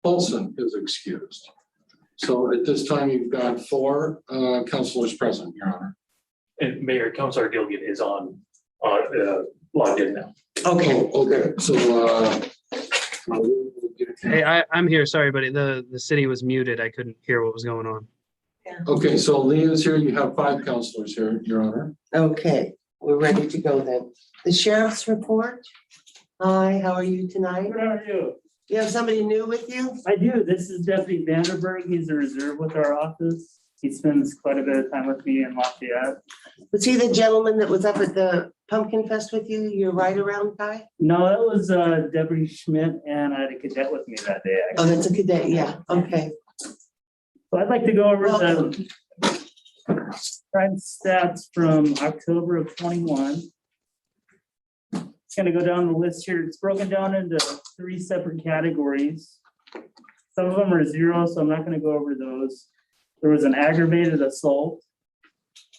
Paulson is excused. So at this time, you've got 4 councilors present, Your Honor. And Mayor, Councilor Gilligan is on logged in now. Okay. Okay. So Hey, I'm here. Sorry, buddy. The city was muted. I couldn't hear what was going on. okay. So Leah's here. You have 5 councilors here, Your Honor. Okay, we're ready to go then. The sheriff's report. Hi, how are you tonight? Good, how are you? You have somebody new with you? I do. This is Deputy Vanderberg. He's a reserve with our office. He spends quite a bit of time with me in Lafayette. Was he the gentleman that was up at the Pumpkin Fest with you? Your ride around guy? No, that was Deputy Schmidt, and I had a cadet with me that day. Oh, Actually. that's a cadet, yeah, okay. So I'd like to go over the crime stats from October of 21. Just gonna go down the list here. It's broken down into 3 separate categories. Some of them are 0, so I'm not gonna go over those. There was an aggravated assault.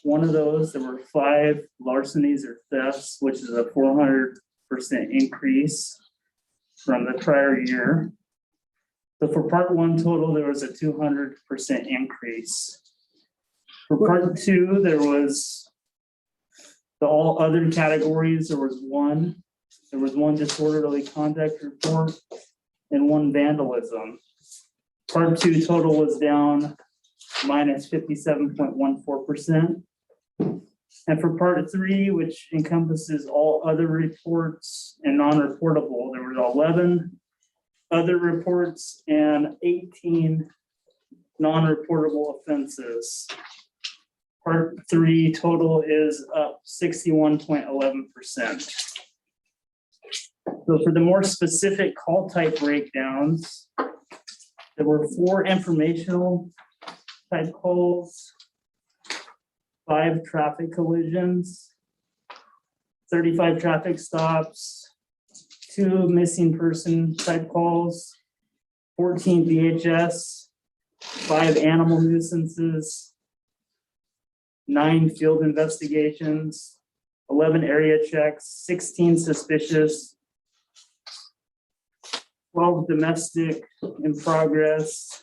One of those, there were 5 larcenies or thefts, which is a 400% increase from the prior year. So for part 1 total, there was a 200% increase. For part 2, there was the all other categories. There was one disorderly conduct report and 1 vandalism. Part 2 total was down minus 57.14%. And for part 3, which encompasses all other reports and non-reportable, there were 11 other reports and 18 non-reportable offenses. Part 3 total is up 61.11%. So for the more specific call type breakdowns, there were 4 informational type calls, 5 traffic collisions, 35 traffic stops, 2 missing person type calls, 14 VHS, 5 animal nuisances, 9 field investigations, 11 area checks, 16 suspicious, 12 domestic in progress,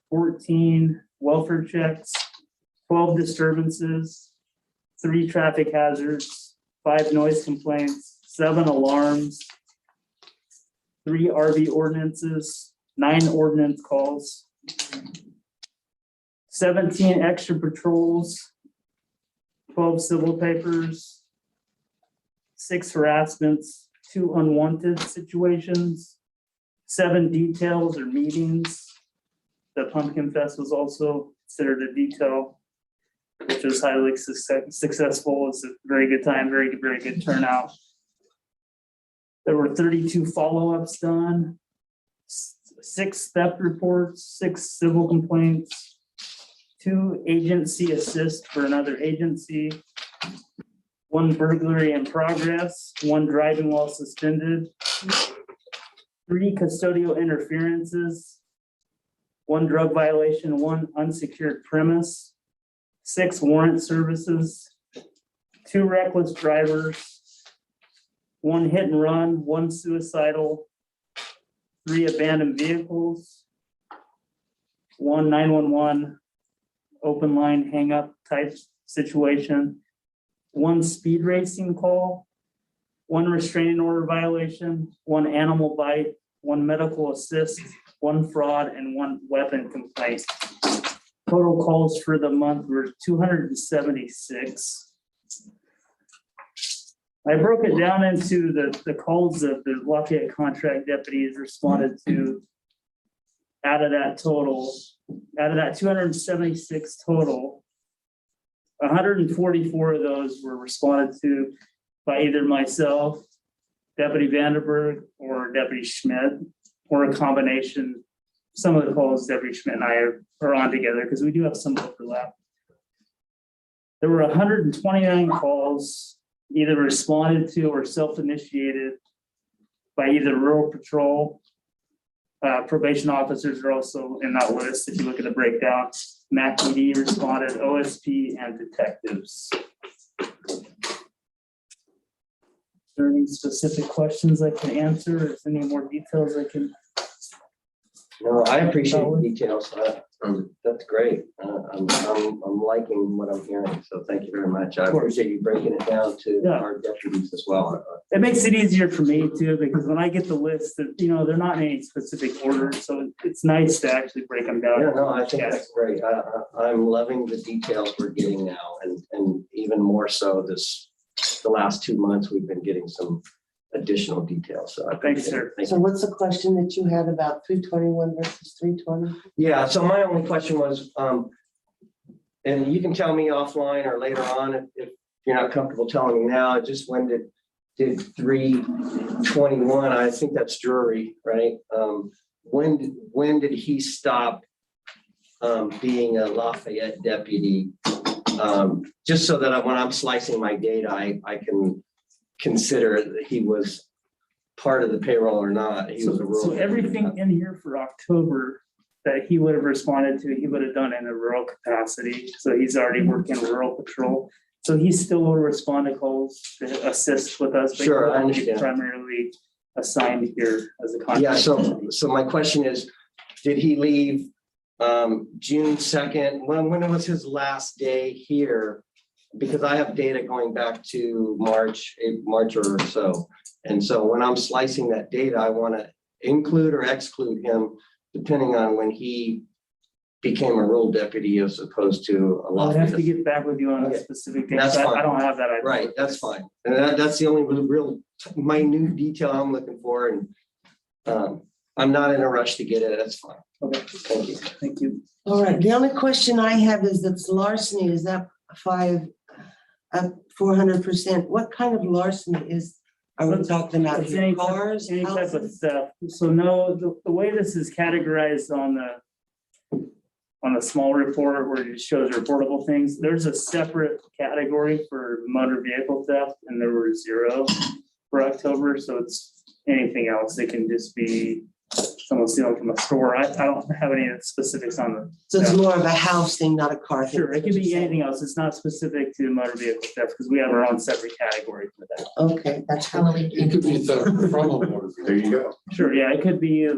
14 welfare checks, 12 disturbances, 3 traffic hazards, 5 noise complaints, 7 alarms, 3 RV ordinances, 9 ordinance calls, 17 extra patrols, 12 civil papers, 6 harassments, 2 unwanted situations, 7 details or meetings. The Pumpkin Fest was also considered a detail, which was highly successful. It's a very good time, very good turnout. There were 32 follow-ups done, 6 theft reports, 6 civil complaints, 2 agency assist for another agency, 1 burglary in progress, 1 driving while suspended, 3 custodial interferences, 1 drug violation, 1 unsecured premise, 6 warrant services, 2 reckless drivers, 1 hit and run, 1 suicidal, 3 abandoned vehicles, 1 911 open line hang up type situation, 1 speed racing call, 1 restraining order violation, 1 animal bite, 1 medical assist, 1 fraud, and 1 weapon complaint. Total calls for the month were 276. I broke it down into the calls that the Lafayette contract deputies responded to. Out of that 276 total, 144 of those were responded to by either myself, Deputy Vanderberg, or Deputy Schmidt, or a combination. Some of the calls Deputy Schmidt and I are on together because we do have some overlap. There were 129 calls either responded to or self-initiated by either rural patrol. Probation officers are also in that list. If you look at the breakdown, MAC PD responded, OSP, and detectives. Are there any specific questions I can answer? If any more details I can No, I appreciate the details. That's great. I'm liking what I'm hearing, so thank you very much. I Of course. appreciate you breaking it down to Yeah. our deputies as well. It makes it easier for me too, because when I get the list, that, you know, they're not in any specific order, so it's nice to actually break them down. Yeah, no, I think that's great. I'm loving the details we're getting now, and even more so the last 2 months, we've been getting some additional details, so I Thanks, appreciate it. sir. Thank So you. what's the question that you had about 321 versus 320? Yeah, so my only question was, and you can tell me offline or later on if you're not comfortable telling me now, just when did 321, I think that's Drury, right? When did he stop being a Lafayette deputy? Just so that when I'm slicing my data, I can consider that he was part of the payroll or not. He was a So rural. everything in here for October that he would have responded to, he would have done in a rural capacity. So he's already working rural patrol. So he still will respond to calls to assist with us. but Sure, I he's understand. Primarily assigned here as a contract. Yeah, so my question is, did he leave June 2nd? When was his last day here? Because I have data going back to March or so. And so when I'm slicing that data, I want to include or exclude him depending on when he became a rural deputy as opposed to a I'll have to Lafayette. get back with you on a Okay. specific thing. That's I fine. don't have that. idea. Right, that's fine. And that's the only real minute detail I'm looking for. And I'm not in a rush to get it. That's fine. Okay, Thank you. thank you. All right, the only question I have is that's larceny, is that 400%? What kind of larceny are we talking about It's here? any type- Cars, Any type of houses? stuff. So no, the way this is categorized on the small report where it shows reportable things, there's a separate category for motor vehicle theft and there were 0 for October. So it's anything else. It can just be someone stealing from a store. I don't have any specifics on the. So it's more of a house thing, not a car thing. Sure, it can be anything else. It's not specific to motor vehicle theft because we have our own separate category for that. Okay, that's good. It could be theft from a motor vehicle. There you go. Sure, yeah, it could be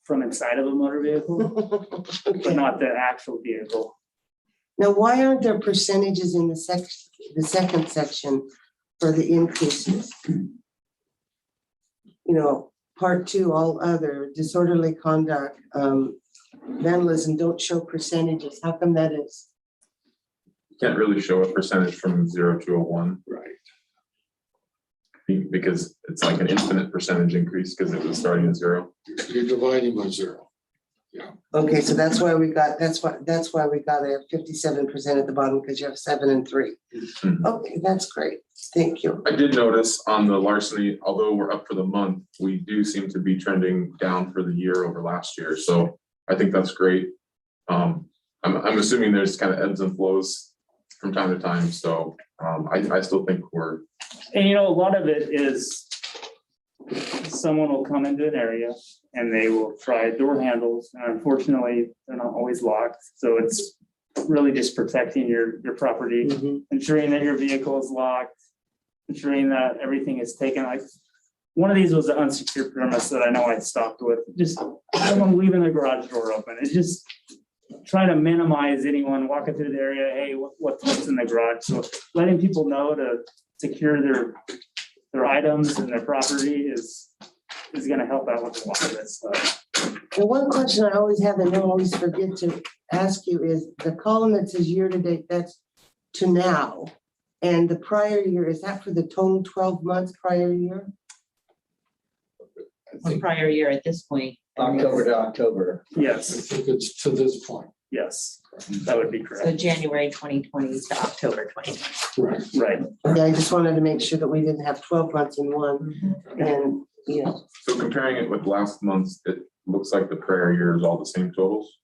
from inside of a motor vehicle, but Okay. not the actual vehicle. Now, why aren't there percentages in the second section for the increases? You know, part 2, all other, disorderly conduct, vandalism, don't show percentages. How come that is? Can't really show a percentage from 0 to a 1. Right. Because it's like an infinite percentage increase because it was starting at 0. You're dividing by 0. Okay, so that's why we got a 57% at the bottom, because you have 7 and 3. Mhm. Okay, that's great. Thank you. I did notice on the larceny, although we're up for the month, we do seem to be trending down for the year over last year. So I think that's great. I'm assuming there's kind of ebbs and flows from time to time. So I still think we're. And you know, a lot of it is someone will come into an area and they will try door handles. And unfortunately, they're not always locked. So it's really just protecting your property, Mhm. ensuring that your vehicle is locked, ensuring that everything is taken. Like one of these was an unsecured premise that I know I stopped with, just someone leaving their garage door open. It's just trying to minimize anyone walking through the area. Hey, what's in the garage? So letting people know to secure their items and their property is going to help out with a lot of this stuff. And one question I always have and I always forget to ask you is the column that says year-to-date, that's to now. And the prior year, is that for the total 12 months prior year? I Or think, prior year at this point. October to October. I Yes, think it's to this point. yes, that would be So correct. January 2020 to October 2020. Right. Right. Okay, I just wanted to make sure that we didn't have 12 months in one and, you know, So comparing it with last month's, it looks like the prior year is all the same totals.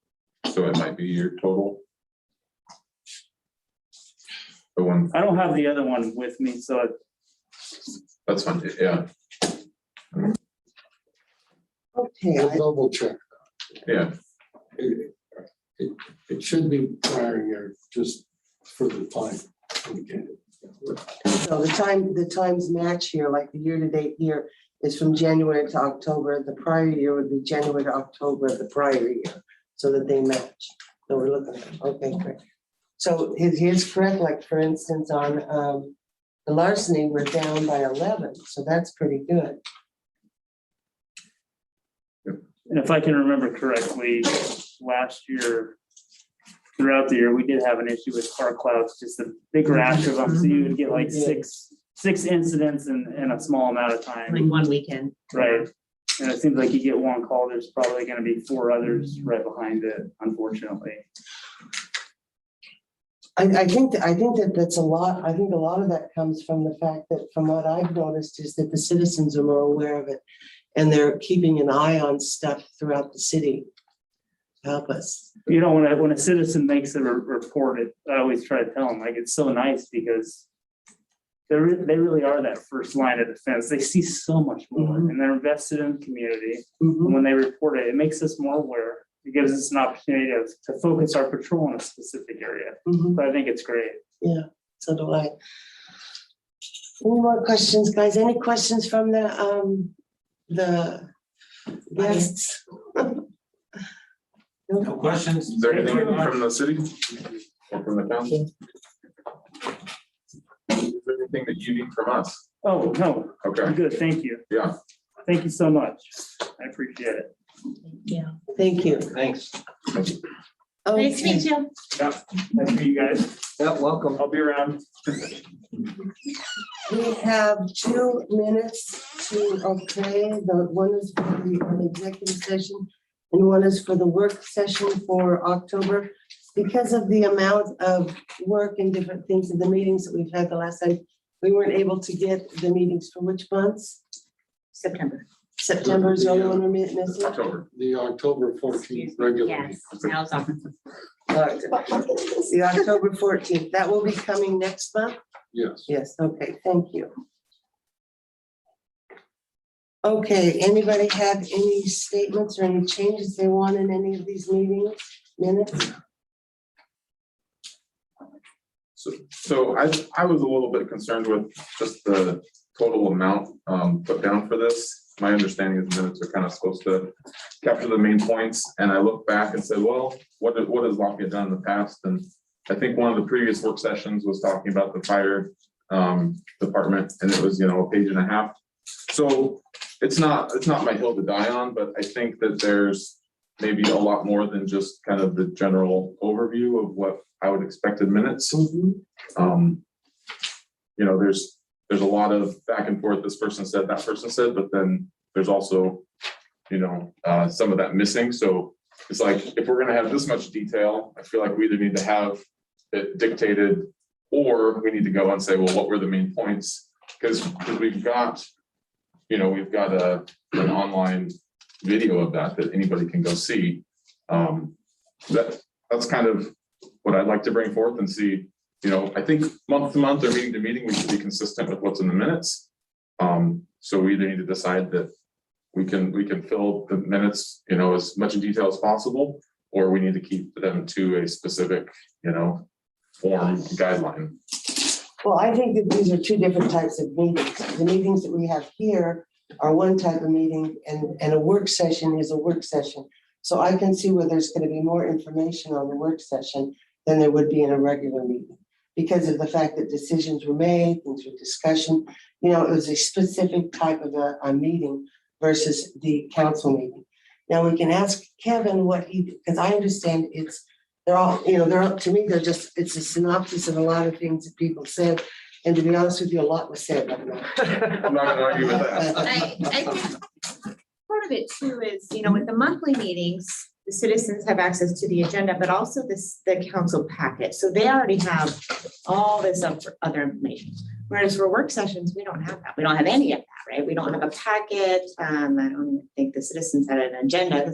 So it might be your total. The one, I don't have the other one with me, so that's fine, yeah, okay. We'll double check. yeah. It should be prior year, just for the time indicated. So the times match here, like the year-to-date here is from January to October. The prior year would be January to October of the prior year, so that they match. So we're looking at, okay, great. So he's correct, like for instance, on the larceny, we're down by 11, so that's pretty good. And if I can remember correctly, last year, throughout the year, we did have an issue with car clouds, just a big rash of them. So you would get like six incidents in a small amount of time. Like one weekend. Right. And it seems like you get one call, there's probably gonna be 4 others right behind it, unfortunately. I think that that's a lot. I think a lot of that comes from the fact that, from what I've noticed, is that the citizens are more aware of it. And they're keeping an eye on stuff throughout the city to help us. You know, when a citizen makes a report, I always try to tell them, like, it's so nice because they really are that first line of defense. They see so much more and they're invested in the community. And when they report it, it makes us more aware. It gives us an opportunity to focus our patrol in a specific area. But I think it's great. Yeah, so do I. Any more questions, guys? Any questions from the guests? No questions? Is there anything from the city or from the council? Is there anything that you need from us? Oh, no, Okay, I'm good. Thank you. yeah. Thank you so much. I appreciate it. Yeah. Thank you. Thanks. Nice to Okay. meet you. Yeah, nice to meet you guys. Yeah, welcome. I'll be around. We have 2 minutes to, okay, the one is for the executive session and one is for the work session for October. Because of the amount of work and different things in the meetings that we've had the last time, we weren't able to get the meetings for which months? September. September is the only one we're missing. October. The October 14th regular. Yes. Now it's on. The October 14th, that will be coming next month? Yes. Yes, okay, thank you. Okay, anybody have any statements or any changes they want in any of these minutes? So I was a little bit concerned with just the total amount put down for this. My understanding is the minutes are kind of supposed to capture the main points. And I looked back and said, well, what has Lafayette done in the past? And I think one of the previous work sessions was talking about the fire department, and it was, a page and a half. So it's not my hill to die on, but I think that there's maybe a lot more than just kind of the general overview of what I would expect in minutes. There's a lot of back and forth. This person said, that person said, but then there's also, some of that missing. So it's like, if we're going to have this much detail, I feel like we either need to have it dictated or we need to go and say, well, what were the main points? Because we've got an online video of that anybody can go see. That's kind of what I'd like to bring forth and see. I think month to month or meeting to meeting, we should be consistent with what's in the minutes. So we either need to decide that we can fill the minutes, as much in detail as possible, or we need to keep them to a specific, form guideline. Well, I think that these are 2 different types of meetings. The meetings that we have here are one type of meeting, and a work session is a work session. So I can see where there's going to be more information on the work session than there would be in a regular meeting, because of the fact that decisions were made, things were discussion. It was a specific type of a meeting versus the council meeting. Now we can ask Kevin what because I understand they're all, to me, it's a synopsis of a lot of things that people said. And to be honest with you, a lot was said. I'm not gonna argue with that. I think part of it too is, with the monthly meetings, the citizens have access to the agenda, but also the council packet. So they already have all this other information. Whereas for work sessions, we don't have that. We don't have any of that, right? We don't have a packet. I don't even think the citizens had an agenda,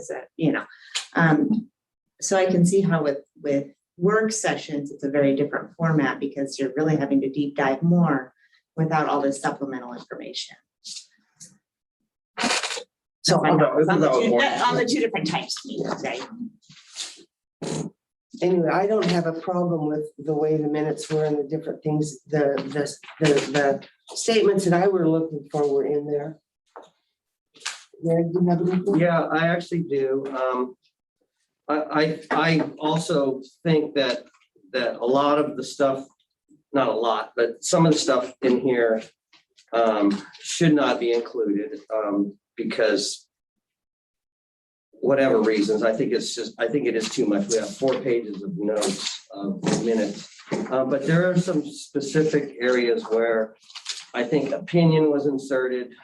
so I can see how with work sessions, it's a very different format because you're really having to deep dive more without all this supplemental information. So on the 2 different types of meetings, right? anyway, I don't have a problem with the way the minutes were and the different things, the statements that I were looking for were in there. Greg, do you have anything? Yeah, I actually do. I also think that a lot of the stuff, not a lot, but some of the stuff in here should not be included because whatever reasons, I think it is too much. We have 4 pages of notes of minutes. But there are some specific areas where I think opinion was inserted.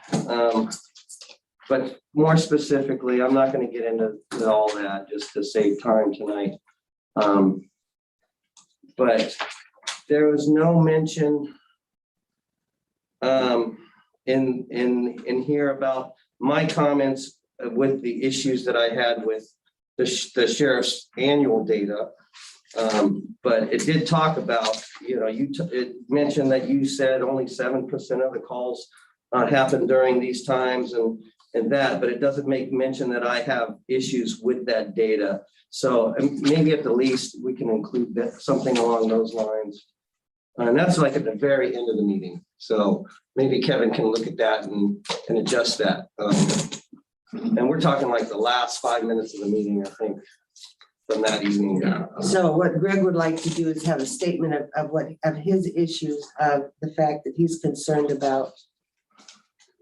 But more specifically, I'm not going to get into all that just to save time tonight. But there was no mention in here about my comments with the issues that I had with the sheriff's annual data. But it did talk about, it mentioned that you said only 7% of the calls happen during these times and that, but it doesn't make mention that I have issues with that data. So maybe at the least we can include that, something along those lines. And that's like at the very end of the meeting. So maybe Kevin can look at that and adjust that. And we're talking like the last 5 minutes of the meeting, I think, from that evening. Yeah. So what Greg would like to do is have a statement of his issues, of the fact that he's concerned about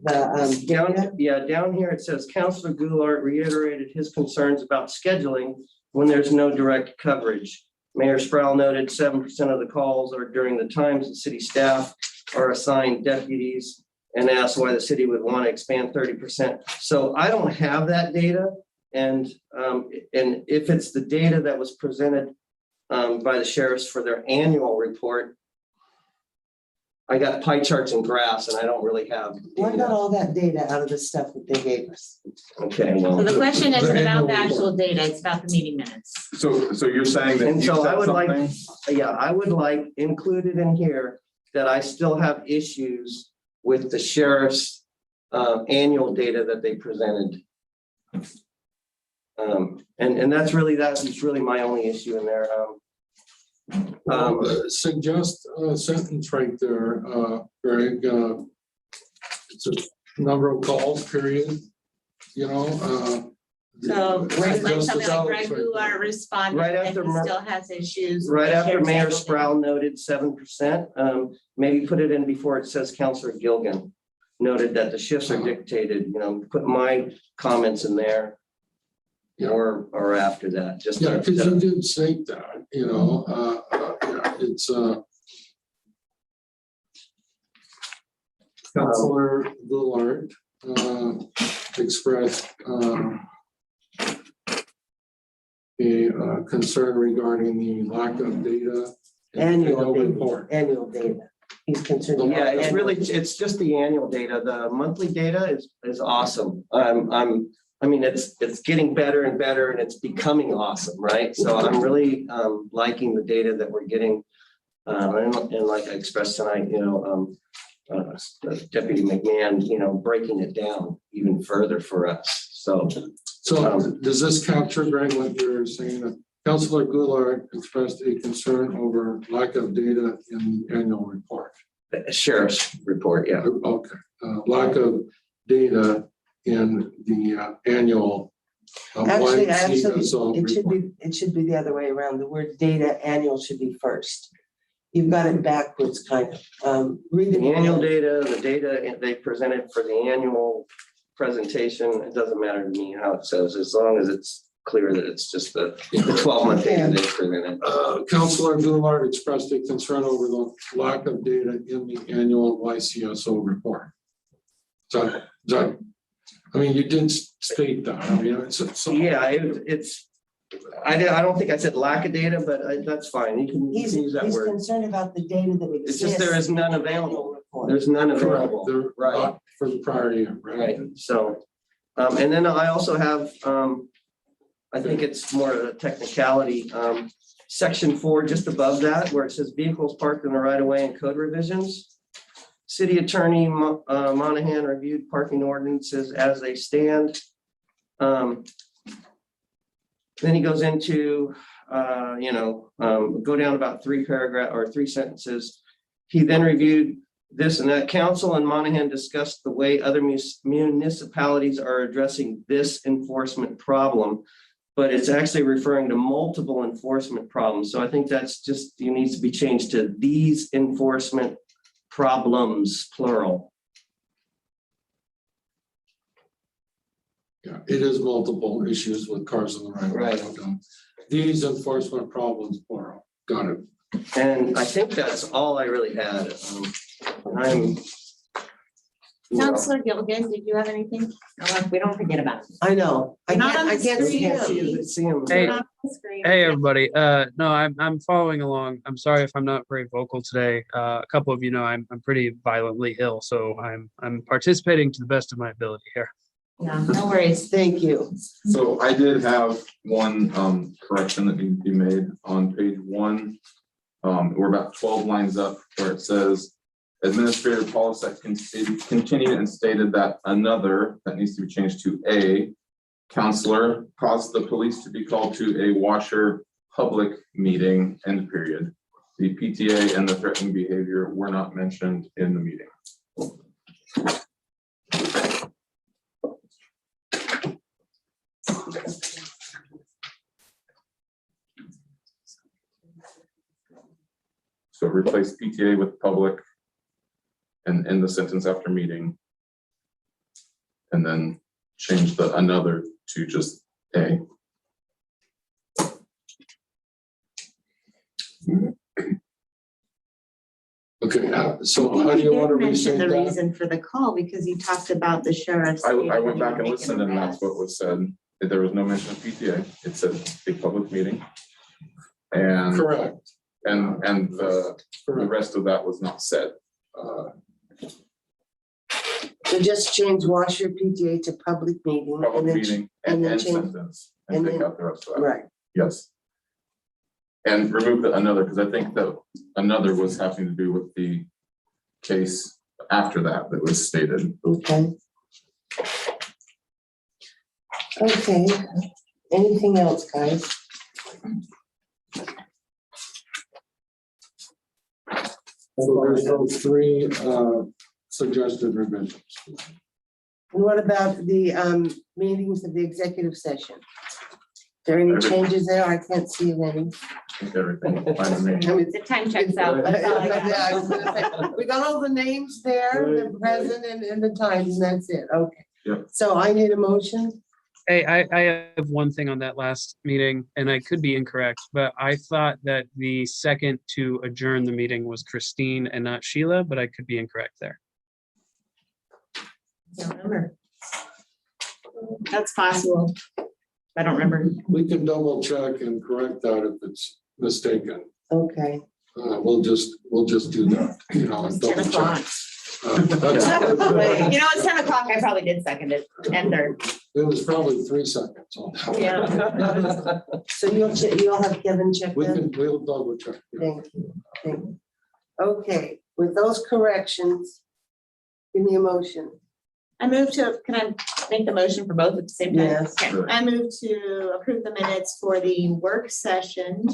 the data. Down here it says Councilor Goulart reiterated his concerns about scheduling when there's no direct coverage. Mayor Sproul noted 7% of the calls are during the times that city staff are assigned deputies and asked why the city would want to expand 30%. So I don't have that data. And if it's the data that was presented by the sheriffs for their annual report, I got pie charts and graphs, and I don't really have. What about all that data out of the stuff that they gave us? Okay, So well, the question isn't The about the annual actual data, it's about the meeting minutes. So you're saying that and you so I said would like, something? I would like included in here that I still have issues with the sheriff's annual data that they presented. And that's really my only issue in there. Suggest a sentence right there, Greg. It's a number of calls, period, So like Just something like about Greg right Goulart there. responded Right that after he Mer- still has issues. with Right the after sheriff's Mayor annual data. Sproul noted 7%, maybe put it in before it says Councilor Gilgan noted that the shifts are dictated, put my comments in there. Yeah. Or after that, just. Yeah, because you did state that, it's Councilor Goulart expressed a concern regarding the lack of data. in the Annual data, report. annual data. He's concerned. about Yeah, annual- it's just the annual data. The monthly data is awesome. It's getting better and better and it's becoming awesome, right? So I'm really liking the data that we're getting. And like I expressed tonight, Deputy McMahon, breaking it down even further for us. So Does this capture, Greg, what you're saying? That Councilor Goulart expressed a concern over lack of data in the annual report. sheriff's report, yeah. Okay, lack of data in the annual. Actually, YCSO it should be the other way around. The word data annual should be first. You've got it backwards, kind of. Read it. The annual data, the data they presented for the annual presentation, it doesn't matter to me how it says, as long as it's clear that it's just the 12-month data they presented. Councilor Goulart expressed a concern over the lack of data in the annual YCSO report. So, you did state that. Yeah, I don't think I said lack of data, but that's fine. You can He's use that word. concerned about the data that It's exists. just there is none in the available. annual report. There's none Correct, available. they're Right. not for the prior year, right? Right, so, and then I also have, I think it's more of a technicality, section 4, just above that, where it says vehicles parked in the right of way and code revisions. City Attorney Monahan reviewed parking ordinances as they stand. Then he goes into, go down about 3 sentences. He then reviewed this and that. Council and Monahan discussed the way other municipalities are addressing this enforcement problem, but it's actually referring to multiple enforcement problems. So I think that's just, it needs to be changed to these enforcement problems, plural. Yeah, it is multiple issues with cars on the right. Right. These enforcement problems, plural. Got it. And I think that's all I really had. I'm. Counselor Gilligan, did you have anything? We don't forget about it. I know. I Not can't, on I the can't screen. see him. Hey. Not on the screen. Hey, everybody. No, I'm following along. I'm sorry if I'm not very vocal today. A couple of you know I'm pretty violently ill, so I'm participating to the best of my ability here. Yeah, no worries. Thank you. So I did have one correction that needs to be made on page 1. We're about 12 lines up where it says Administrator Polisek continued and stated that another, that needs to be changed to a counselor caused the police to be called to a washer public meeting, end period. The PTA and the threatening behavior were not mentioned in the meeting. So replace PTA with public and end the sentence after meeting. And then change the another to just a. Okay, so how do you want to He did mention restate the that? reason for the call because he talked about the sheriff's. I went back and listened and that's what was said. There was no mention of PTA. It said a public meeting. And Correct. and the rest of that was not said. So just change washer PTA to public meeting. Public and then meeting and and then end change- sentence and and take then- out the rest of that. Right, Yes. And remove the another, because I think that another was having to do with the case after that was stated. okay. Okay, anything else, guys? So there's those 3 suggested revisions. And what about the meetings of the executive session? Are there any changes there? I can't see any. I think everything is fine with me. I mean, The time checks out. That's all I got. yeah, I was gonna say, we got all the names there, the present and the times, and that's it, okay. Yep. So I need a motion. Hey, I have one thing on that last meeting, and I could be incorrect, but I thought that the second to adjourn the meeting was Christine and not Sheila, but I could be incorrect there. Don't remember. That's possible. I don't remember. We can double check and correct that if it's mistaken. Okay. We'll just do that, you know, and It's 10 double o'clock. check. That's- You know, it's 10 o'clock. I probably did second it and third. It was probably 3 seconds on that. one. Yeah. So you'll have Kevin check that? We'll double check. yeah. Thank you. Thank you. Okay, with those corrections, give me a motion. I move to, can I make the motion for both at the same time? Yes. Okay. Sure. I move to approve the minutes for the work session,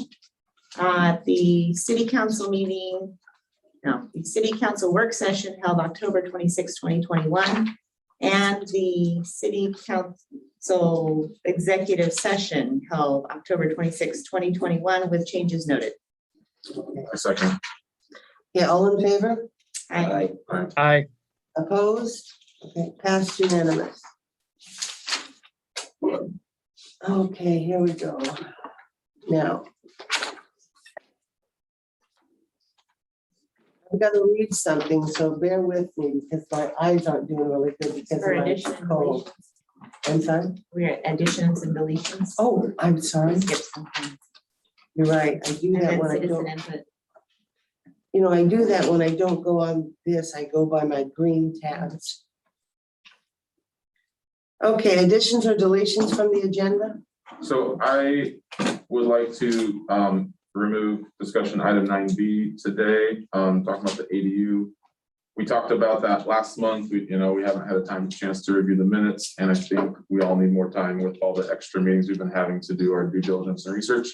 the city council meeting, no, the city council work session held October 26, 2021, and the city council executive session held October 26, 2021, with changes noted. A second. Yeah, all in favor? I Aye. Opposed? Okay, passed unanimous. Okay, here we go. Now. I've got to read something, so bear with me because my eyes aren't doing really good because for of my addition and cold. deletions. I'm sorry? We're at additions and deletions. Oh, I'm sorry. Skip something. You're right. I do And that then when I citizen don't, input. you know, I do that when I don't go on this. I go by my green tabs. Okay, additions or deletions from the agenda? So I would like to remove discussion item 9B today, talking about the ADU. We talked about that last month. We haven't had a chance to review the minutes, and I think we all need more time with all the extra meetings we've been having to do our due diligence and research.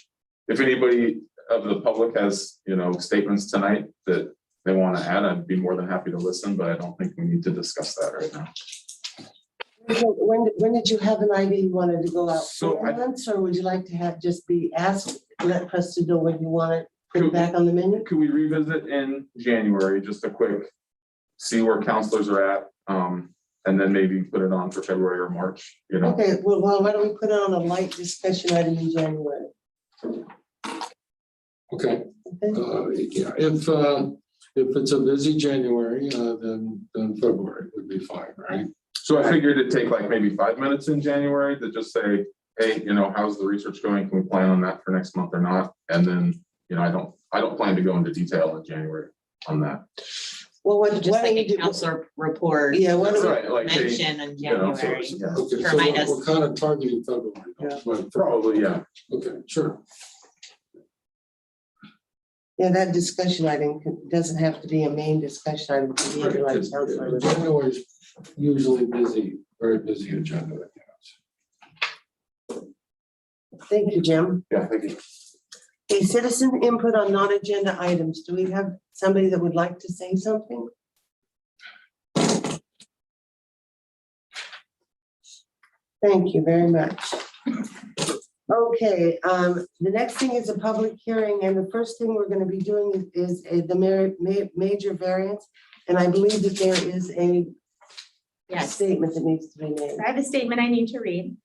If anybody of the public has, statements tonight that they want to add, I'd be more than happy to listen, but I don't think we need to discuss that right now. So when did you have an idea you wanted to go out? So 4 months, or would you like to have just be asked, let Preston know when you want it, put it back on the menu? Could we revisit in January, just a quick, see where counselors are at, and then maybe put it on for February or March, you know? Okay, well, why don't we put it on a light discussion item in January? Okay, Okay? yeah, if it's a busy January, then February would be fine, right? So I figured it'd take like maybe 5 minutes in January to just say, hey, you know, how's the research going? Can we plan on that for next month or not? And then, you know, I don't plan to go into detail in January on that. Well, what, Just why don't like you a do? counselor report. Yeah, what do we? Right, like, hey, Mention in you know, so- January. yeah. Okay, so Remind us. we're kind of targeting February. Yeah. But- Probably, yeah. Okay, sure. Yeah, that discussion item doesn't have to be a main discussion item. It can be under like counselor report. January's usually busy, very busy agenda. Thank you, Jim. Yeah, thank you. Okay, citizen input on non-agenda items. Do we have somebody that would like to say something? Thank you very much. Okay, the next thing is a public hearing, and the first thing we're going to be doing is the major variance. And I believe that there is a Yes. statement that needs to be made. I have a statement I need to read.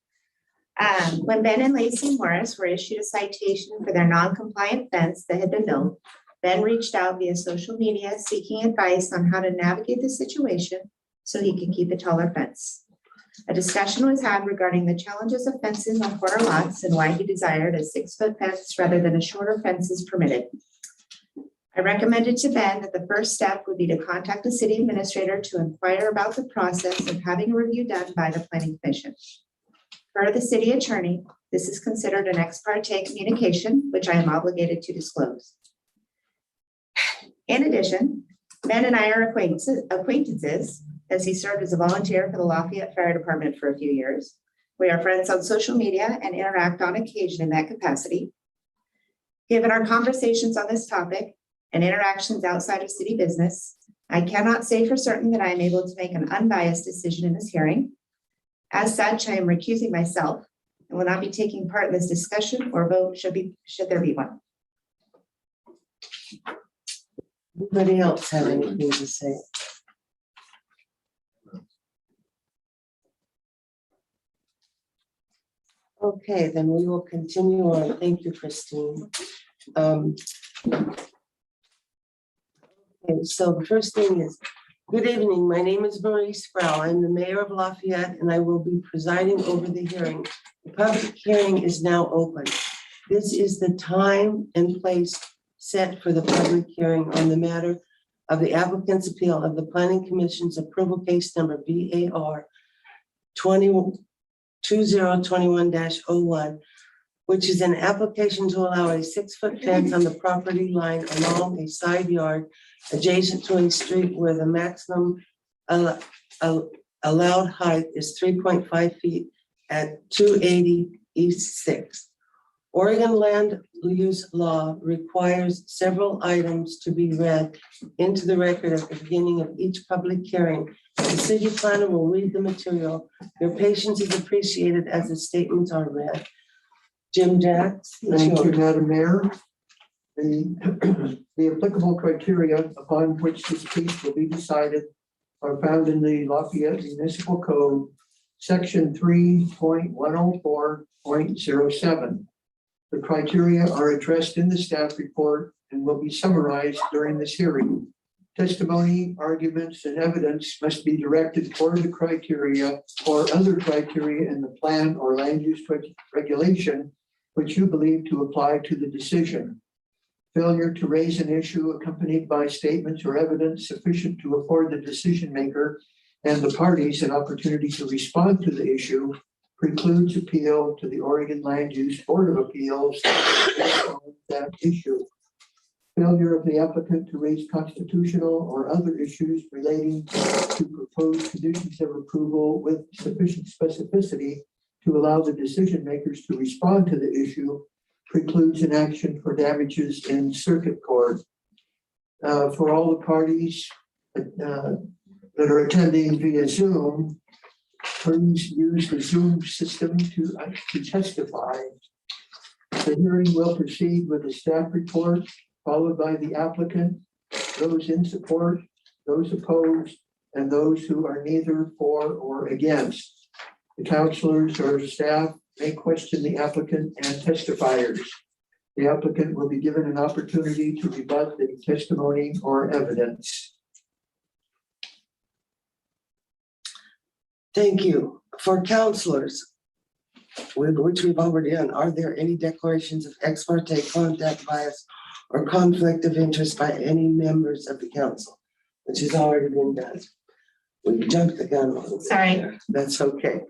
When Ben and Lacey Morris were issued a citation for their non-compliant fence that had been built, Ben reached out via social media seeking advice on how to navigate the situation so he could keep a taller fence. A discussion was had regarding the challenges of fencing on corner lots and why he desired a 6-foot fence rather than a shorter fence is permitted. I recommended to Ben that the first step would be to contact the city administrator to inquire about the process of having a review done by the planning commission. Per the city attorney, this is considered an ex parte communication, which I am obligated to disclose. In addition, Ben and I are acquaintances as he served as a volunteer for the Lafayette Fire Department for a few years. We are friends on social media and interact on occasion in that capacity. Given our conversations on this topic and interactions outside of city business, I cannot say for certain that I am able to make an unbiased decision in this hearing. As such, I am recusing myself and will not be taking part in this discussion or vote should there be one. Anybody else have anything to say? Okay, then we will continue on. Thank you, Christine. Okay, so the first thing is, good evening. My name is Marie Sproul. I'm the mayor of Lafayette, and I will be presiding over the hearing. The public hearing is now open. This is the time and place set for the public hearing on the matter of the applicant's appeal of the Planning Commission's approval case number BAR 2021-01, which is an application to allow a 6-foot fence on the property line along a side yard adjacent to a street where the maximum allowed height is 3.5 feet at 280 East 6th. Oregon land use law requires several items to be read into the record at the beginning of each public hearing. The city planner will read the material. Your patience is appreciated as the statements are read. Jim Jacks. Thank you, Madam Mayor. The applicable criteria upon which this case will be decided are found in the Lafayette Municipal Code, section 3.104.07. The criteria are addressed in the staff report and will be summarized during this hearing. Testimony, arguments, and evidence must be directed toward the criteria or other criteria in the plan or land use regulation which you believe to apply to the decision. Failure to raise an issue accompanied by statements or evidence sufficient to afford the decision maker and the parties an opportunity to respond to the issue precludes appeal to the Oregon Land Use Board of Appeals on that issue. Failure of the applicant to raise constitutional or other issues relating to proposed conditions of approval with sufficient specificity to allow the decision makers to respond to the issue precludes an action for damages in circuit court. For all the parties that are attending via Zoom, please use the Zoom system to testify. The hearing will proceed with a staff report, followed by the applicant, those in support, those opposed, and those who are neither for or against. The counselors or staff may question the applicant and testifiers. The applicant will be given an opportunity to rebut the testimony or evidence. Thank you. For counselors, which we've already done, are there any declarations of ex parte contact bias or conflict of interest by any members of the council? Which has already been done. We jumped the gun a little bit Sorry. there. That's okay.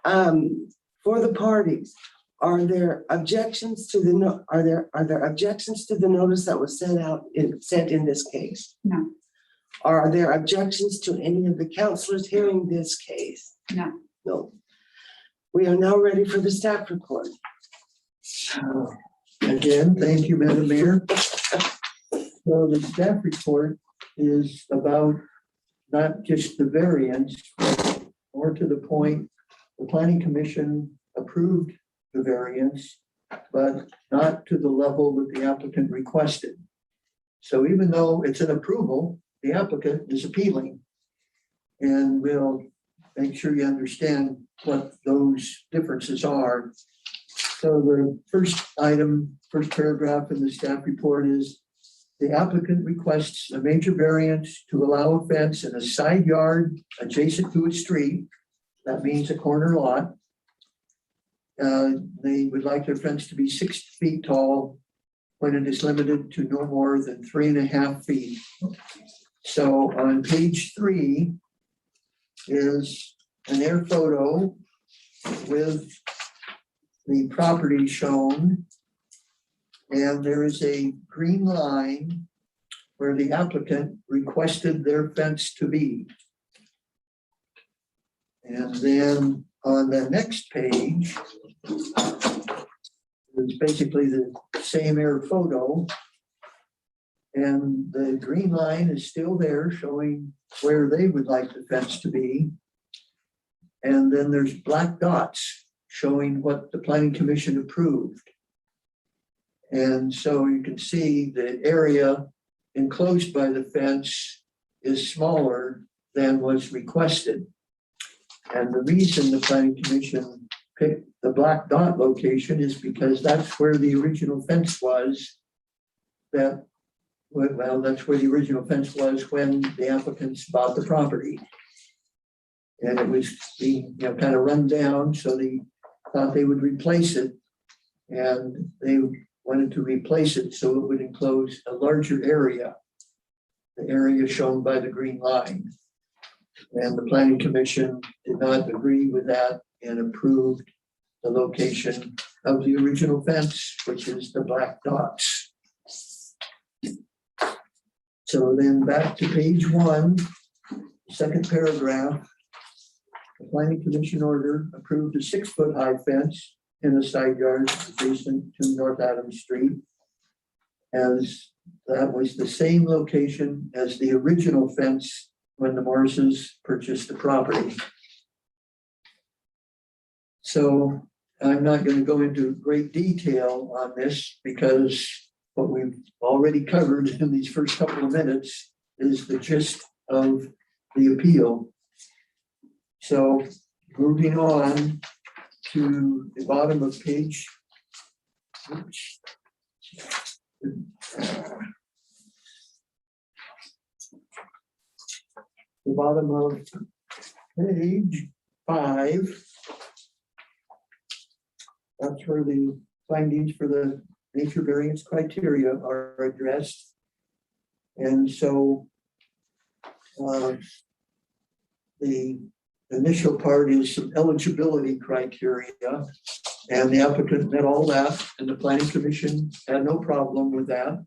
For the parties, are there objections to the are there objections to the notice that was sent in this case? No. Are there objections to any of the counselors hearing this case? No. No. We are now ready for the staff report. Again, thank you, Madam Mayor. So the staff report is about not just the variance, but more to the point, the planning commission approved the variance, but not to the level that the applicant requested. So even though it's an approval, the applicant is appealing. And we'll make sure you understand what those differences are. So the first item, first paragraph in the staff report is the applicant requests a major variance to allow a fence in a side yard adjacent to a street. That means a corner lot. They would like their fence to be 6 feet tall when it is limited to no more than 3.5 feet. So on page 3 is an air photo with the property shown. And there is a green line where the applicant requested their fence to be. And then on the next page is basically the same air photo. And the green line is still there showing where they would like the fence to be. And then there's black dots showing what the planning commission approved. And so you can see the area enclosed by the fence is smaller than was requested. And the reason the planning commission picked the black dot location is because that's where the original fence was. That's where the original fence was when the applicants bought the property. And it was being, kind of run down, so they thought they would replace it. And they wanted to replace it so it would enclose a larger area, the area shown by the green line. And the planning commission did not agree with that and approved the location of the original fence, which is the black dots. So then back to page 1, second paragraph. The planning commission order approved a 6-foot high fence in the side yard adjacent to North Adams Street, as that was the same location as the original fence when the Morrises purchased the property. So I'm not going to go into great detail on this because what we've already covered in these first couple of minutes is the gist of the appeal. So moving on to the bottom of page, the bottom of page 5. That's where the findings for the nature variance criteria are addressed. And so the initial part is some eligibility criteria, and the applicant met all that, and the planning commission had no problem with that.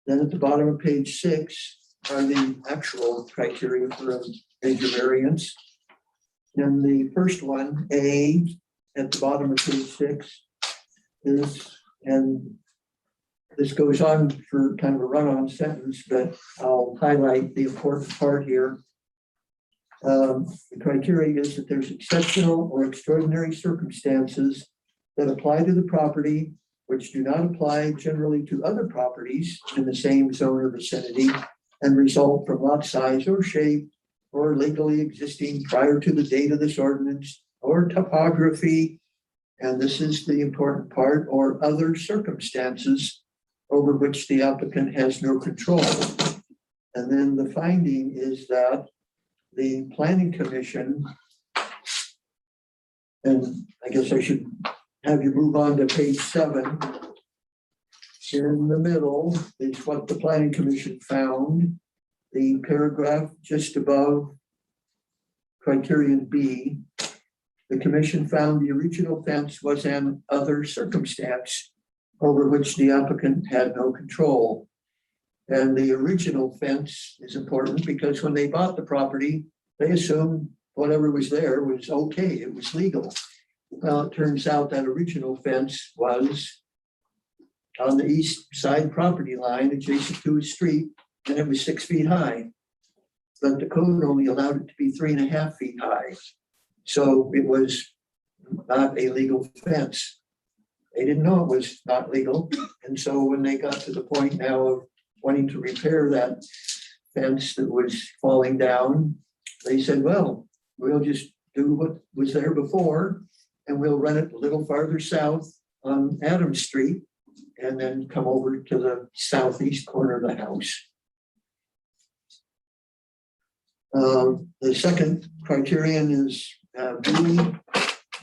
Then at the bottom of page 6 are the actual criteria for a major variance. And the first one, A, at the bottom of page 6 is, and This goes on for kind of a run-on sentence, but I'll highlight the important part here. The criteria is that there's exceptional or extraordinary circumstances that apply to the property, which do not apply generally to other properties in the same zone or vicinity, and result from lot size or shape or legally existing prior to the date of this ordinance, or topography, and this is the important part, or other circumstances over which the applicant has no control. And then the finding is that the planning commission, and I guess I should have you move on to page 7. In the middle is what the planning commission found. The paragraph just above criterion B, the commission found the original fence was an other circumstance over which the applicant had no control. And the original fence is important because when they bought the property, they assumed whatever was there was okay, it was legal. Well, it turns out that original fence was on the east side property line adjacent to a street, and it was 6 feet high. But the code only allowed it to be 3.5 feet high. So it was not a legal fence. They didn't know it was not legal. And so when they got to the point now of wanting to repair that fence that was falling down, they said, well, we'll just do what was there before, and we'll run it a little farther south on Adams Street, and then come over to the southeast corner of the house. The second criterion is B,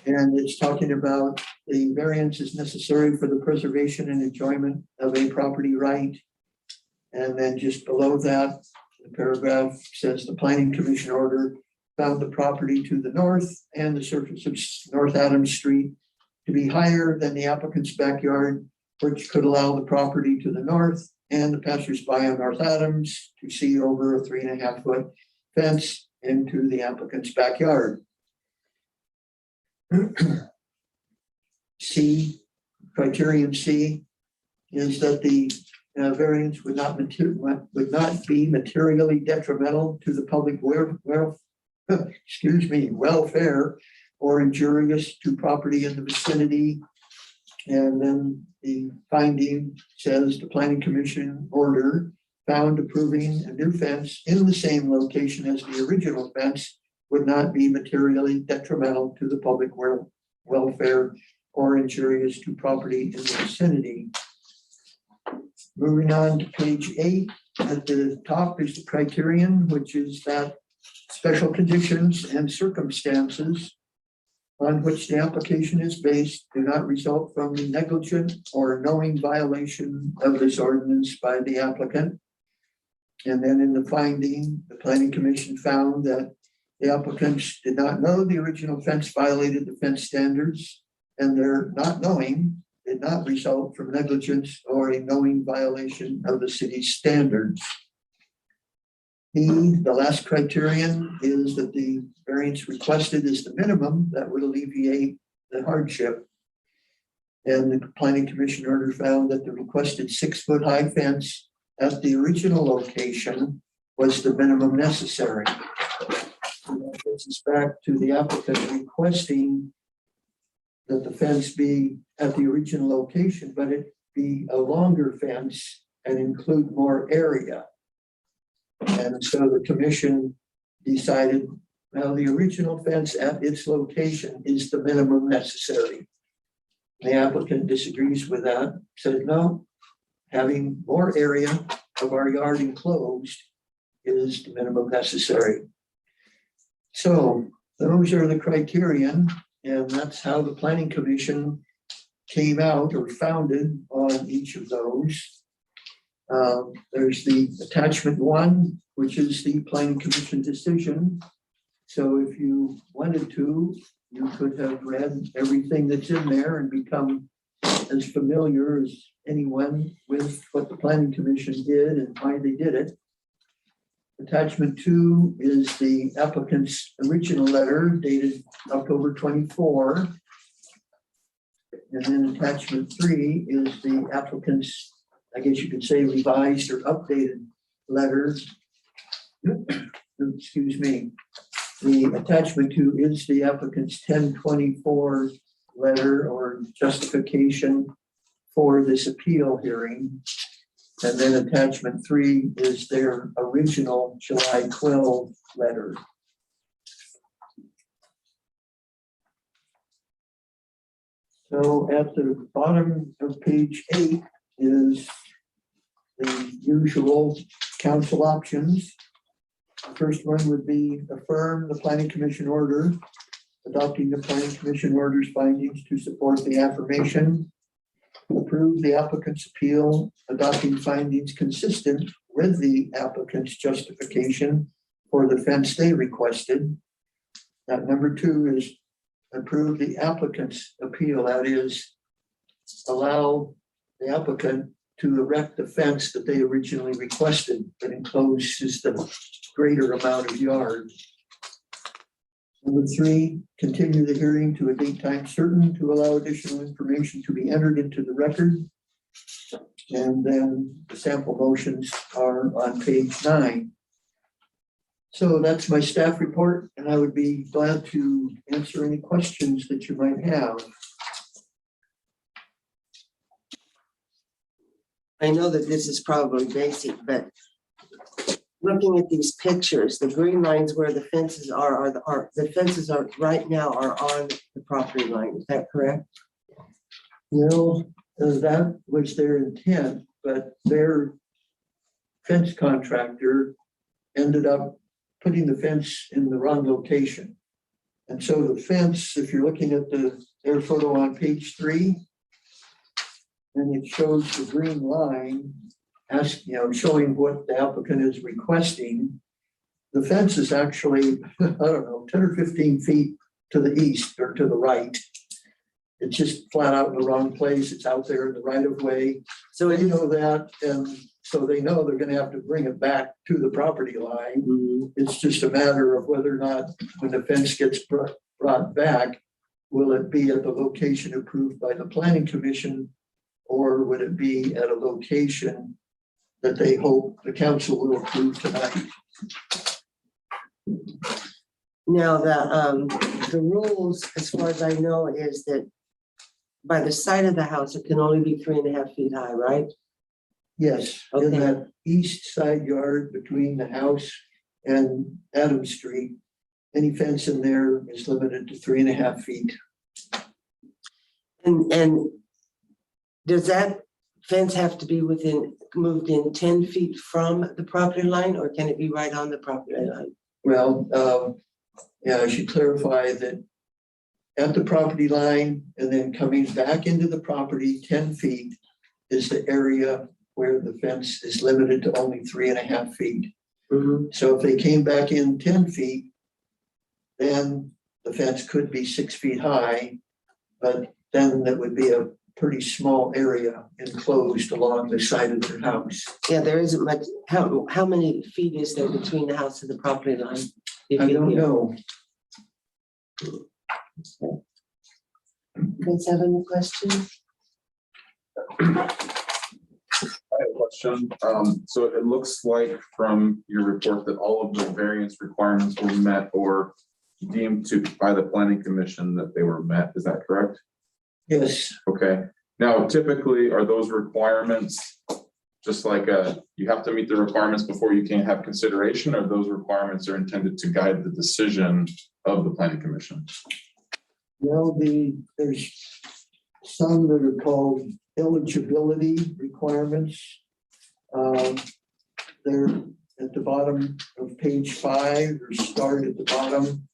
and it's talking about the variance is necessary for the preservation and enjoyment of a property right. And then just below that, the paragraph says the planning commission order found the property to the north and the surface of North Adams Street to be higher than the applicant's backyard, which could allow the property to the north and the passersby on North Adams to see over a 3.5-foot fence into the applicant's backyard. C, criterion C, is that the variance would not be materially detrimental to the public welfare or injurious to property in the vicinity. And then the finding says the planning commission order found approving a new fence in the same location as the original fence would not be materially detrimental to the public welfare or injurious to property in the vicinity. Moving on to page 8, at the top is the criterion, which is that special conditions and circumstances on which the application is based do not result from the negligent or knowing violation of this ordinance by the applicant. And then in the finding, the planning commission found that the applicants did not know the original fence violated the fence standards, and their not knowing did not result from negligence or a knowing violation of the city's standards. The last criterion is that the variance requested is the minimum that would alleviate the hardship. And the planning commission order found that the requested 6-foot high fence at the original location was the minimum necessary. This is back to the applicant requesting that the fence be at the original location, but it be a longer fence and include more area. And so the commission decided, well, the original fence at its location is the minimum necessary. The applicant disagrees with that, said, no, having more area of our yard enclosed is the minimum necessary. So those are the criterion, and that's how the planning commission came out or founded on each of those. There's the attachment 1, which is the planning commission decision. So if you wanted to, you could have read everything that's in there and become as familiar as anyone with what the planning commission did and why they did it. Attachment 2 is the applicant's original letter dated October 24. And then attachment 3 is the applicant's I guess you could say revised or updated letter. Excuse me. The attachment 2 is the applicant's 1024 letter or justification for this appeal hearing. And then attachment 3 is their original July 12 letter. So at the bottom of page 8 is the usual council options. The first one would be affirm the planning commission order, adopting the planning commission order's findings to support the affirmation. Approve the applicant's appeal, adopting findings consistent with the applicant's justification for the fence they requested. That number 2 is approve the applicant's appeal, that is, allow the applicant to erect the fence that they originally requested that encloses the greater amount of yard. Number 3, continue the hearing to a date time certain to allow additional information to be entered into the record. And then the sample motions are on page 9. So that's my staff report, and I would be glad to answer any questions that you might have. I know that this is probably basic, but looking at these pictures, the green lines where the fences are the fences are right now are on the property line. Is that correct? No, that was their intent, but their fence contractor ended up putting the fence in the wrong location. And so the fence, if you're looking at their photo on page 3, and it shows the green line, showing what the applicant is requesting. The fence is actually, I don't know, 10 or 15 feet to the east or to the right. It's just flat out in the wrong place. It's out there in the right of way. So They know that, and so they know they're gonna have to bring it back to the property line. It's just a matter of whether or not, when the fence gets brought back, will it be at the location approved by the planning commission, or would it be at a location that they hope the council will approve tonight? now the rules, as far as I know, is that by the side of the house, it can only be 3.5 feet high, right? Yes, Okay. in that east side yard between the house and Adams Street, any fence in there is limited to 3.5 feet. And does that fence have to be moved in 10 feet from the property line, or can it be right on the property line? Well, yeah, I should clarify that at the property line and then coming back into the property 10 feet is the area where the fence is limited to only 3.5 feet. So if they came back in 10 feet, then the fence could be 6 feet high, but then that would be a pretty small area enclosed along the side of their house. Yeah, there isn't much. How many feet is there between the house and the property line? I don't know. Guys have any questions? I have a question. So it looks like from your report that all of the variance requirements were met or deemed to by the planning commission that they were met. Is that correct? Yes, Okay. Now, typically, are those requirements just like you have to meet the requirements before you can have consideration, or those requirements are intended to guide the decision of the planning commission? well, there's some that are called eligibility requirements. They're at the bottom of page 5 or start at the bottom.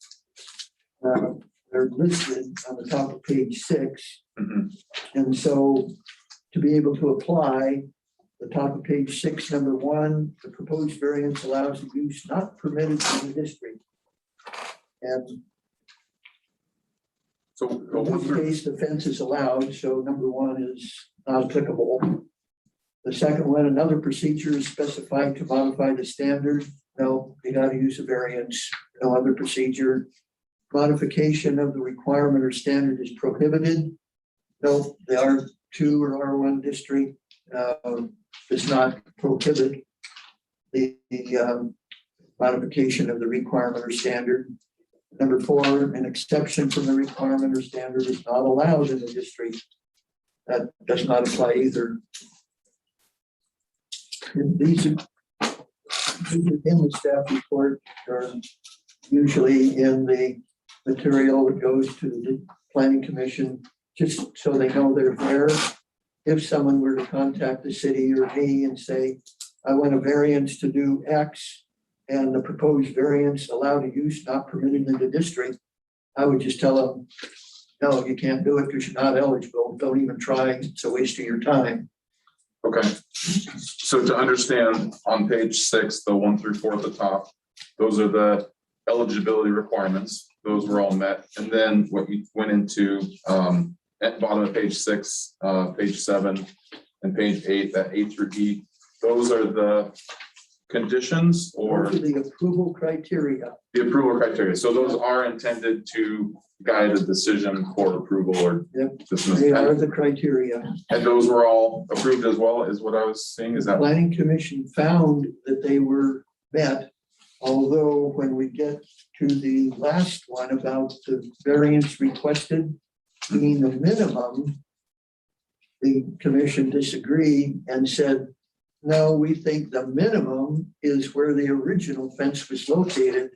They're listed on the top of page 6. Mhm. And so to be able to apply, the top of page 6, number 1, the proposed variance allows the use not permitted in the district. And So in this case, the fence is allowed, so number 1 is not applicable. The second one, another procedure is specified to modify the standard. No, they got to use a variance, no other procedure. Modification of the requirement or standard is prohibited. No, the R2 or R1 district does not prohibit the modification of the requirement or standard. Number 4, an exception from the requirement or standard is not allowed in the district. That does not apply either. These are in the staff report, or usually in the material that goes to the planning commission, just so they know they're there. If someone were to contact the city or me and say, I want a variance to do X, and the proposed variance allowed a use not permitted in the district, I would just tell them, no, you can't do it because you're not eligible. Don't even try. It's a waste of your time. Okay, so to understand, on page 6, the 1 through 4 at the top, those are the eligibility requirements. Those were all met. And then what you went into at bottom of page 6, page 7, and page 8, that A through E, those are the conditions or Those are the approval criteria. the approval criteria. So those are intended to guide a decision for approval or Yep. dismissal. They are the criteria. And those were all approved as well, is what I was seeing. Is that? Planning commission found that they were met. Although when we get to the last one about the variance requested being the minimum, the commission disagreed and said, no, we think the minimum is where the original fence was located,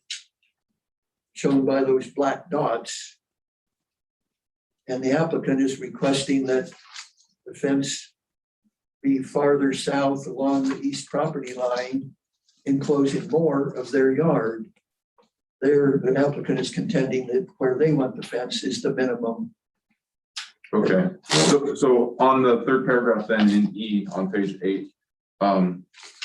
shown by those black dots. And the applicant is requesting that the fence be farther south along the east property line, enclosing more of their yard. There, the applicant is contending that where they want the fence is the minimum. Okay, so on the third paragraph then in E on page 8,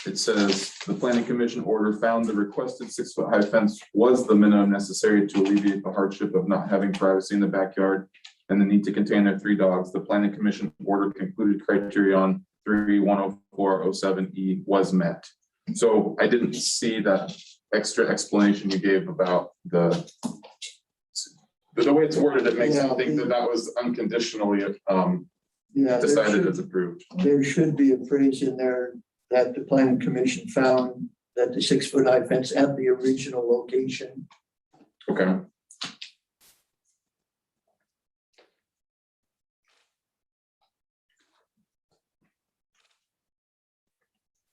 it says the planning commission order found the requested 6-foot high fence was the minimum necessary to alleviate the hardship of not having privacy in the backyard and the need to contain their 3 dogs. The planning commission order concluded criteria on 3-104-07E was met. So I didn't see that extra explanation you gave about the way it's worded. It makes me think that that was unconditionally decided as approved. There should be a phrase in there that the planning commission found that the 6-foot high fence at the original location. Okay.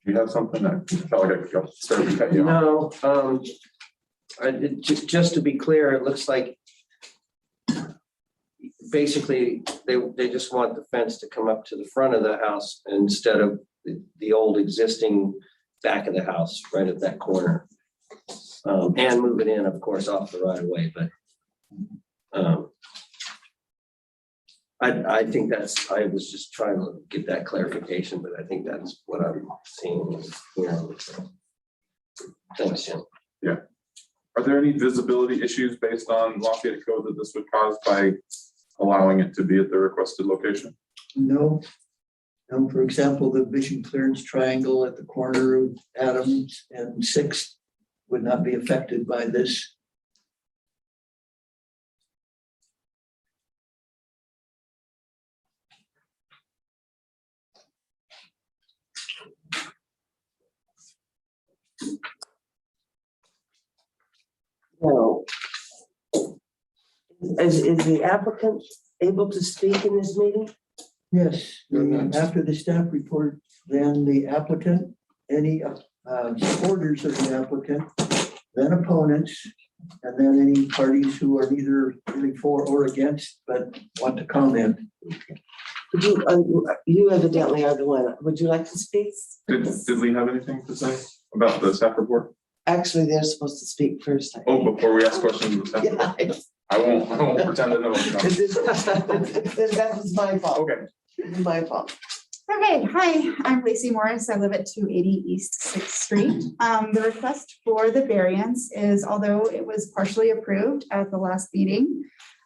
Do you have something? I felt like I started to cut you off. No, just to be clear, it looks like basically they just want the fence to come up to the front of the house instead of the old existing back of the house, right at that corner. And move it in, of course, off the right of way, but I think that's, I was just trying to get that clarification, but I think that's what I'm seeing here. Thanks, Jim. Are there any visibility issues based on Lafayette code that this would cause by allowing it to be at the requested location? No. For example, the vision clearance triangle at the corner of Adams and 6th would not be affected by this. No. Is the applicant able to speak in this meeting? Yes, after the staff report, then the applicant, any supporters of the applicant, then opponents, and then any parties who are neither really for or against, but want to comment. Would you evidently are the one. Would you like to speak? Did Lee have anything to say about the staff report? Actually, they're supposed to speak first. Oh, before we ask questions of the staff report? Yeah. I won't pretend to know. That was my fault. Okay. It was my fault. Okay, hi, I'm Lacey Morris. I live at 280 East 6th Street. The request for the variance is, although it was partially approved at the last meeting,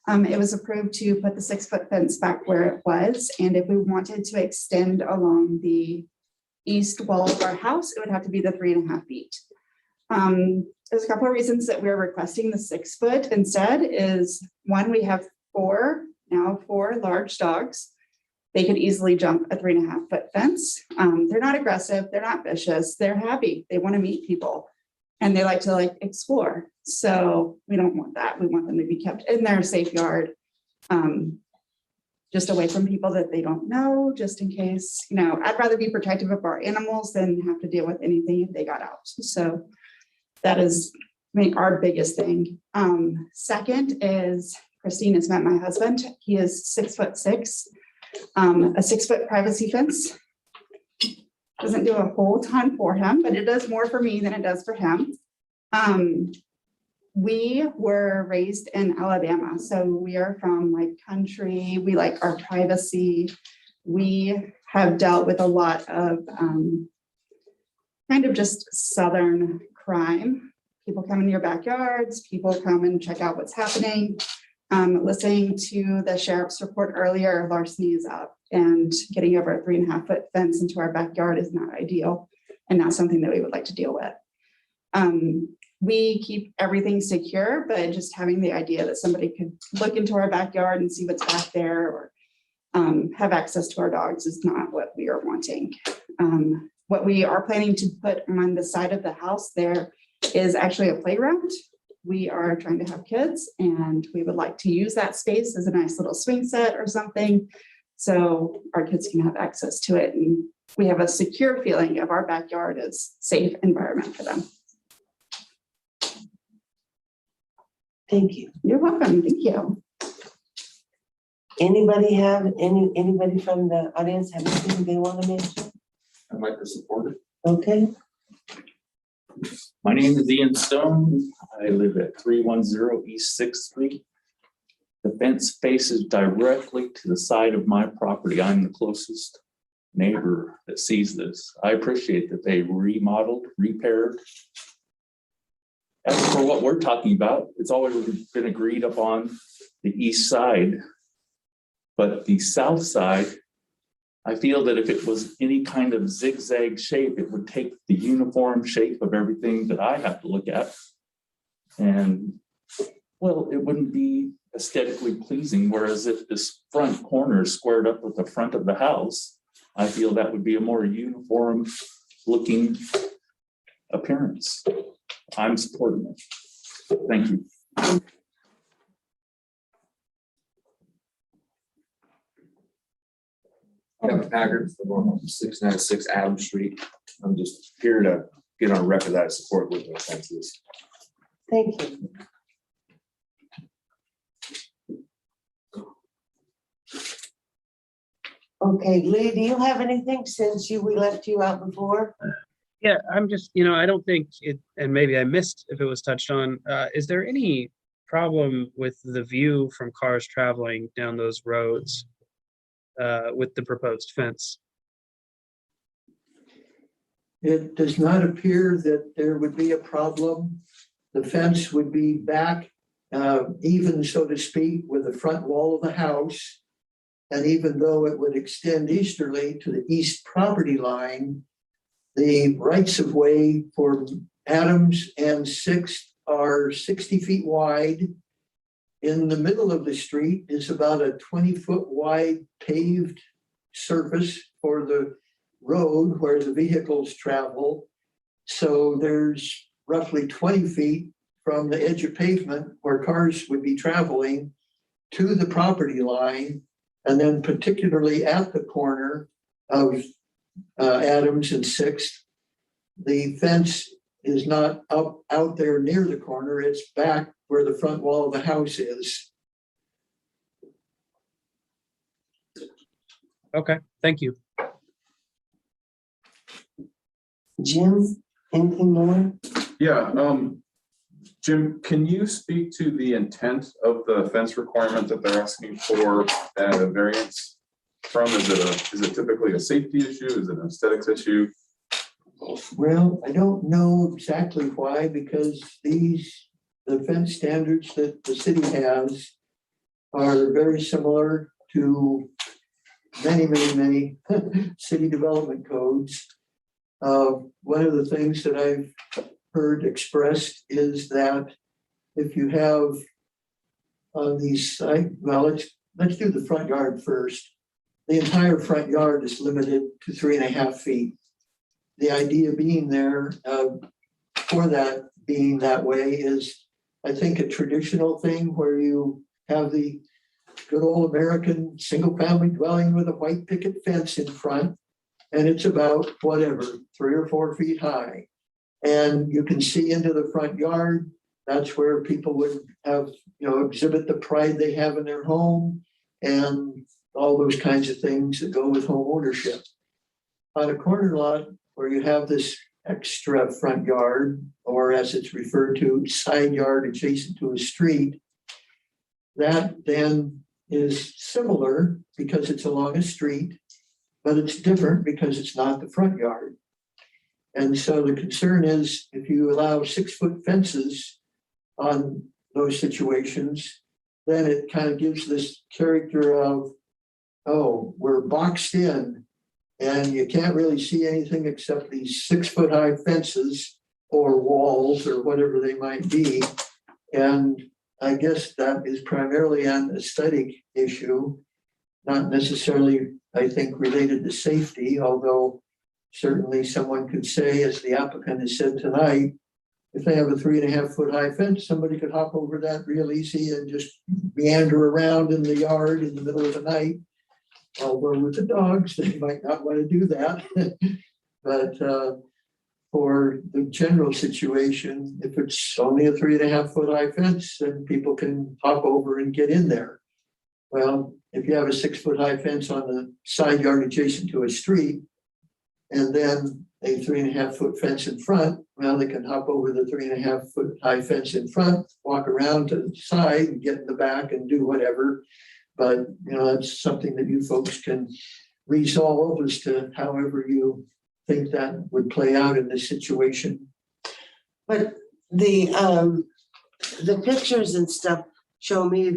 it was approved to put the 6-foot fence back where it was. And if we wanted to extend along the east wall of our house, it would have to be the 3.5 feet. There's a couple of reasons that we're requesting the 6-foot instead is, one, we have 4 large dogs. they could easily jump a 3.5-foot fence. They're not aggressive, they're not vicious, they're happy, they want to meet people. And they like to explore. So we don't want that. We want them to be kept in their safe yard. Just away from people that they don't know, just in case, I'd rather be protective of our animals than have to deal with anything if they got out. So that is, our biggest thing. Second is Christine has met my husband. He is 6'6". A 6-foot privacy fence doesn't do a whole ton for him, but it does more for me than it does for him. We were raised in Alabama, so we are from country. We like our privacy. We have dealt with a lot of kind of just Southern crime. People come into your backyards, people come and check out what's happening. Listening to the sheriff's report earlier, larceny is up, and getting over a 3.5-foot fence into our backyard is not ideal and not something that we would like to deal with. We keep everything secure, but just having the idea that somebody could look into our backyard and see what's back there or have access to our dogs is not what we are wanting. What we are planning to put on the side of the house there is actually a playground. We are trying to have kids and we would like to use that space as a nice little swing set or something, so our kids can have access to it. And we have a secure feeling of our backyard as safe environment for them. Thank you. You're welcome. Thank you. Anybody from the audience have anything they want to mention? I'd like to support it. Okay. My name is Ian Stone. I live at 310 East 6th Street. The fence faces directly to the side of my property. I'm the closest neighbor that sees this. I appreciate that they remodeled, repaired. As for what we're talking about, it's always been agreed upon the east side. But the south side, I feel that if it was any kind of zigzag shape, it would take the uniform shape of everything that I have to look at. And, well, it wouldn't be aesthetically pleasing. Whereas if this front corner is squared up with the front of the house, I feel that would be a more uniform looking appearance. I'm supporting it. Thank you. Kevin Packard, from 696 Adams Street. I'm just here to get on record that I support with the fences. Thank you. Okay, Lee, do you have anything since we left you out before? Yeah, I'm just, I don't think it, and maybe I missed if it was touched on. Is there any problem with the view from cars traveling down those roads with the proposed fence? It does not appear that there would be a problem. The fence would be back, even so to speak, with the front wall of the house. And even though it would extend easterly to the east property line, the rights of way for Adams and 6th are 60 feet wide. In the middle of the street is about a 20-foot wide paved surface for the road where the vehicles travel. So there's roughly 20 feet from the edge of pavement where cars would be traveling to the property line. And then particularly at the corner of Adams and 6th, the fence is not up out there near the corner, it's back where the front wall of the house is. Okay, thank you. Jim, anything more? Yeah, Jim, can you speak to the intent of the fence requirement that they're asking for a variance from? Is it typically a safety issue? Is it an aesthetics issue? Well, I don't know exactly why, because the fence standards that the city has are very similar to many city development codes. One of the things that I've heard expressed is that if you have on these side, well, let's do the front yard first. the entire front yard is limited to 3.5 feet. The idea being there, for that being that way is, I think, a traditional thing where you have the good old American single-family dwelling with a white picket fence in front, and it's about whatever, 3 or 4 feet high. And you can see into the front yard. That's where people would have, exhibit the pride they have in their home and all those kinds of things that go with home ownership. On a corner lot where you have this extra front yard, or as it's referred to, side yard adjacent to a street, that then is similar because it's along a street, but it's different because it's not the front yard. And so the concern is if you allow 6-foot fences on those situations, then it kind of gives this character of, oh, we're boxed in and you can't really see anything except these 6-foot high fences or walls or whatever they might be. And I guess that is primarily an aesthetic issue, not necessarily, I think, related to safety, although certainly someone could say, as the applicant has said tonight, if they have a 3.5-foot high fence, somebody could hop over that real easy and just meander around in the yard in the middle of the night. Although with the dogs, they might not want to do that. But for the general situation, if it's only a 3.5-foot high fence, then people can hop over and get in there. Well, if you have a 6-foot high fence on the side yard adjacent to a street, and then a 3.5-foot fence in front, well, they can hop over the 3.5-foot high fence in front, walk around to the side and get in the back and do whatever. But, that's something that you folks can resolve as to however you think that would play out in this situation. But the pictures and stuff show me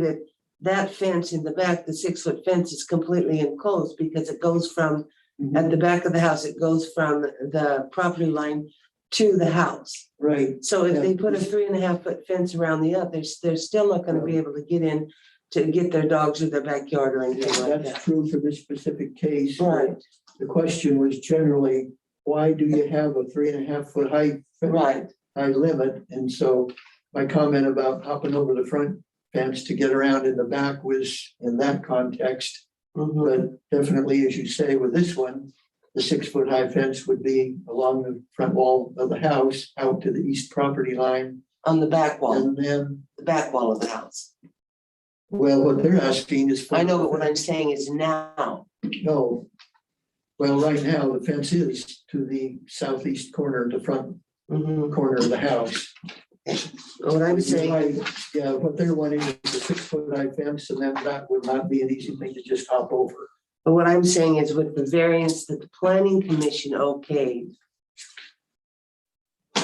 that fence in the back, the 6-foot fence, is completely enclosed because it goes from, at the back of the house, it goes from the property line to the house. Right. So if they put a 3.5-foot fence around the others, they're still not going to be able to get in to get their dogs or their backyard or anything like That's that. true for this specific case. Right. The question was generally, why do you have a 3.5-foot height? Right. High limit? And so my comment about hopping over the front fence to get around in the back was in that context. But definitely, as you say, with this one, the 6-foot high fence would be along the front wall of the house out to the east property line. On the back wall, And then, the back wall of the house. well, what they're asking is. I know, but what I'm saying is now. No. Well, right now, the fence is to the southeast corner, the front corner of the house. What I'm saying, Yeah, what they're wanting is a 6-foot high fence, and then that would not be an easy thing to just hop over. but what I'm saying is with the variance that the planning commission okayed,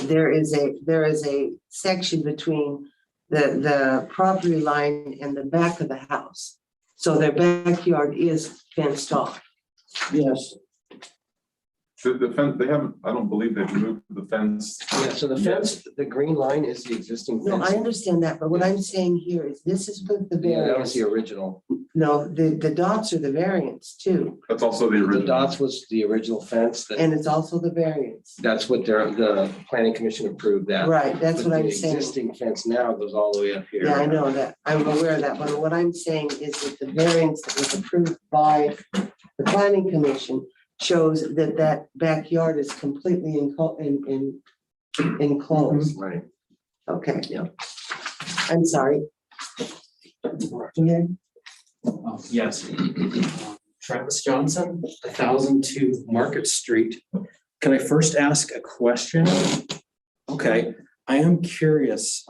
there is a section between the property line and the back of the house. So their backyard is fenced off. Yes. The fence, they haven't, I don't believe they've moved the fence. Yeah, so the fence, the green line is the existing No, fence. I understand that, but what I'm saying here is this is with the Yeah, that was variance. the original. No, the dots are the variance too, That's also the The original. dots was the original fence. and it's also the variance. That's what the planning commission approved that. Right, that's But what the I'm saying. existing fence now goes all the way up here. Yeah, I know that. I'm aware of that, but what I'm saying is that the variance that was approved by the planning commission shows that that backyard is completely enclosed. Right. Okay. Yeah. I'm sorry. Go ahead. Yes. Travis Johnson, 1002 Market Street. Can I first ask a question? Okay, I am curious.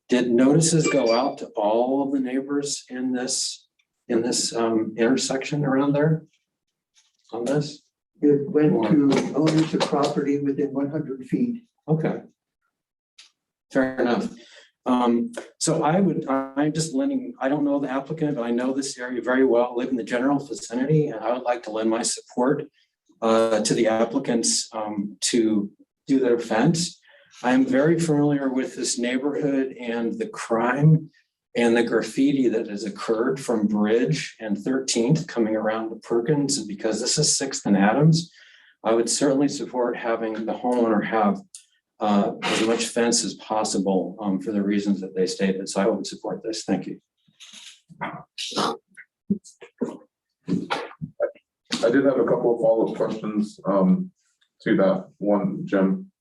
Did notices go out to all of the neighbors in this intersection around there? On this? It went to owners of property within 100 feet. Okay. Fair enough. So I'm just lending, I don't know the applicant, but I know this area very well, live in the general vicinity, and I would like to lend my support to the applicants to do their fence. I am very familiar with this neighborhood and the crime and the graffiti that has occurred from Bridge and 13th coming around to Perkins, because this is 6th and Adams, I would certainly support having the homeowner have as much fence as possible for the reasons that they stated. So I would support this. Thank you. I did have a couple of follow-up questions to that one, Jim.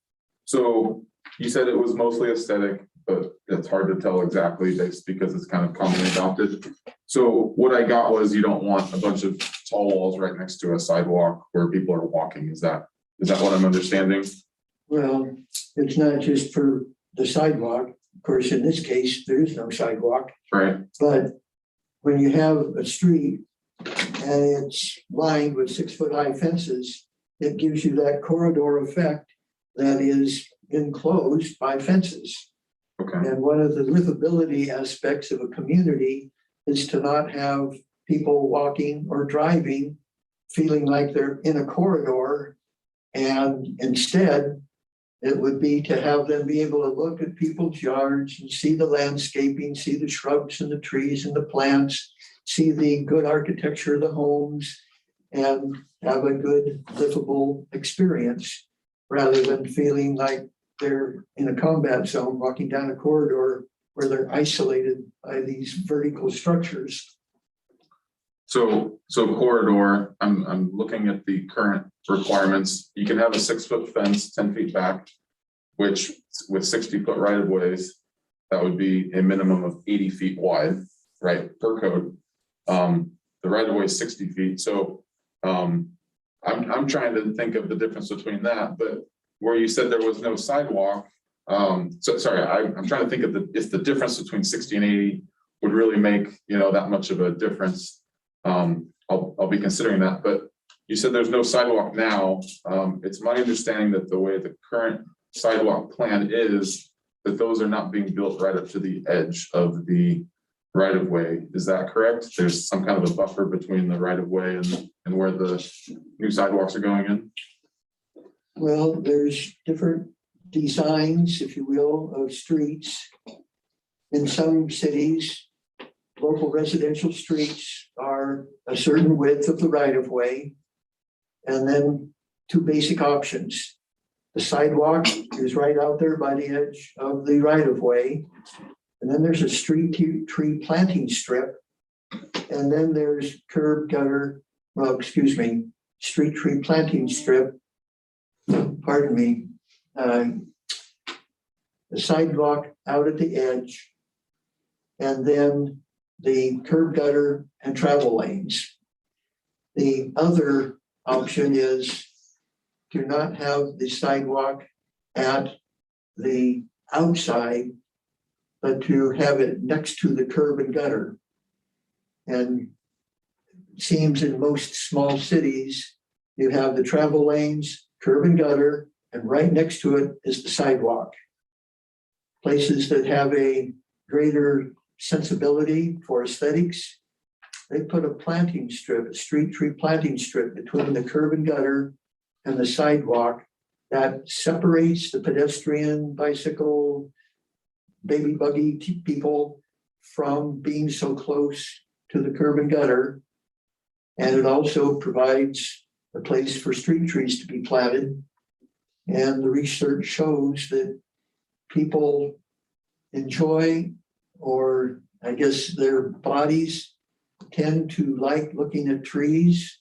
So you said it was mostly aesthetic, but it's hard to tell exactly based because it's kind of commonly adopted. So what I got was you don't want a bunch of tall walls right next to a sidewalk where people are walking. Is that what I'm understanding? Well, it's not just for the sidewalk. Of course, in this case, there is no sidewalk, Right. but when you have a street and it's lined with 6-foot high fences, it gives you that corridor effect that is enclosed by fences. Okay. And one of the livability aspects of a community is to not have people walking or driving feeling like they're in a corridor. And instead, it would be to have them be able to look at people's yards and see the landscaping, see the shrubs and the trees and the plants, see the good architecture of the homes, and have a good livable experience rather than feeling like they're in a combat zone walking down a corridor where they're isolated by these vertical structures. So corridor, I'm looking at the current requirements. You can have a 6-foot fence, 10 feet back, which with 60-foot right of ways, that would be a minimum of 80 feet wide, right, per code. The right of way is 60 feet. So I'm trying to think of the difference between that, but where you said there was no sidewalk. So sorry, I'm trying to think of if the difference between 60 and 80 would really make, that much of a difference. I'll be considering that, but you said there's no sidewalk now. It's my understanding that the way the current sidewalk plan is that those are not being built right up to the edge of the right of way. Is that correct? There's some kind of a buffer between the right of way and where the new sidewalks are going in? Well, there's different designs, if you will, of streets. In some cities, local residential streets are a certain width of the right of way. And then 2 basic options. The sidewalk is right out there by the edge of the right of way. And then there's a street tree planting strip. And then there's street tree planting strip. Pardon me. The sidewalk out at the edge. And then the curb gutter and travel lanes. The other option is to not have the sidewalk at the outside, but to have it next to the curb and gutter. And it seems in most small cities, you have the travel lanes, curb and gutter, and right next to it is the sidewalk. Places that have a greater sensibility for aesthetics, they put a planting strip, a street tree planting strip between the curb and gutter and the sidewalk that separates the pedestrian, bicycle, baby buggy people from being so close to the curb and gutter. And it also provides a place for street trees to be planted. And the research shows that people enjoy, or I guess their bodies tend to like looking at trees.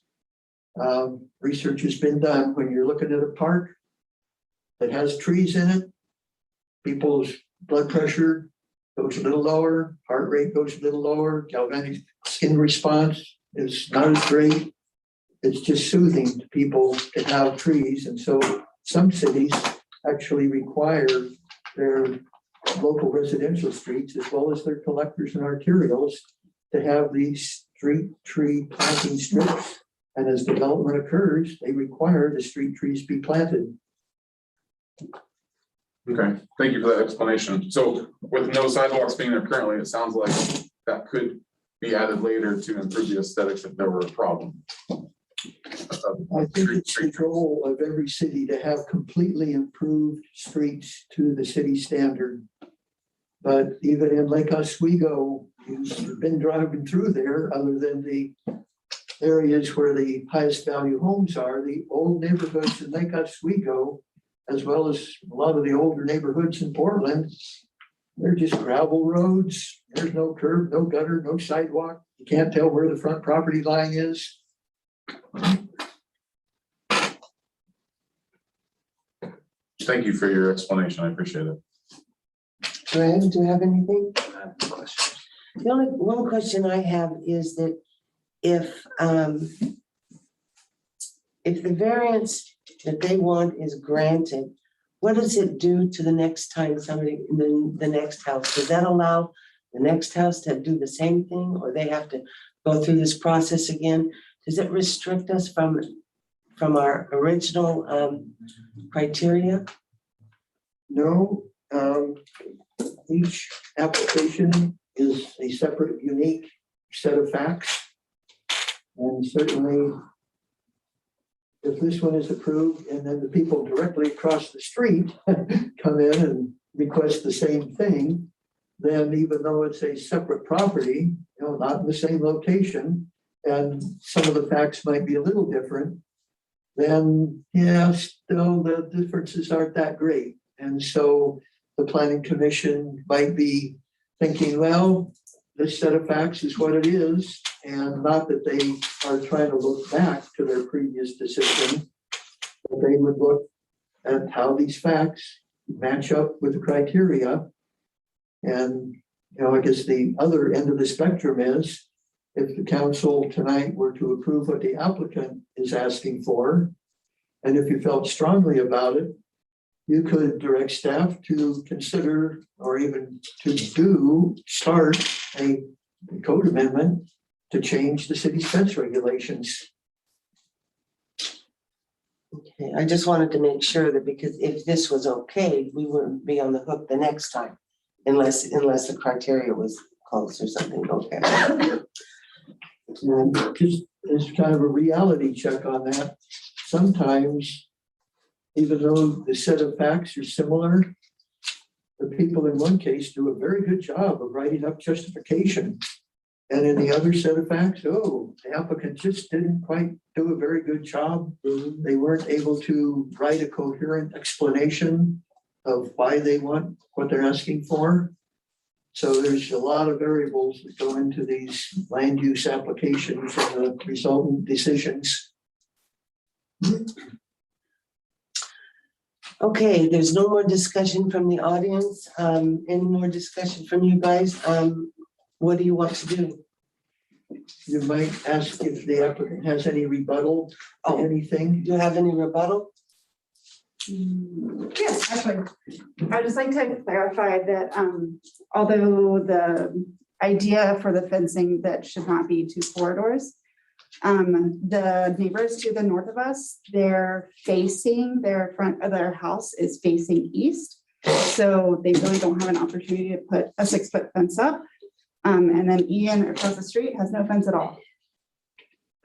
Research has been done when you're looking at a park that has trees in it, people's blood pressure goes a little lower, heart rate goes a little lower, galvanic skin response is not as great. It's just soothing to people to have trees. And so some cities actually require their local residential streets as well as their collectors and arterials to have these street tree planting strips. And as development occurs, they require the street trees be planted. Okay, thank you for that explanation. So with no sidewalks being there currently, it sounds like that could be added later to improve the aesthetics if there were a problem. I think it's the goal of every city to have completely improved streets to the city standard. But even in Lake Oswego, you've been driving through there, other than the areas where the highest value homes are, the old neighborhoods in Lake Oswego, as well as a lot of the older neighborhoods in Portland, they're just gravel roads. There's no curb, no gutter, no sidewalk. You can't tell where the front property line is. Thank you for your explanation. I appreciate it. Graham, do you have anything? The only one question I have is that if the variance that they want is granted, what does it do to the next time somebody, the next house? Does that allow the next house to do the same thing, or they have to go through this process again? Does it restrict us from our original criteria? No, each application is a separate, unique set of facts. And certainly, if this one is approved and then the people directly across the street come in and request the same thing, then even though it's a separate property, not in the same location, and some of the facts might be a little different, then yeah, still the differences aren't that great. And so the planning commission might be thinking, well, this set of facts is what it is, and not that they are trying to look back to their previous decision, but they would look at how these facts match up with the criteria. And, I guess the other end of the spectrum is if the council tonight were to approve what the applicant is asking for, and if you felt strongly about it, you could direct staff to consider or even to start a code amendment to change the city's fence regulations. Okay, I just wanted to make sure that, because if this was okay, we wouldn't be on the hook the next time unless the criteria was close or something. Okay. And just as kind of a reality check on that, sometimes, even though the set of facts are similar, the people in one case do a very good job of writing up justification. And in the other set of facts, the applicant just didn't quite do a very good job. They weren't able to write a coherent explanation of why they want what they're asking for. So there's a lot of variables that go into these land use applications and the resultant decisions. Okay, there's no more discussion from the audience. Any more discussion from you guys? What do you want to do? You might ask if the applicant has any rebuttal to anything. Do you have any rebuttal? Yes, actually, I'd just like to clarify that although the idea for the fencing that should not be 2 corridors, the neighbors to the north of us, their front of their house is facing east. So they really don't have an opportunity to put a 6-foot fence up. And then Ian across the street has no fence at all.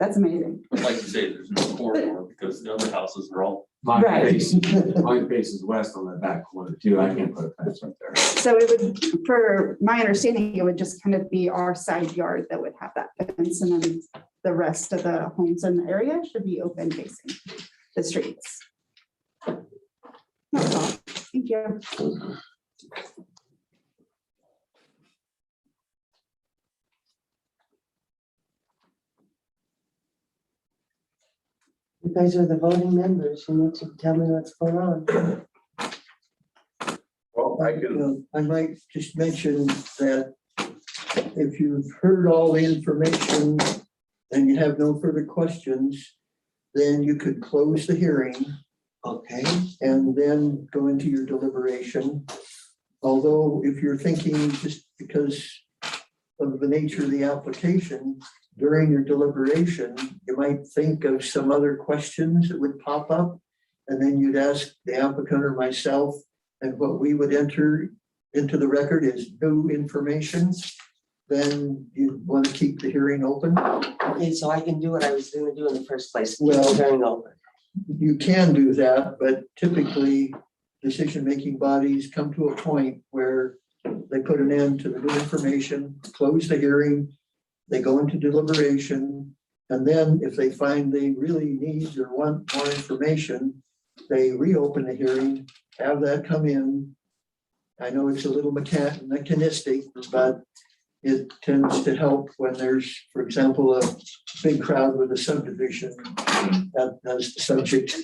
That's amazing. I'd like to say there's no corridor because the other houses are all. Mine Right. faces west on that back corner too. I can't put a fence right there. So it would, for my understanding, it would just kind of be our side yard that would have that fence, and then the rest of the homes in the area should be open facing the streets. That's all. Thank you. You guys are the voting members. You need to tell me what's going on. Well, I can, I might just mention that if you've heard all the information and you have no further questions, then you could close the hearing. Okay. And then go into your deliberation. Although if you're thinking just because of the nature of the application, during your deliberation, you might think of some other questions that would pop up. And then you'd ask the applicant or myself, and what we would enter into the record is new information. Then you want to keep the hearing open. Okay, so I can do what I was going to do in the first place. Well- Keep the hearing open. You can do that, but typically decision-making bodies come to a point where they put an end to the new information, close the hearing, they go into deliberation. And then if they find they really need or want more information, they reopen the hearing, have that come in. I know it's a little mechanistic, but it tends to help when there's, for example, a big crowd with a subdivision as the subject.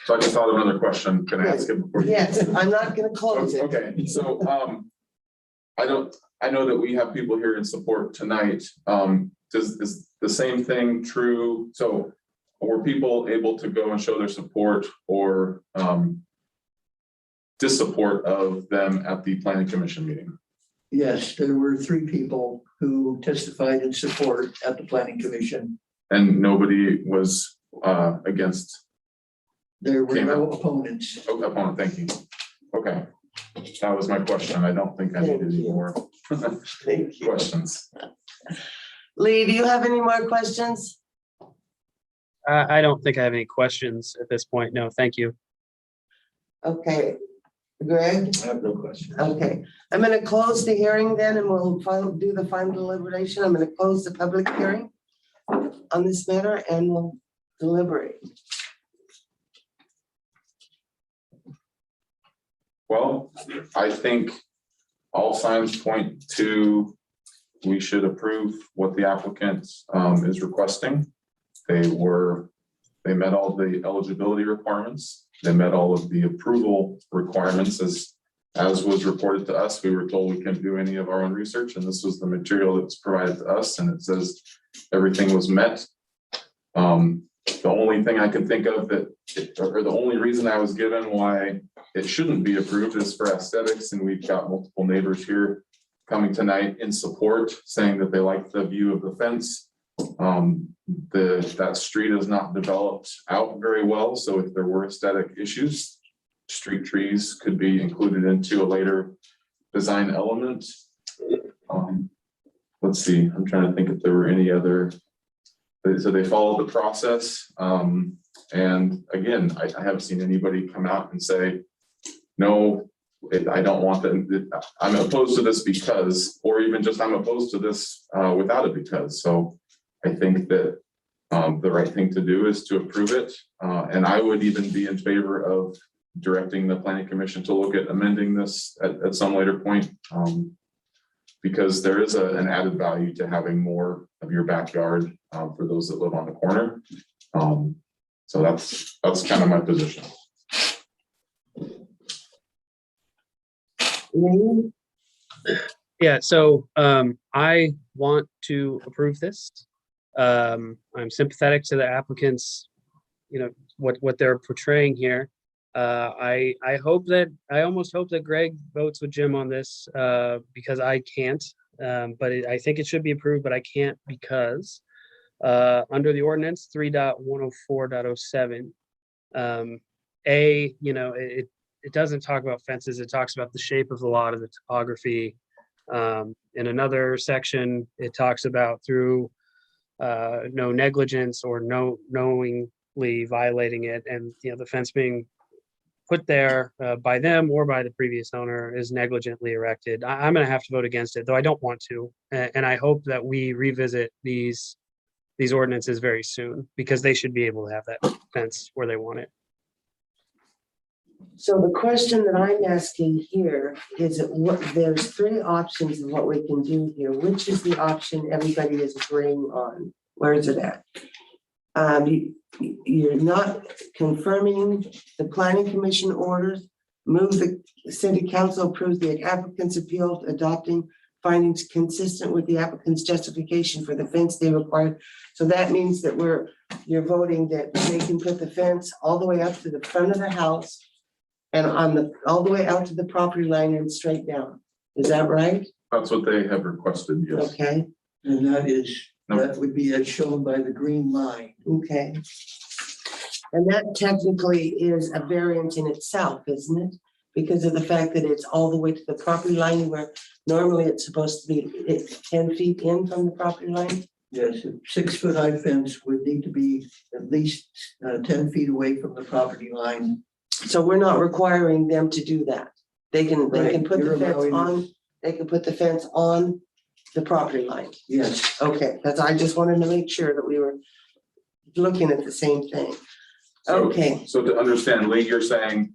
So I just thought of another question. Can I ask it before? Yes, I'm not gonna close it. Okay, so, I know that we have people here in support tonight. Is the same thing true? So were people able to go and show their support or, dissupport of them at the planning commission meeting? Yes, there were 3 people who testified in support at the planning commission. And nobody was, against? There were no opponents. Oh, opponent, thank you. Okay, that was my question. I don't think I needed any more Thank you. questions. Lee, do you have any more questions? I don't think I have any questions at this point. No, thank you. Okay, Greg? I have no question. Okay, I'm gonna close the hearing then and we'll do the final deliberation. I'm gonna close the public hearing on this matter and we'll deliberate. Well, I think all signs point to we should approve what the applicant is requesting. They met all the eligibility requirements. They met all of the approval requirements as was reported to us. We were told we couldn't do any of our own research, and this was the material that was provided to us, and it says everything was met. The only thing I can think of or the only reason I was given why it shouldn't be approved is for aesthetics, and we've got multiple neighbors here coming tonight in support, saying that they like the view of the fence. That street is not developed out very well, so if there were aesthetic issues, street trees could be included into a later design element. Let's see, I'm trying to think if there were any other. So they followed the process. And again, I haven't seen anybody come out and say, no, I don't want them. I'm opposed to this because, or even just I'm opposed to this without a because. So I think that the right thing to do is to approve it. And I would even be in favor of directing the planning commission to look at amending this at some later point. Because there is an added value to having more of your backyard for those that live on the corner. So that's kind of my position. Yeah, so I want to approve this. I'm sympathetic to the applicants, what they're portraying here. I almost hope that Greg votes with Jim on this because I can't. But I think it should be approved, but I can't because under the ordinance 3.104.07, it doesn't talk about fences. It talks about the shape of the lot and the topography. In another section, it talks about through no negligence or no knowingly violating it, and the fence being put there by them or by the previous owner is negligently erected. I'm going to have to vote against it, though I don't want to. And I hope that we revisit these ordinances very soon because they should be able to have that fence where they want it. So the question that I'm asking here is there's 3 options of what we can do here. Which is the option everybody is agreeing on? Where is it at? You're not confirming the planning commission orders, move the city council approves the applicant's appeal, adopting findings consistent with the applicant's justification for the fence they required. So that means that you're voting that they can put the fence all the way up to the front of the house and all the way out to the property line and straight down. Is that right? That's what they have requested, yes. Okay. And that would be as shown by the green line. Okay. And that technically is a variance in itself, isn't it? Because of the fact that it's all the way to the property line where normally it's supposed to be 10 feet in from the property line? Yes, a 6-foot high fence would need to be at least 10 feet away from the property line. So we're not requiring them to do that. They can Right, put the you're fence allowing- on, they can put the fence on the property line. Yes, Okay, I just wanted to make sure that we were looking at the same thing. So- Okay, So to understand, Lee, you're saying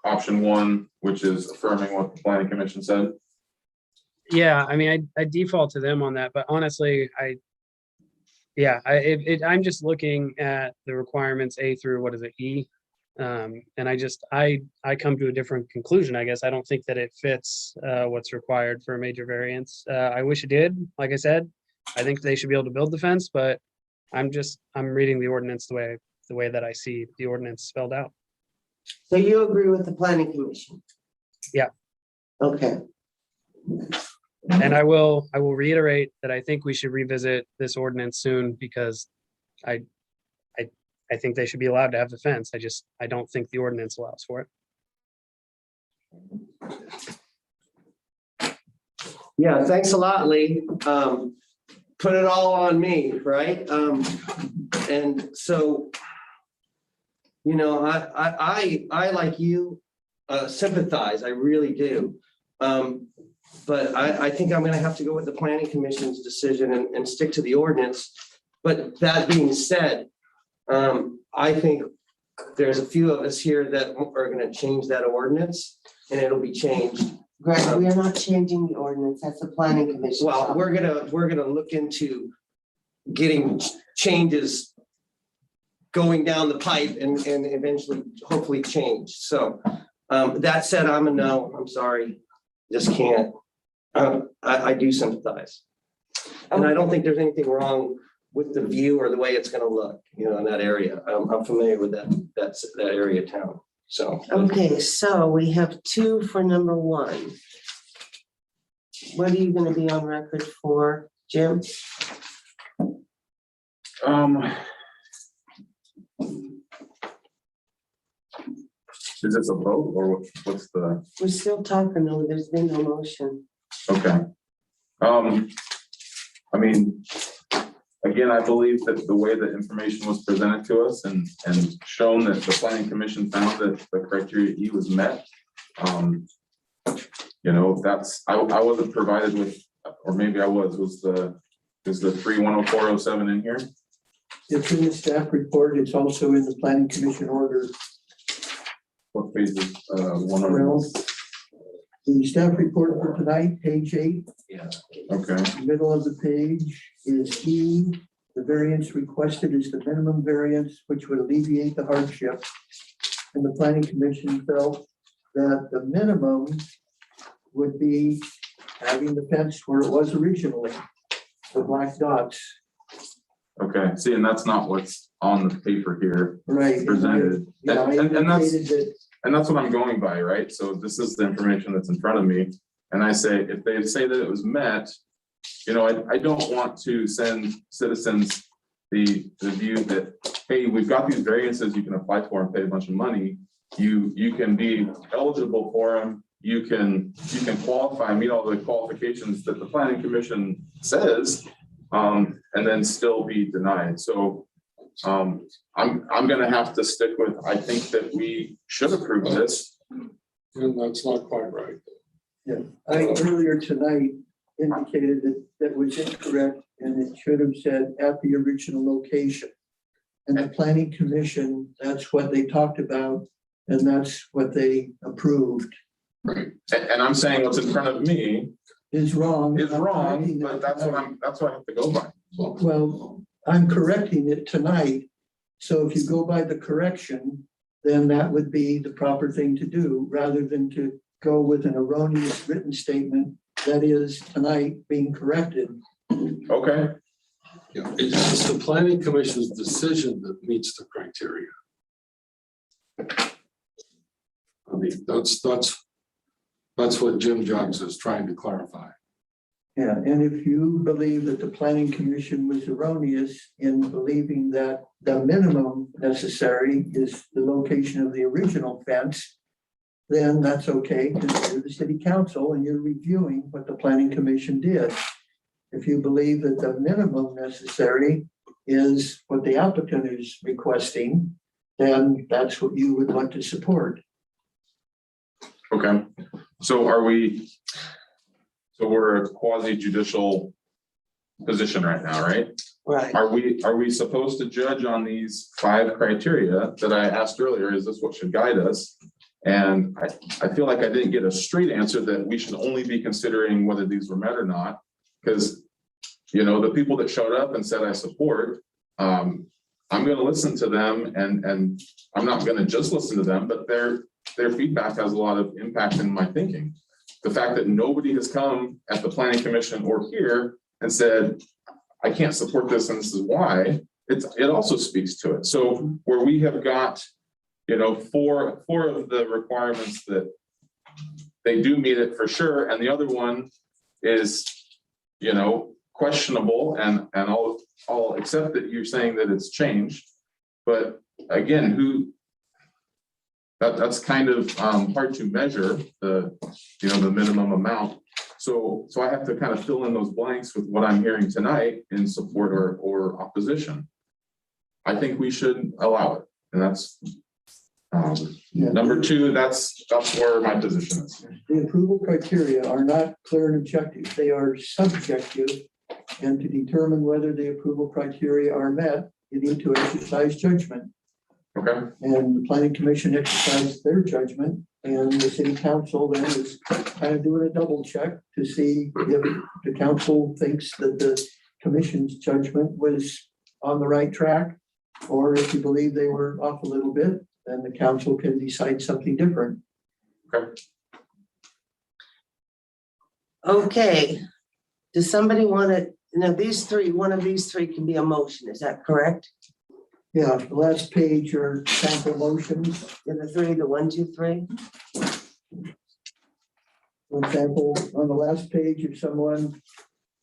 option one, which is affirming what the planning commission said? Yeah, I mean, I default to them on that, but honestly, I'm just looking at the requirements A through, what is it, E? And I come to a different conclusion, I guess. I don't think that it fits what's required for a major variance. I wish it did, like I said. I think they should be able to build the fence, but I'm reading the ordinance the way that I see the ordinance spelled out. so you agree with the planning commission? Yeah. Okay, And I will reiterate that I think we should revisit this ordinance soon because I think they should be allowed to have the fence. I don't think the ordinance allows for it. Yeah, thanks a lot, Lee. Put it all on me, right? And so, you know, I like you, sympathize, I really do. But I think I'm gonna have to go with the planning commission's decision and stick to the ordinance. But that being said, I think there's a few of us here that are gonna change that ordinance and it'll be changed. Greg, we are not changing the ordinance. That's the planning commission. Well, we're gonna look into getting changes going down the pipe and eventually hopefully change. So that said, I'm a no, I'm sorry, just can't. I do sympathize. And I don't think there's anything wrong with the view or the way it's gonna look, you know, in that area. I'm familiar with that area of town, so. Okay, so we have 2 for number 1. What are you gonna be on record for, Jim? Is this a vote or what's the, We're still talking, though. There's been no motion. okay. I mean, again, I believe that the way that information was presented to us and shown that the planning commission found that the criteria E was met. You know, that's, I wasn't provided with, or maybe I was the 310407 in here? it's in the staff report, it's also in the planning commission order. What page is, one Well, of the staff report for tonight, page 8, okay, middle of the page is E. The variance requested is the minimum variance, which would alleviate the hardship. And the planning commission felt that the minimum would be having the fence where it was originally, the black dots. okay, see, and that's not what's on the paper here Right. presented. Yeah, I And that's, indicated that. and that's what I'm going by, right? So this is the information that's in front of me. And I say, if they say that it was met, you know, I don't want to send citizens the view that, hey, we've got these variances you can apply for and pay a bunch of money. You can be eligible for them. You can qualify, meet all the qualifications that the planning commission says, and then still be denied. So I'm gonna have to stick with, I think that we should approve this. And that's not quite right. Yeah, I earlier tonight indicated that that was incorrect and it should have said at the original location. And the planning commission, that's what they talked about and that's what they approved. Right. And I'm saying what's in front of me Is wrong. is I'm wrong, correcting but it that's what tonight. that's what I have to go by. Well, I'm correcting it tonight. So if you go by the correction, then that would be the proper thing to do rather than to go with an erroneous written statement that is tonight being corrected. Okay, Yeah, it's the planning commission's decision that meets the criteria. I mean, that's what Jim Jones is trying to clarify. Yeah, and if you believe that the planning commission was erroneous in believing that the minimum necessary is the location of the original fence, then that's okay, because you're the city council and you're reviewing what the planning commission did. If you believe that the minimum necessary is what the applicant is requesting, then that's what you would want to support. okay. So we're a quasi judicial position right now, right? Right. Are we supposed to judge on these 5 criteria that I asked earlier? Is this what should guide us? And I feel like I didn't get a straight answer that we should only be considering whether these were met or not. Because, you know, the people that showed up and said I support, I'm gonna listen to them and I'm not gonna just listen to them, but their feedback has a lot of impact in my thinking. The fact that nobody has come at the planning commission or here and said, I can't support this and this is why, it also speaks to it. So where we have got, you know, four of the requirements that they do meet it for sure, and the other one is, you know, questionable, and I'll accept that you're saying that it's changed, but again, that's kind of hard to measure the minimum amount. So I have to kind of fill in those blanks with what I'm hearing tonight in support or opposition. I think we should allow it, and that's number 2. That's where my position is. The approval criteria are not clear and objective. They are subjective. And to determine whether the approval criteria are met, you need to exercise judgment. Okay. And the planning commission exercised their judgment, and the city council then is kind of doing a double check to see if the council thinks that the commission's judgment was on the right track, or if you believe they were off a little bit, then the council can decide something different. Okay. Okay. Does somebody want to, one of these three can be a motion, is that correct? Yeah, the last page are sample motions. In the 3, the 1, 2, 3? For example, on the last page, if someone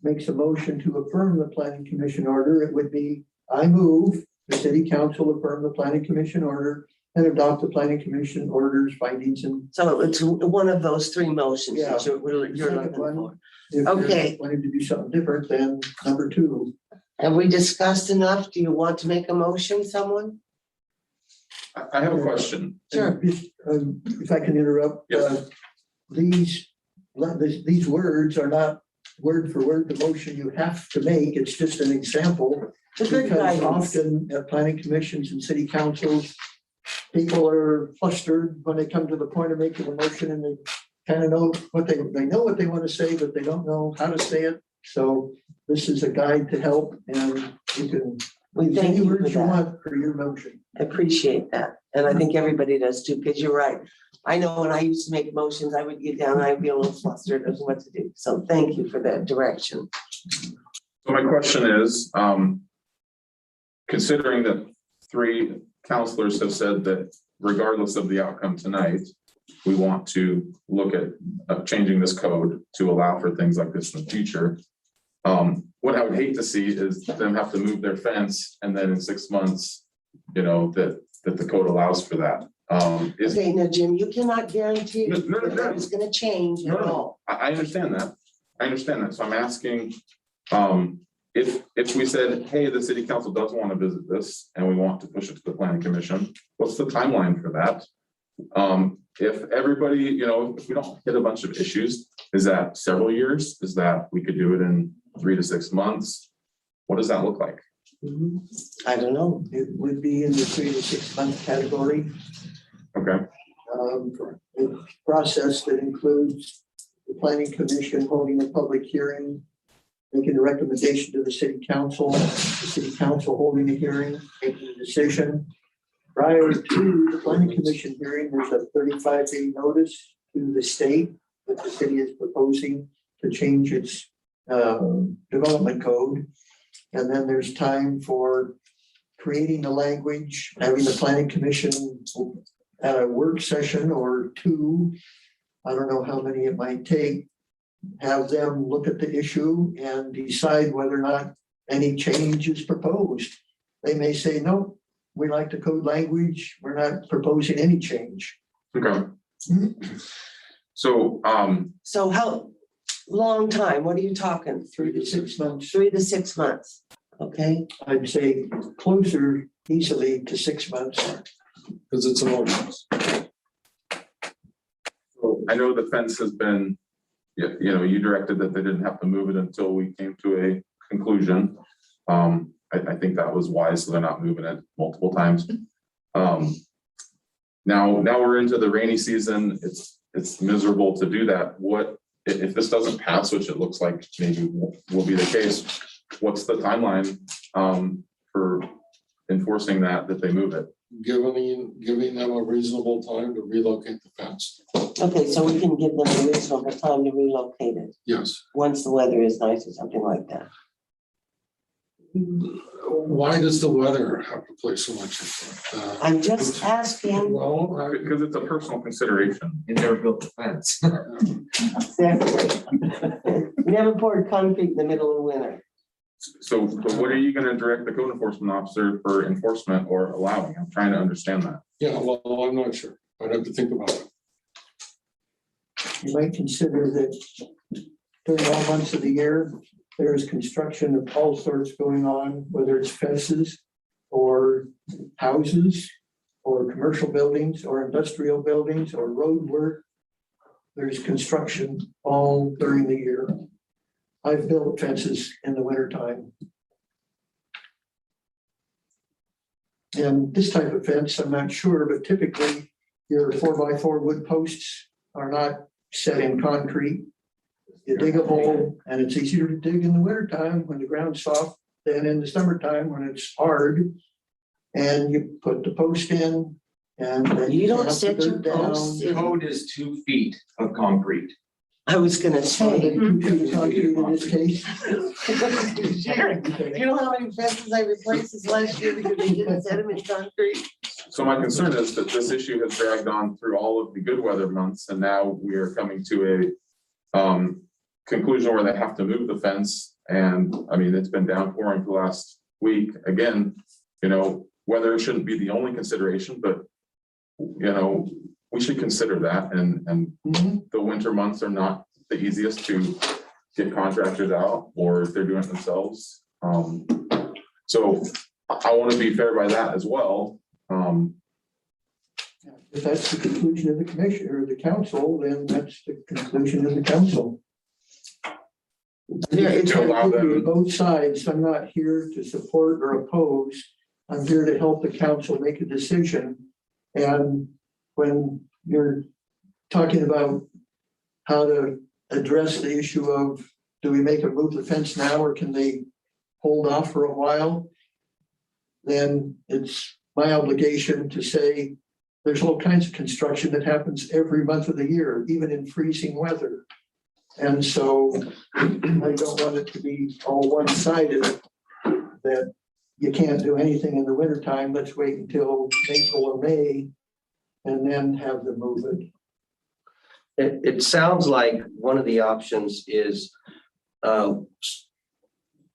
makes a motion to affirm the planning commission order, it would be, I move the city council affirm the planning commission order and adopt the planning commission orders, findings, and. So it's one of those 3 motions that you're Second looking one, for. If Okay. you're wanting to do something different, then number 2. Have we discussed enough? Do you want to make a motion, someone? I have a question. Sure. If I can interrupt. Yes. These words are not word for word the motion you have to make. It's just an example. It's a good Because guidance. often at planning commissions and city councils, people are flustered when they come to the point of making a motion, and they kind of know what they know what they want to say, but they don't know how to say it. So this is a guide to help, and you can We use thank any you for words you that. want for your motion. I appreciate that. And I think everybody does too, because you're right. I know when I used to make motions, I would get down, I'd be a little flustered as to what to do. So thank you for that direction. So my question is, considering that 3 counselors have said that regardless of the outcome tonight, we want to look at changing this code to allow for things like this in the future. What I would hate to see is them have to move their fence, and then in 6 months, you know, that the code allows for that. Okay, now, Jim, you cannot guarantee No. that that is gonna change at all. I understand that. So I'm asking, if we said, hey, the city council does want to visit this and we want to push it to the planning commission, what's the timeline for that? If everybody, you know, if we don't hit a bunch of issues, is that several years? Is that we could do it in 3 to 6 months? What does that look like? I don't know. It would be in the 3 to 6 month category. Okay. A process that includes the planning commission holding a public hearing, making a recommendation to the city council holding a hearing, making a decision. Prior to the planning commission hearing, there's a 35-day notice to the state that the city is proposing to change its development code. And then there's time for creating the language, having the planning commission at a work session or 2, I don't know how many it might take, have them look at the issue and decide whether or not any change is proposed. They may say, no, we like the code language, we're not proposing any change. Okay. So, So how long time? What are you talking? 3 to 6 months. 3 to 6 months. Okay, I'd say closer easily to 6 months. Because it's an ordinance. So I know the fence has been, you directed that they didn't have to move it until we came to a conclusion. I think that was wise, so they're not moving it multiple times. Now we're into the rainy season. It's miserable to do that. What, if this doesn't pass, which it looks like maybe will be the case, what's the timeline for enforcing that they move it? Giving them a reasonable time to relocate the fence. Okay, so we can give them a reasonable time to relocate it Yes. once the weather is nice or something like that. Why does the weather have to play so much into it? I'm just asking. Well, Because it's a personal consideration. You never built the fence. Exactly. We never poured concrete in the middle of winter. So what are you gonna direct the code enforcement officer for enforcement or allowing? I'm trying to understand that. yeah, well, I'm not sure. I'd have to think about it. You might consider that during all months of the year, there is construction of all sorts going on, whether it's fences or houses or commercial buildings or industrial buildings or road work. There's construction all during the year. I've built fences in the wintertime. And this type of fence, I'm not sure, but typically your 4x4 wood posts are not set in concrete. You dig a hole and it's easier to dig in the wintertime when the ground's soft than in the summertime when it's hard. And you put the post in and then You don't tap the set your dirt down. posts in. Code is 2 feet of concrete. I was gonna say. 2 feet of concrete in this case. You know how many fences I replaced this last year because they didn't set them in concrete? So my concern is that this issue has dragged on through all of the good weather months, and now we are coming to a conclusion where they have to move the fence. And I mean, it's been downpouring for the last week. Again, weather shouldn't be the only consideration, but we should consider that. And the winter months are not the easiest to get contractors out, or if they're doing it themselves. So I want to be fair by that as well. If that's the conclusion of the commission or the council, then that's the conclusion of the council. Yeah, it's To allow them, Both sides, I'm not here to support or oppose. I'm here to help the council make a decision. And when you're talking about how to address the issue of, do we make them move the fence now or can they hold off for a while? Then it's my obligation to say, there's all kinds of construction that happens every month of the year, even in freezing weather. And so I don't want it to be all one-sided, that you can't do anything in the wintertime. Let's wait until April or May and then have them move it. It sounds like one of the options is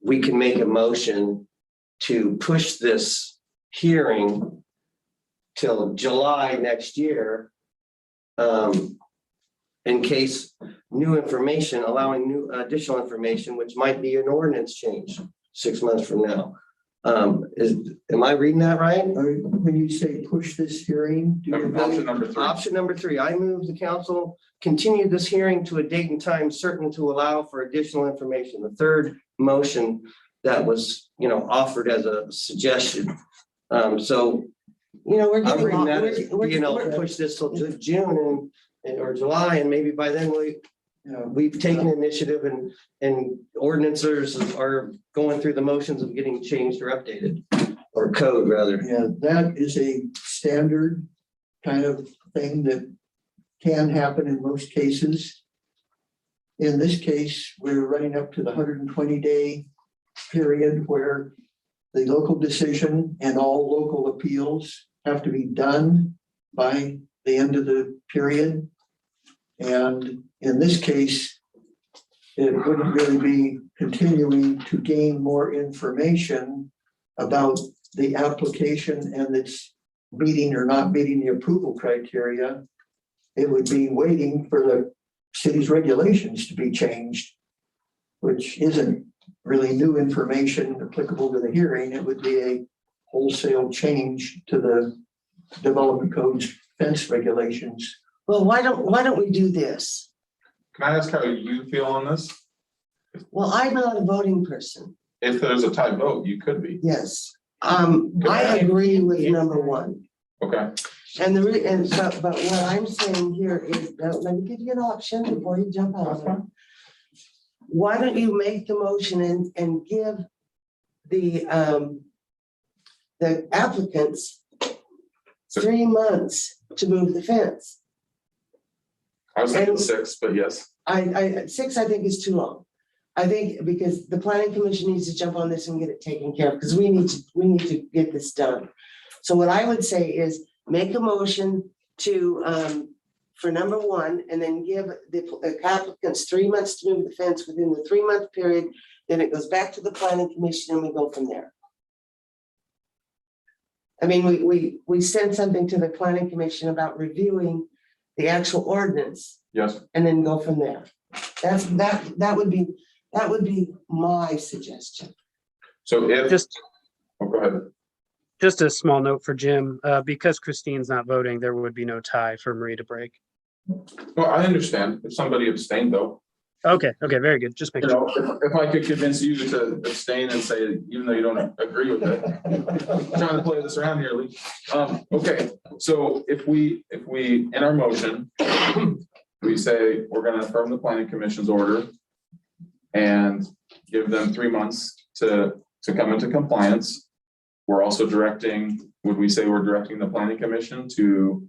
we can make a motion to push this hearing till July next year. In case new information, allowing new additional information, which might be an ordinance change 6 months from now. Am I reading that right? When you say push this hearing, do you option number 3. Option number 3, I move the council continue this hearing to a date and time certain to allow for additional information. The third motion that was, offered as a suggestion. So We're I'm getting, reading that as, we're, push this till June or July, and maybe by then we've taken initiative and ordinancers are going through the motions of getting changed or updated, or code rather. Yeah, that is a standard kind of thing that can happen in most cases. In this case, we're running up to the 120-day period where the local decision and all local appeals have to be done by the end of the period. And in this case, it wouldn't really be continuing to gain more information about the application and its meeting or not meeting the approval criteria. It would be waiting for the city's regulations to be changed, which isn't really new information applicable to the hearing. It would be a wholesale change to the development code's fence regulations. Well, why don't we do this? Can I ask how you feel on this? Well, I'm not a voting person. If there's a tie vote, you could be. Yes. I agree with number one. Okay, And but what I'm saying here is, let me give you an option before you jump out. Why don't you make the motion and give the applicants 3 months to move the fence? I was thinking 6, but yes. 6, I think, is too long. I think because the planning commission needs to jump on this and get it taken care of, because we need to get this done. So what I would say is make a motion to, for number one, and then give the applicants 3 months to move the fence within the 3-month period. Then it goes back to the planning commission and we go from there. I mean, we send something to the planning commission about reviewing the actual ordinance Yes. and then go from there. That would be my suggestion. So if, Just, oh, go ahead. just a small note for Jim, because Christine's not voting, there would be no tie for Marie to break. Well, I understand if somebody abstained though, Okay, very good. Just make you sure. know, if I could convince you to abstain and say, even though you don't agree with it. I'm trying to play this around here, Lee. Okay, so if we, in our motion, we say we're gonna affirm the planning commission's order and give them 3 months to come into compliance. We're also directing, would we say we're directing the planning commission to,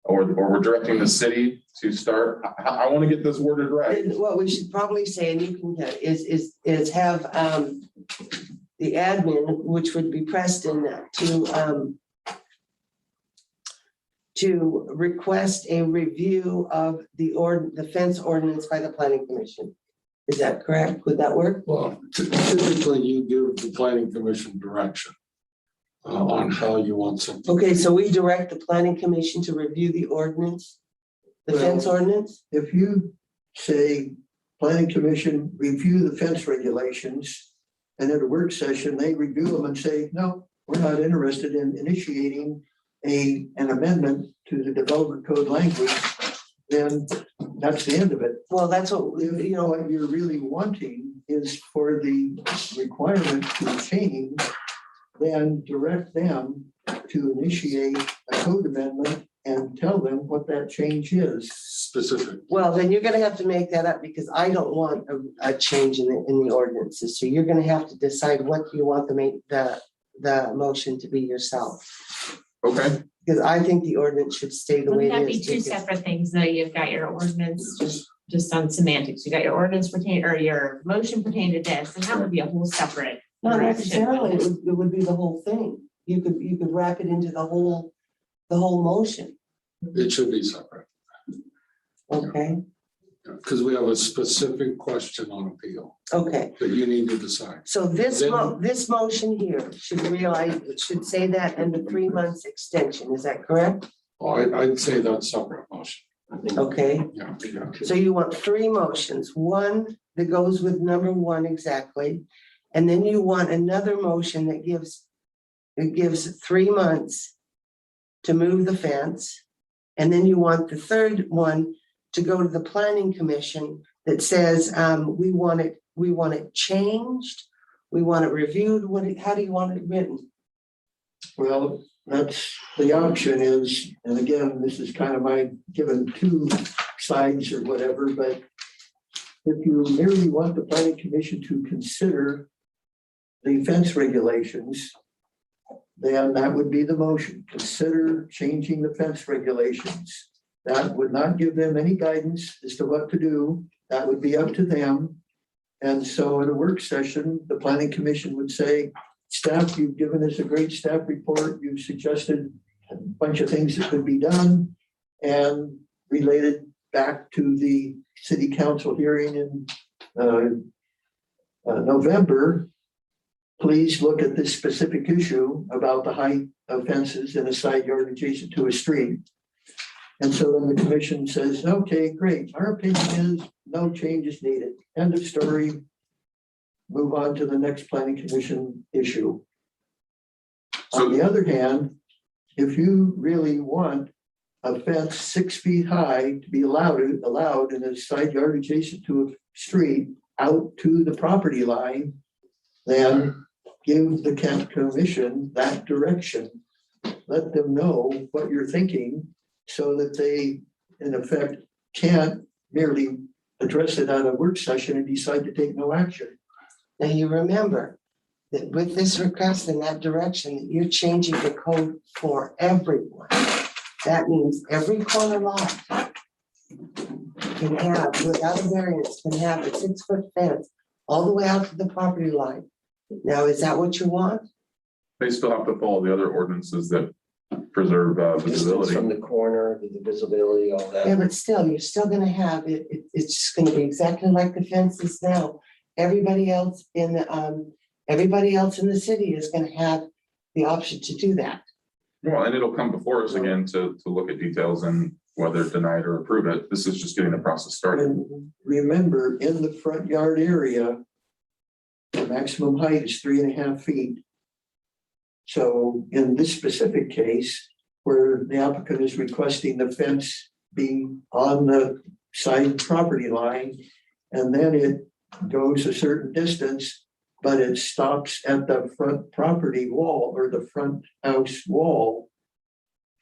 or we're directing the city to start? I want to get this worded right. And what we should probably say, and you can get, is have the admin, which would be Preston, to request a review of the fence ordinance by the planning commission. Is that correct? Would that work? Well, typically you give the planning commission direction on how you want something. Okay, so we direct the planning commission to review the ordinance, the fence ordinance? If you say, planning commission, review the fence regulations, and at a work session, they review them and say, no, we're not interested in initiating an amendment to the development code language, then that's the end of it. Well, that's what, You know, what you're really wanting is for the requirement to change, then direct them to initiate a code amendment and tell them what that change is. Specific. well, then you're gonna have to make that up, because I don't want a change in the ordinances. So you're gonna have to decide what you want the motion to be yourself. Okay, Because I think the ordinance should stay the way Wouldn't it that be is. two because- separate things, though? You've got your ordinance, just on semantics. You got your ordinance pertain, or your motion pertaining to this, and that would be a whole separate. Not direction. necessarily, it would be the whole thing. You could wrap it into the whole motion, It should be separate, okay? because we have a specific question on appeal Okay, that you need to decide. so this Then- this motion here should should say that and the 3 months extension, is that correct? Oh, I'd say that's separate motion. Okay, Yeah. so you want 3 motions, one that goes with number 1 exactly. And then you want another motion that gives 3 months to move the fence. And then you want the third one to go to the planning commission that says, we want it changed, we want it reviewed. How do you want it written? Well, that's the option is, and again, this is kind of my given 2 sides or whatever, but if you merely want the planning commission to consider the fence regulations, then that would be the motion. Consider changing the fence regulations. That would not give them any guidance as to what to do. That would be up to them. And so in a work session, the planning commission would say, staff, you've given us a great staff report. You've suggested a bunch of things that could be done and related back to the city council hearing in November. Please look at this specific issue about the height of fences in a side yard adjacent to a street. And so then the commission says, okay, great. Our opinion is no change is needed. End of story. Move on to the next planning commission issue. So- On the other hand, if you really want a fence 6 feet high to be allowed in a side yard adjacent to a street out to the property line, then give the county commission that direction. Let them know what you're thinking so that they, in effect, can't merely address it at a work session and decide to take no action. Now you remember that with this request in that direction, that you're changing the code for everyone. That means every corner lot can have, without a variance, can have a 6-foot fence all the way out to the property line. Now, is that what you want? They still have to follow the other ordinances that preserve Distance visibility. from the corner, the visibility, all Yeah, that. but still, you're still gonna have it, it's just gonna be exactly like the fences now. Everybody else in the city is gonna have the option to do that. Well, and it'll come before us again to look at details and whether deny it or approve it. This is just getting the process started. And remember, in the front yard area, the maximum height is 3.5 feet. So in this specific case, where the applicant is requesting the fence be on the side property line, and then it goes a certain distance, but it stops at the front property wall or the front house wall,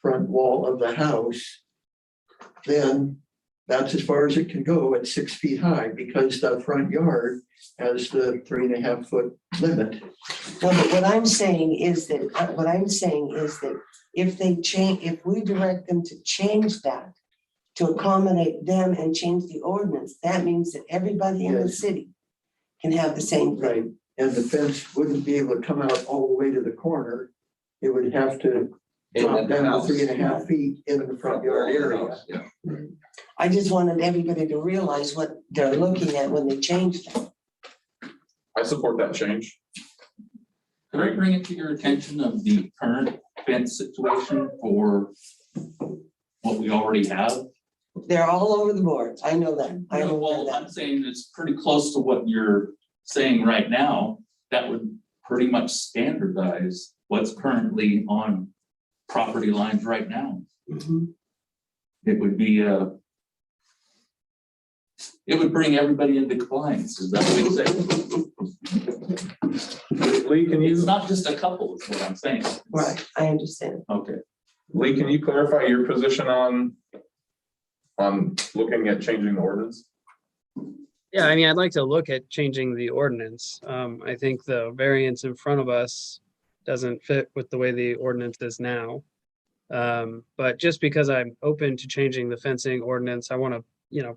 front wall of the house, then that's as far as it can go at 6 feet high, because the front yard has the 3.5 foot limit. No, but what I'm saying is that, if they change, if we direct them to change that to accommodate them and change the ordinance, that means that everybody in the Yes. city can have the same thing. Right, and the fence wouldn't be able to come out all the way to the corner. It would have to drop down to 3.5 feet in the front yard area. Yeah. I just wanted everybody to realize what they're looking at when they change that. I support that change. Can I bring it to your attention of the current fence situation for what we already have? They're all over the board. I know that. I know Well, that. I'm saying it's pretty close to what you're saying right now. That would pretty much standardize what's currently on property lines right now. Mhm. It would be it would bring everybody into compliance, is that what you're saying? Lee, can It's you, not just a couple, is what I'm saying. Right, I understand. Okay. Lee, can you clarify your position on looking at changing the ordinance? Yeah, I mean, I'd like to look at changing the ordinance. I think the variance in front of us doesn't fit with the way the ordinance is now. But just because I'm open to changing the fencing ordinance, I want to,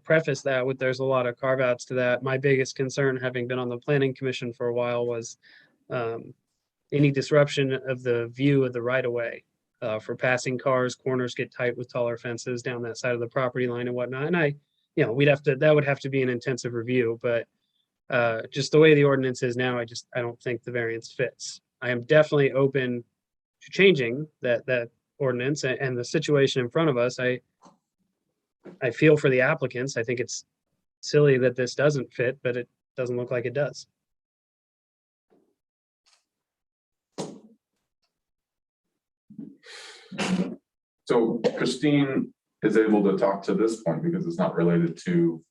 preface that with there's a lot of carve outs to that. My biggest concern, having been on the planning commission for a while, was any disruption of the view of the right of way for passing cars. Corners get tight with taller fences down that side of the property line and whatnot. And that would have to be an intensive review, but just the way the ordinance is now, I don't think the variance fits. I am definitely open to changing that ordinance and the situation in front of us. I feel for the applicants. I think it's silly that this doesn't fit, but it doesn't look like it does. So Christine is able to talk to this point because it's not related to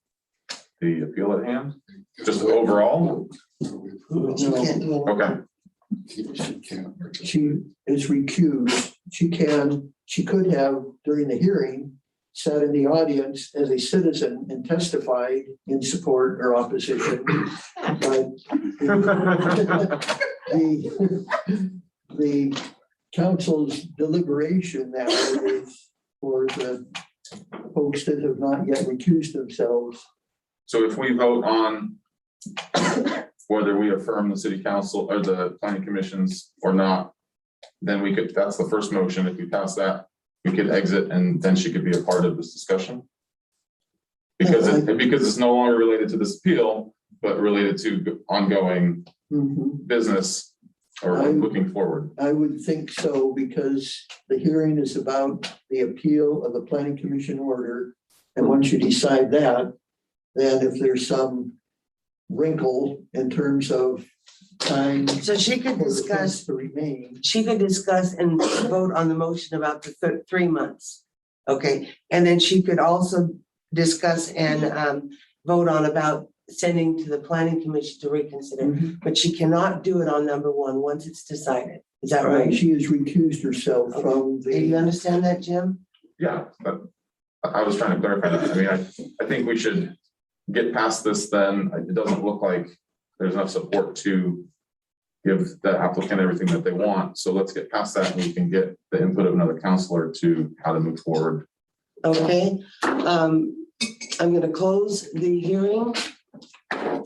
the appeal at hand, just overall? But you can't do it. Okay, She is recused. She could have during the hearing sat in the audience as a citizen and testified in support or opposition. But the council's deliberation now is for the folks that have not yet recused themselves. so if we vote on whether we affirm the city council or the planning commissions or not, then that's the first motion. If we pass that, we could exit and then she could be a part of this discussion. Because it's no longer related to this appeal, but related to ongoing business or looking forward. I would think so, because the hearing is about the appeal of the planning commission order. And once you decide that, then if there's some wrinkle in terms of time. So she could for the discuss, fence to remain. and vote on the motion about the 3 months. Okay, and then she could also discuss and vote on about sending to the planning commission to reconsider, but she cannot do it on number one once it's decided. Is that right? She has recused herself from Do you the, understand that, Jim? Yeah, but I was trying to clarify that. I mean, I think we should get past this then. It doesn't look like there's enough support to give the applicant everything that they want. So let's get past that and we can get the input of another counselor to how to move forward. Okay, I'm gonna close the hearing. And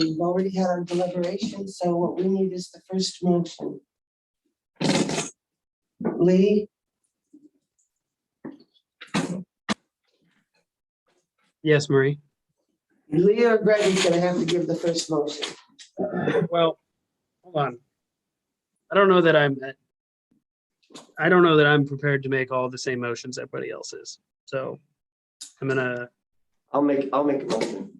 we've already had our deliberation, so what we need is the first motion. Lee, Yes, Marie. Lee or Greg is gonna have to give the first motion. Well, hold on. I don't know that I'm prepared to make all the same motions everybody else is. So I'm gonna, I'll make a motion.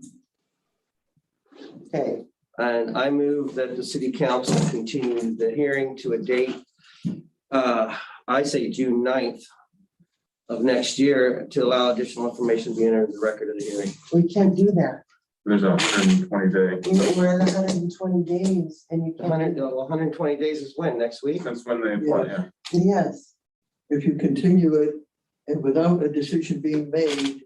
Okay, And I move that the city council continue the hearing to a date, I say June 9th of next year, to allow additional information to be entered in the record of the hearing. we can't do that. There's 120 day. We're at 120 days and you can't. 120 days is when, next week? That's when they apply, yeah. Yes, if you continue it and without a decision being made,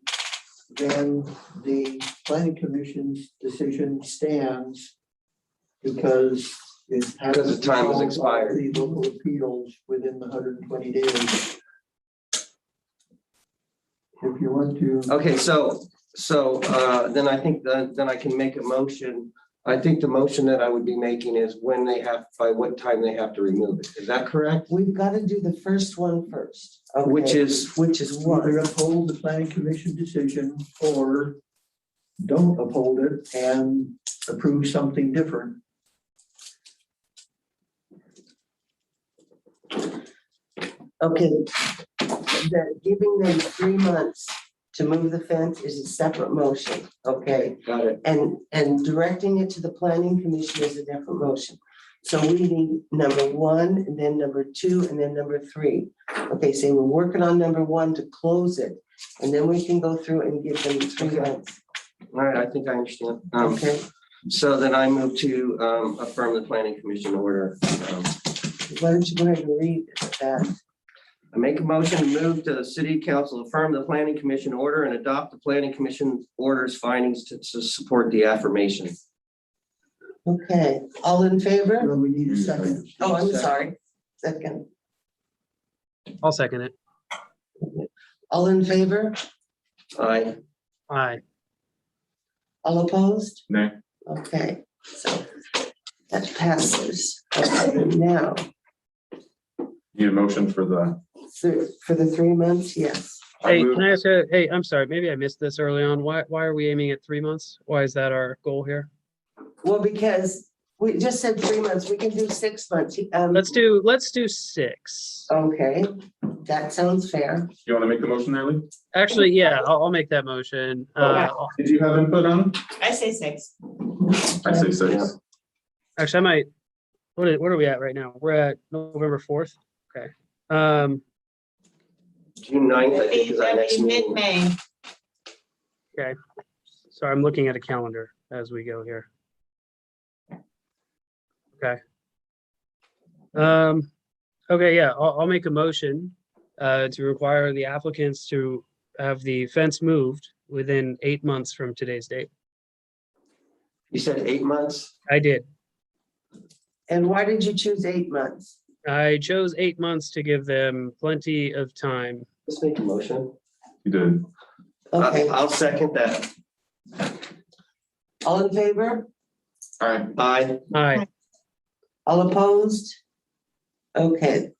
then the planning commission's decision stands because it has. Because the time has expired. The local appeals within the 120 days. If you want to. Okay, so then I think then I can make a motion. I think the motion that I would be making is when they have, by what time they have to remove it. Is that correct? we've got to do the first one first. Okay, Which is, Which is what? Either uphold the planning commission decision or don't uphold it and approve something different. Okay, that giving them 3 months to move the fence is a separate motion, okay? got it. And directing it to the planning commission is a different motion. So we need number one, and then number two, and then number three. Okay, so we're working on number one to close it, and then we can go through and give them 3 months, All right, I think I understand. okay? So then I move to affirm the planning commission order. Why don't you go ahead and read that? I make a motion to move to the city council, affirm the planning commission order and adopt the planning commission orders findings to support the affirmation. Okay, all in favor? Well, we need a second. Oh, I'm sorry, second. I'll second it. All in favor? Aye. Aye. All opposed? Nay. Okay, so that passes. Okay, now, Need a motion for the. for the 3 months, yes. Hey, can I ask hey, I'm sorry, maybe I missed this early on. Why are we aiming at 3 months? Why is that our goal here? Well, because we just said 3 months, we can do 6 months. Let's do 6. Okay, that sounds fair. You want to make the motion there, Lee? Actually, yeah, I'll make that motion. Did you have input on? I say 6. I say 6. Actually, I might, what are we at right now? We're at November 4th. Okay. June 9th, I think, is our That'd next be meeting. mid-May. So I'm looking at a calendar as we go here. Okay. Okay, yeah, I'll make a motion to require the applicants to have the fence moved within 8 months from today's date. You said 8 months? I did. And why did you choose 8 months? I chose 8 months to give them plenty of time. Let's make a motion. You did. Okay, I'll second that. all in favor? All right. Aye. Aye. All opposed? Okay,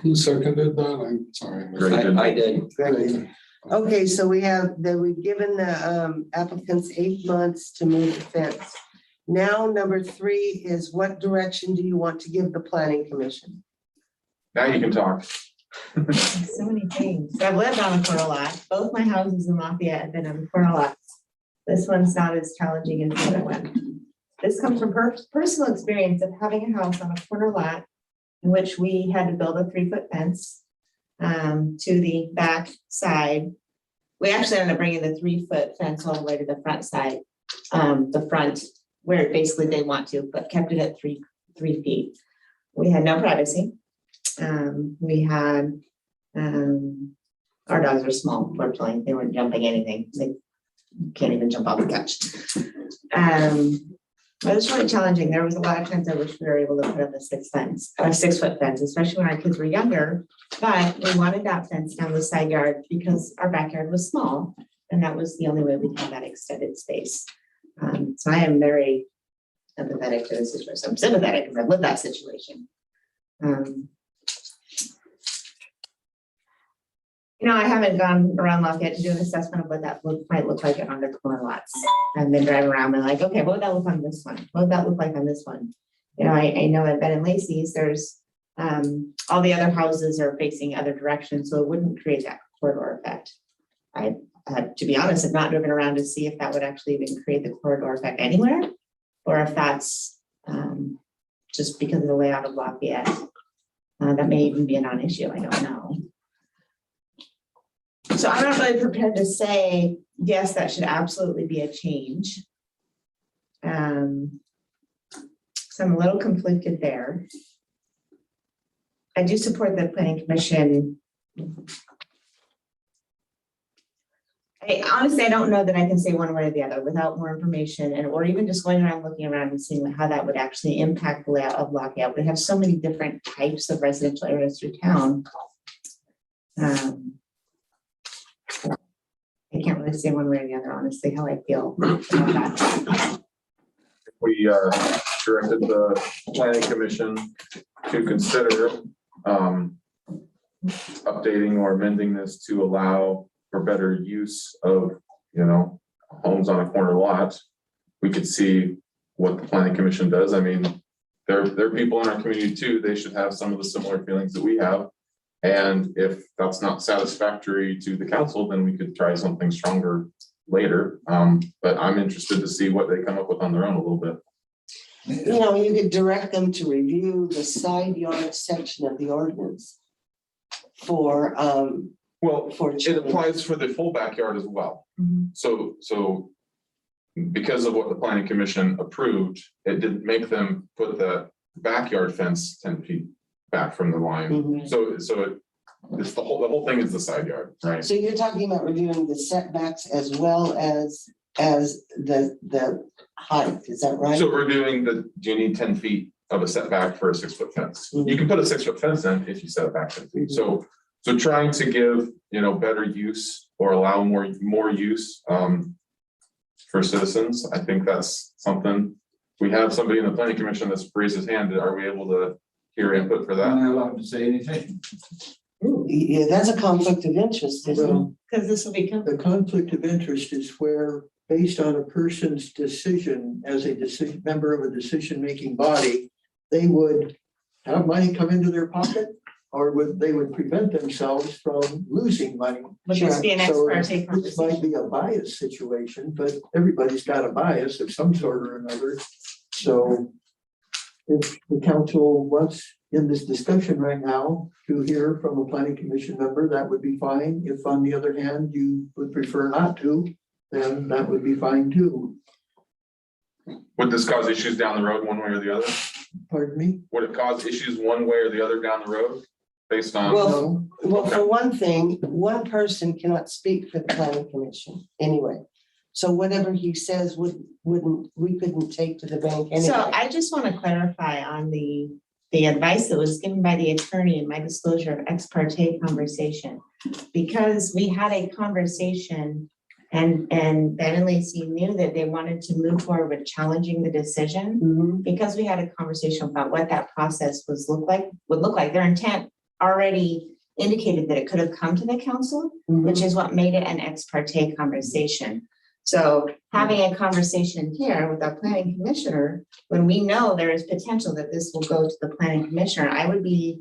Who seconded that? I'm sorry. Greg. I did. Greg. Okay, so we've given the applicants 8 months to move the fence. Now, number 3 is what direction do you want to give the planning commission? Now you can talk. So many things. I've lived on a corner lot. Both my houses in Lafayette have been on corner lots. This one's not as challenging as the other one. This comes from personal experience of having a house on a corner lot in which we had to build a 3-foot fence. to the back side. We actually ended up bringing the 3-foot fence all the way to the front side, the front where basically they want to, but kept it at 3 feet. We had no privacy. We had, our dogs are small, unfortunately, they weren't jumping anything. They can't even jump off the couch. It was really challenging. There was a lot of times I wish we were able to put up a 6-foot fence, especially when our kids were younger. But we wanted that fence down the side yard because our backyard was small, and that was the only way we'd have that extended space. So I am very empathetic to the situation. I'm sympathetic because I've lived that situation. I haven't gone around Lafayette to do an assessment of what that might look like on the corner lots. And then drive around and like, okay, what would that look on this one? What would that look like on this one? I know I've been in Lacey's, there's all the other houses are facing other directions, so it wouldn't create that corridor effect. I to be honest, have not driven around to see if that would actually even create the corridor effect anywhere, or if that's just because of the layout of Lafayette. That may even be a non-issue, I don't know. So I'm not really prepared to say, yes, that should absolutely be a change. So I'm a little conflicted there. I do support the planning commission. Honestly, I don't know that I can say one way or the other without more information, and or even just going around, looking around and seeing how that would actually impact the layout of Lafayette. We have so many different types of residential areas through town. I can't really say one way or the other, honestly, how I feel about that. We directed the planning commission to consider updating or amending this to allow for better use of, homes on a corner lot. We could see what the planning commission does. I mean, there are people in our community too. They should have some of the similar feelings that we have. And if that's not satisfactory to the council, then we could try something stronger later. But I'm interested to see what they come up with on their own a little bit. You could direct them to review the side yard section of the ordinance for, It applies for the full backyard as well. Mhm. So because of what the planning commission approved, it didn't make them put the backyard fence 10 feet back from the line. Mhm. So it's the whole thing is the side yard, right? So you're talking about reviewing the setbacks as well as the height, is that right? So reviewing do you need 10 feet of a setback for a 6-foot fence? You can put a 6-foot fence in if you set it back 10 feet. So trying to give, better use or allow more use for citizens. I think that's something. We have somebody in the planning commission that's raised his hand. Are we able to hear input for that? Am I allowed to say anything? Yeah, that's a conflict of interest, isn't it? Because this will become. The conflict of interest is where, based on a person's decision as a member of a decision-making body, they would have money come into their pocket, or they would prevent themselves from losing money. Would this be an ex So parte this conversation? might be a bias situation, but everybody's got a bias of some sort or another. So if the council wants in this discussion right now to hear from a planning commission member, that would be fine. If on the other hand, you would prefer not to, then that would be fine too. Would this cause issues down the road one way or the other? Pardon me? Would it cause issues one way or the other down the road based on? Well, for one thing, one person cannot speak for the planning commission anyway. So whatever he says we couldn't take to the bank anyway. So I just want to clarify on the advice that was given by the attorney in my disclosure of ex parte conversation. Because we had a conversation and Ben and Lacey knew that they wanted to move forward with challenging the decision. Mhm. Because we had a conversation about what that process would look like. Their intent already indicated that it could have come to the council, which is what made it an ex parte conversation. So having a conversation here with our planning commissioner, when we know there is potential that this will go to the planning commissioner, I would be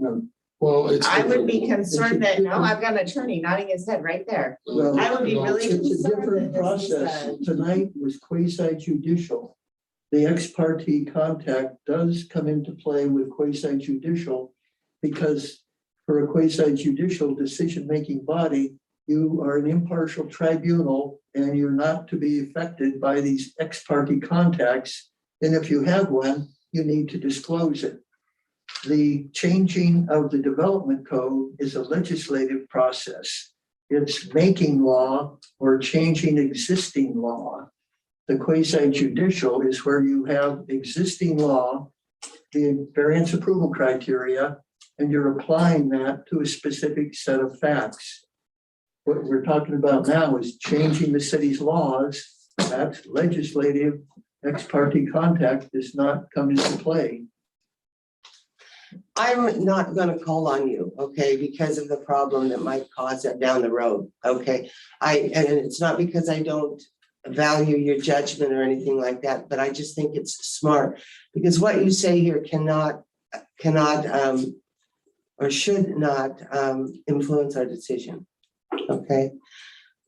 concerned that, no, I've got an attorney nodding his head right there. Well, I would be really it's a concerned different that this is process. Tonight was quasi judicial. The ex parte contact does come into play with quasi judicial because For a quasi judicial decision-making body, you are an impartial tribunal and you're not to be affected by these ex parte contacts. And if you have one, you need to disclose it. The changing of the development code is a legislative process. It's making law or changing existing law. The quasi judicial is where you have existing law, the variance approval criteria, and you're applying that to a specific set of facts. What we're talking about now is changing the city's laws. That's legislative. Ex parte contact does not come into play. I'm not gonna call on you, okay, because of the problem that might cause it down the road, okay? And it's not because I don't value your judgment or anything like that, but I just think it's smart. Because what you say here cannot or should not influence our decision, okay?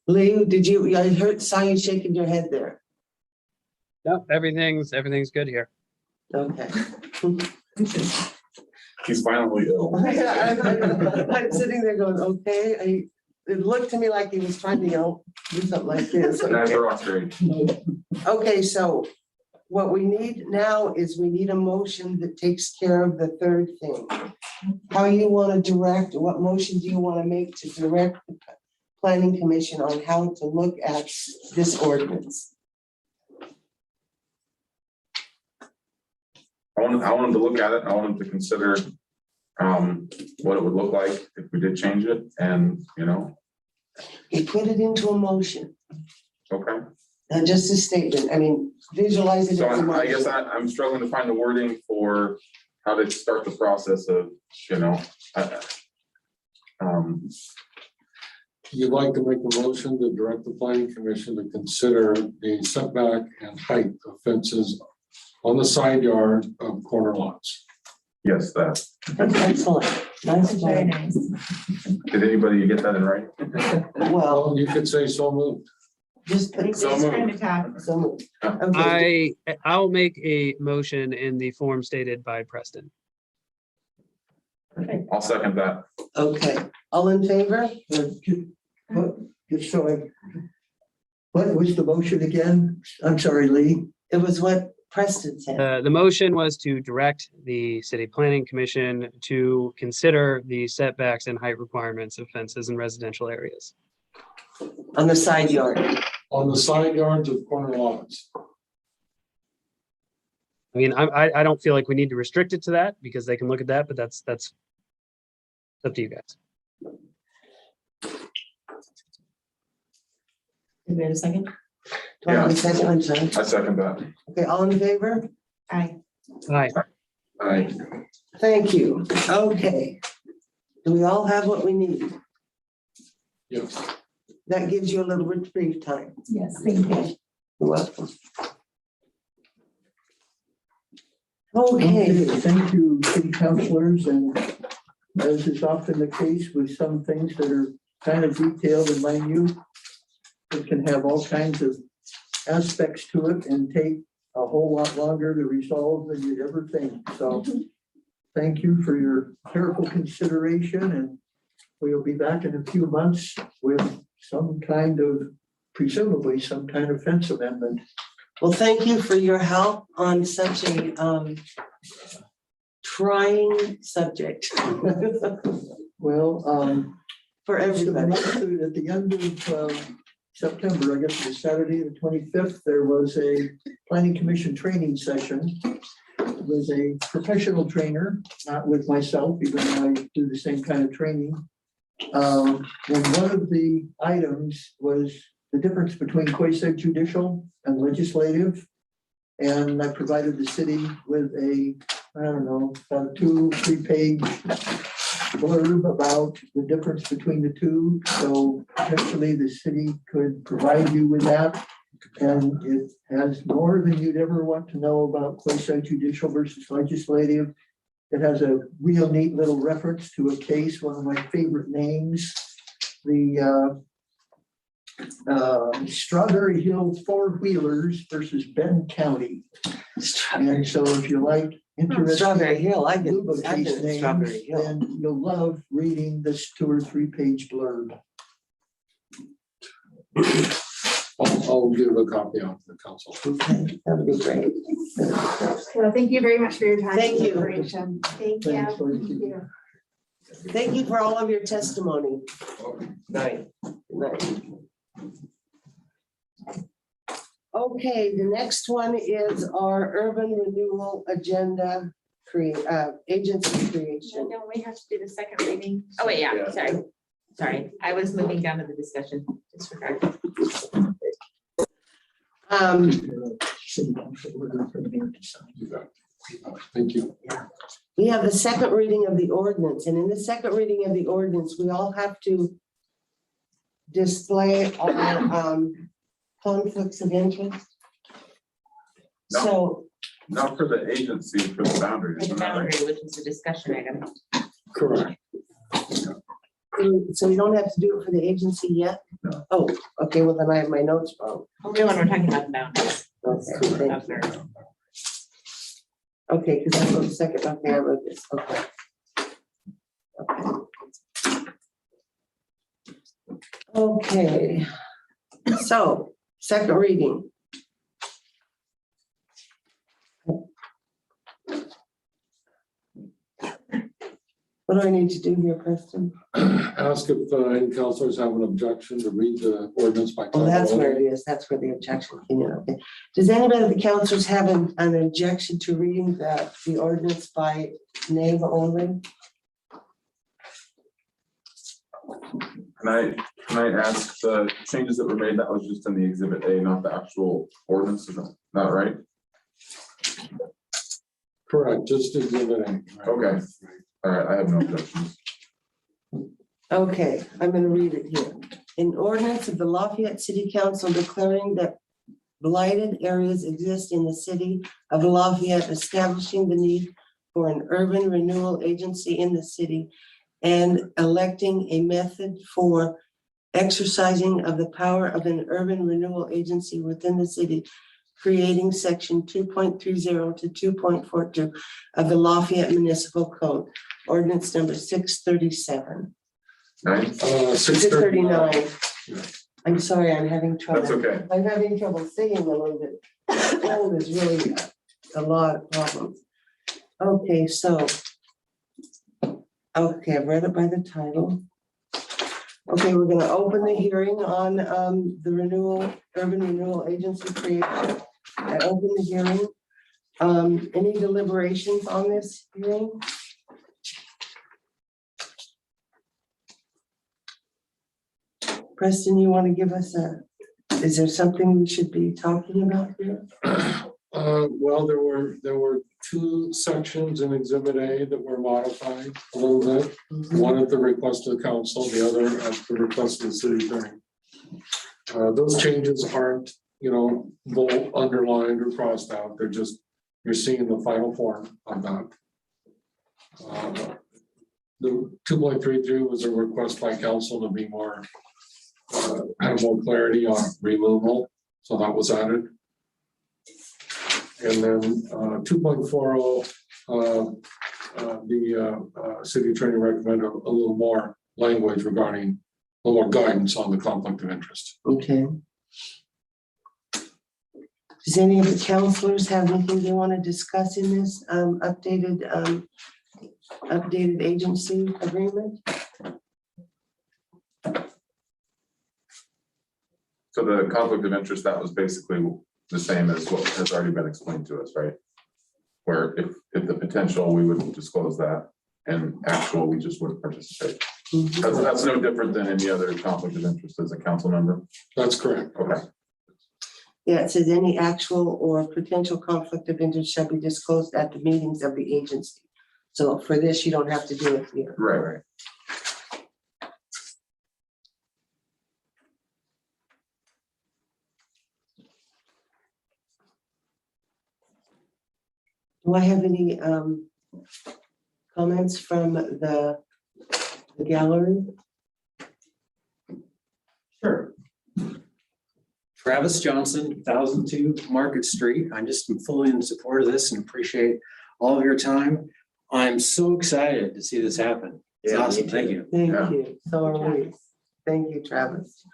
Lee, saw you shaking your head there, No, everything's good here. okay. He's finally ill. I'm sitting there going, okay, it looked to me like he was trying to, do something like this. That's great. Okay, so what we need now is we need a motion that takes care of the third thing. How you want to direct, what motion do you want to make to direct the planning commission on how to look at this ordinance? I want them to look at it. I want them to consider what it would look like if we did change it and, You put it into a motion, okay. not just a statement. I mean, visualize it. So as a I guess motion. I'm struggling to find the wording for how to start the process of, You'd like to make a motion to direct the planning commission to consider the setback and height of fences on the side yard of corner lots. yes, that. Excellent, nice Very job. nice. Did anybody get that in right? Well, Well, you could say so moved. just put He's So moved. trying to talk. so moved. Okay, I'll make a motion in the form stated by Preston. I'll second that. okay, all in favor? Just so what was the motion again? I'm sorry, Lee. It was what Preston said. The motion was to direct the city planning commission to consider the setbacks and height requirements of fences in residential areas. On the side yard. On the side yards of corner lots. I mean, I don't feel like we need to restrict it to that because they can look at that, but that's up to you guys. Did we have a second? Do I have a second? I'm sorry. I second that. Okay, all in favor? Aye. Aye. Aye. Thank you. Okay. Do we all have what we need? Yes. That gives you a little reprieve time. Yes, thank you. You're welcome. Okay, Thank you, city councilors, and as is often the case with some things that are kind of detailed and minute, it can have all kinds of aspects to it and take a whole lot longer to resolve than you'd ever think. So thank you for your careful consideration, and we'll be back in a few months with some kind of, presumably some kind of fence amendment. well, thank you for your help on such a trying subject. Well, For everybody. at the end of September, I guess it was Saturday, the 25th, there was a planning commission training session. It was a professional trainer, not with myself, even though I do the same kind of training. And one of the items was the difference between quasi judicial and legislative. And I provided the city with a, I don't know, about a 2-3 page blurb about the difference between the two. So potentially the city could provide you with that. And it has more than you'd ever want to know about quasi judicial versus legislative. It has a real neat little reference to a case, one of my favorite names. The Strawberry Hill four-wheelers versus Benton County. And so if you like Strawberry interesting Hill, I've Google been case at names, Strawberry Hill. then you'll love reading this 2 or 3 page blurb. I'll give a copy out to the council. Okay, that would be great. So thank you very much for your time. Thank and you. information. Thank you. Thanks, Lori. Thank you. Thank you for all of your testimony. Night. Good night. Okay, the next one is our urban renewal agenda agency creation. Don't we have to do the second reading? Oh, wait, yeah, sorry. I was moving down to the discussion. Disregard. Thank you. We have the second reading of the ordinance, and in the second reading of the ordinance, we all have to display our conflicts of interest. No. So, Not for the agency, for the boundaries. The isn't that right? boundary, which is a discussion item. Correct. so we don't have to do it for the agency yet? No. Oh, okay, well then I have my notes wrong. Only when we're talking about the boundaries. Okay, thank you. Okay, because I wrote second, okay, I wrote this, okay. Okay, so, second reading. What do I need to do here, Preston? Ask if any councilors have an objection to read the ordinance by. Oh, that's title where only. it is, that's where the objection came in, okay. Does anybody of the councilors have an objection to reading the ordinance by name only? Can I ask the changes that were made? That was just in the exhibit A, not the actual ordinance, is that not right? Correct, just exhibit A. Okay. All right, I have no objections. Okay, I'm gonna read it here. An ordinance of the Lafayette City Council declaring that blighted areas exist in the city of Lafayette, establishing the need for an urban renewal agency in the city and electing a method for exercising of the power of an urban renewal agency within the city, creating section 2.30 to 2.42 of the Lafayette Municipal Code, ordinance number 637. Nice. 639. Yeah. I'm sorry, I'm having trouble. That's okay. I'm having trouble singing a little bit. Cold is really a lot of problems. Okay, so. Okay, I've read it by the title. Okay, we're gonna open the hearing on the urban renewal agency creation. I open the hearing. Any deliberations on this hearing? Preston, you want to give us is there something we should be talking about here? Well, there were 2 sections in exhibit A that were modified a little bit. One at the request of the council, the other at the request of the city attorney. Those changes aren't, bold, underlined or crossed out. They're just, you're seeing the final form of that. The 2.33 was a request by council to be more, have more clarity on removal. So that was added. And then 2.40, the city attorney recommended a little more language regarding, a little more guidance on the conflict of interest. Okay. Does any of the counselors have anything they want to discuss in this updated agency agreement? So the conflict of interest, that was basically the same as what has already been explained to us, right? Where if the potential, we would disclose that, and actual, we just wouldn't participate. That's no different than any other conflict of interest as a council member. That's correct. Okay. Yeah, it says any actual or potential conflict of interest shall be disclosed at the meetings of the agency. So for this, you don't have to do it here. Right. Do I have any comments from the gallery? Sure. Travis Johnson, 1002 Market Street. I'm just fully in support of this and appreciate all of your time. I'm so excited to see this happen. It's Yeah, me awesome. too. Thank you. Thank Yeah. you. So are we. Thank you, Travis.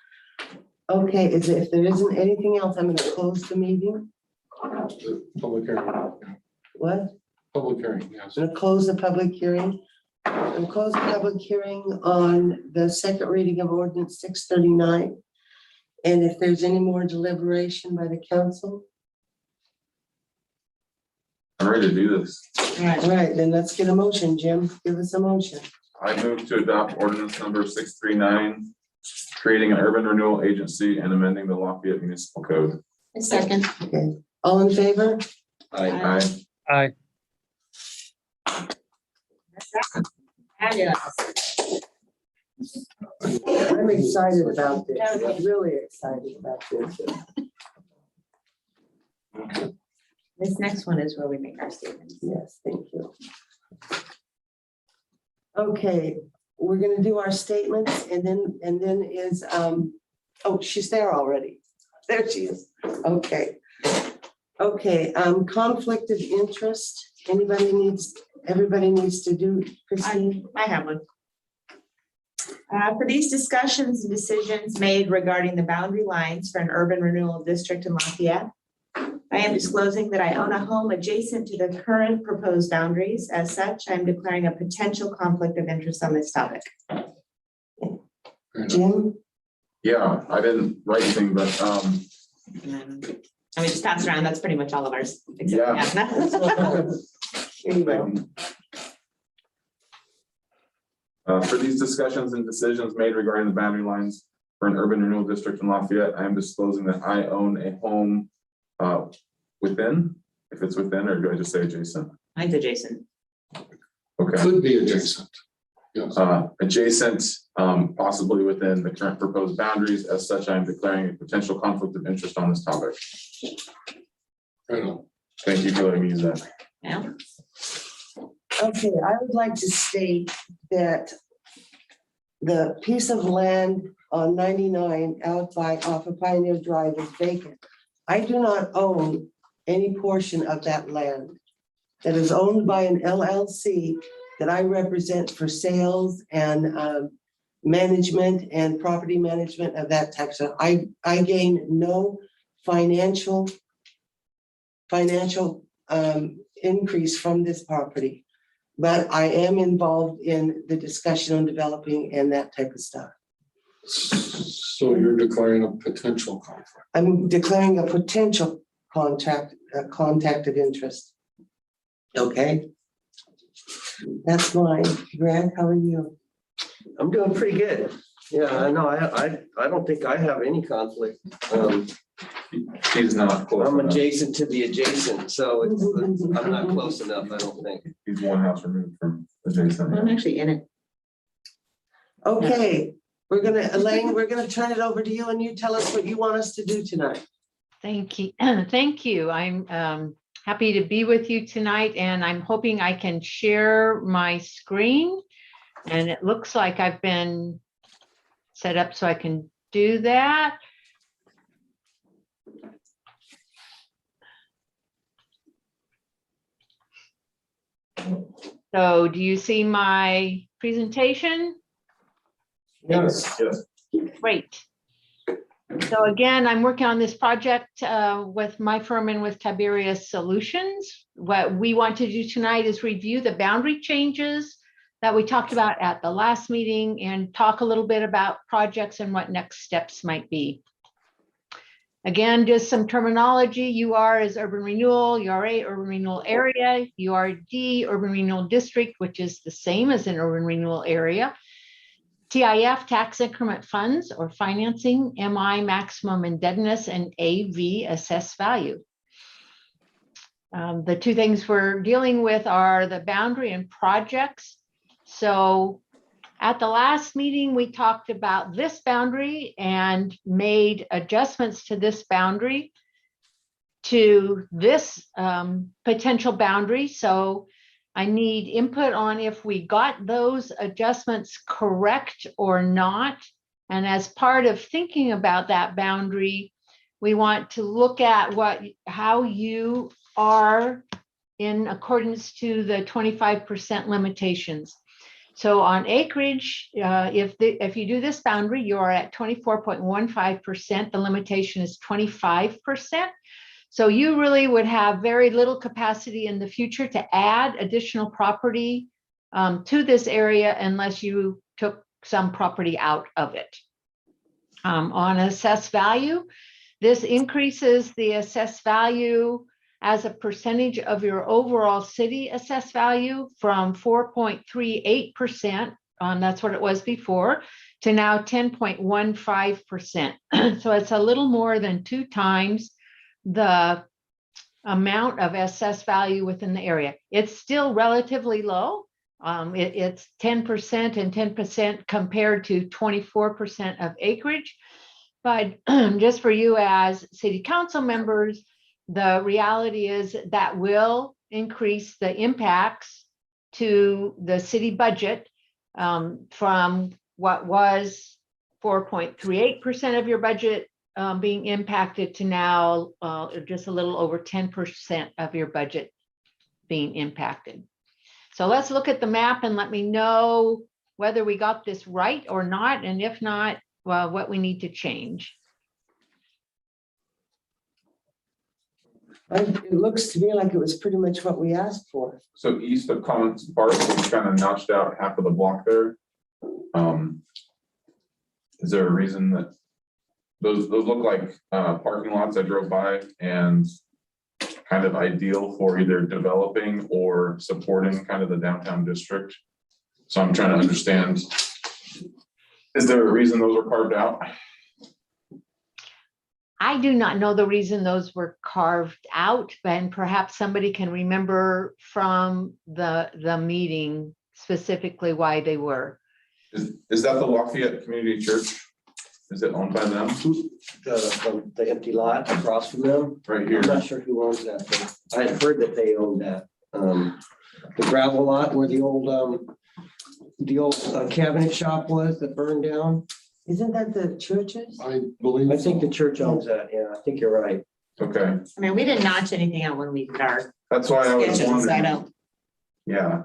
Okay, if there isn't anything else, I'm gonna close the meeting. The public hearing, What? public hearing, yes. I'm gonna close the public hearing. I'm closing the public hearing on the second reading of ordinance 639. And if there's any more deliberation by the council, I'm ready to do this. all right, then let's get a motion. Jim, give us a motion. I move to adopt ordinance number 639, creating an urban renewal agency and amending the Lafayette Municipal Code. A second. Okay, all in favor? Aye. Aye. Fabulous. I'm excited about this. I'm really excited about this. This next one is where we make our statements. Yes, thank you. Okay, we're gonna do our statements and then is, oh, she's there already. There she is. Okay. Okay, conflict of interest. Everybody needs to do, Christine? I have one. For these discussions and decisions made regarding the boundary lines for an urban renewal district in Lafayette, I am disclosing that I own a home adjacent to the current proposed boundaries. As such, I'm declaring a potential conflict of interest on this topic. Jim? Yeah, I didn't write anything, but And we just passed around, that's pretty much all of ours. except- Yeah. Here you go. For these discussions and decisions made regarding the boundary lines for an urban renewal district in Lafayette, I am disclosing that I own a home within, if it's within, or do I just say adjacent? Mine's adjacent. Okay, Could be adjacent. Yes. adjacent, possibly within the current proposed boundaries. As such, I am declaring a potential conflict of interest on this topic. Right on. Thank you for letting me use that. Yeah. Okay, I would like to state that the piece of land on 99 off of Pioneer Drive is vacant. I do not own any portion of that land. That is owned by an LLC that I represent for sales and management and property management of that type. So I gain no financial increase from this property. But I am involved in the discussion on developing and that type of stuff. So you're declaring a potential conflict. I'm declaring a potential contact of interest. Okay? That's mine. Grant, how are you? I'm doing pretty good. Yeah, I know. I don't think I have any conflict. He's not close I'm enough. adjacent to the adjacent, so I'm not close enough, I don't think. He's one house removed from adjacent. I'm actually in it. Okay, Elaine, we're gonna turn it over to you and you tell us what you want us to do tonight. Thank you. Thank you. I'm happy to be with you tonight, and I'm hoping I can share my screen. And it looks like I've been set up so I can do that. So do you see my presentation? Yes, yes. Great. So again, I'm working on this project with my firm and with Tiberius Solutions. What we want to do tonight is review the boundary changes that we talked about at the last meeting and talk a little bit about projects and what next steps might be. Again, just some terminology. UR is urban renewal, URA, urban renewal area, URD, urban renewal district, which is the same as an urban renewal area. TIF, tax increment funds or financing, MI, maximum indebtedness, and AV, assessed value. The two things we're dealing with are the boundary and projects. So at the last meeting, we talked about this boundary and made adjustments to this boundary to this potential boundary. So I need input on if we got those adjustments correct or not. And as part of thinking about that boundary, we want to look at how you are in accordance to the 25% limitations. So on acreage, if you do this boundary, you are at 24.15%. The limitation is 25%. So you really would have very little capacity in the future to add additional property to this area unless you took some property out of it. On assessed value, this increases the assessed value as a percentage of your overall city assessed value from 4.38%, that's what it was before, to now 10.15%. So it's a little more than 2 times the amount of assessed value within the area. It's still relatively low. It's 10% and 10% compared to 24% of acreage. But just for you as city council members, the reality is that will increase the impacts to the city budget from what was 4.38% of your budget being impacted to now just a little over 10% of your budget being impacted. So let's look at the map and let me know whether we got this right or not, and if not, well, what we need to change. It looks to me like it was pretty much what we asked for. So east of Commons Park, we kind of notched out half of the block there. Is there a reason that those look like parking lots I drove by and kind of ideal for either developing or supporting kind of the downtown district? So I'm trying to understand, is there a reason those were carved out? I do not know the reason those were carved out, and perhaps somebody can remember from the meeting specifically why they were. Is that the Lafayette Community Church? Is it owned by them? The empty lot across from them. Right here. I'm not sure who owns that, but I had heard that they own that. The gravel lot where the old cabinet shop was that burned down. Isn't that the churches? I believe. I think the church owns that. Yeah, I think you're right. Okay, I mean, we didn't notch anything out when we did our that's why I was sketches, I wondering. don't. Yeah,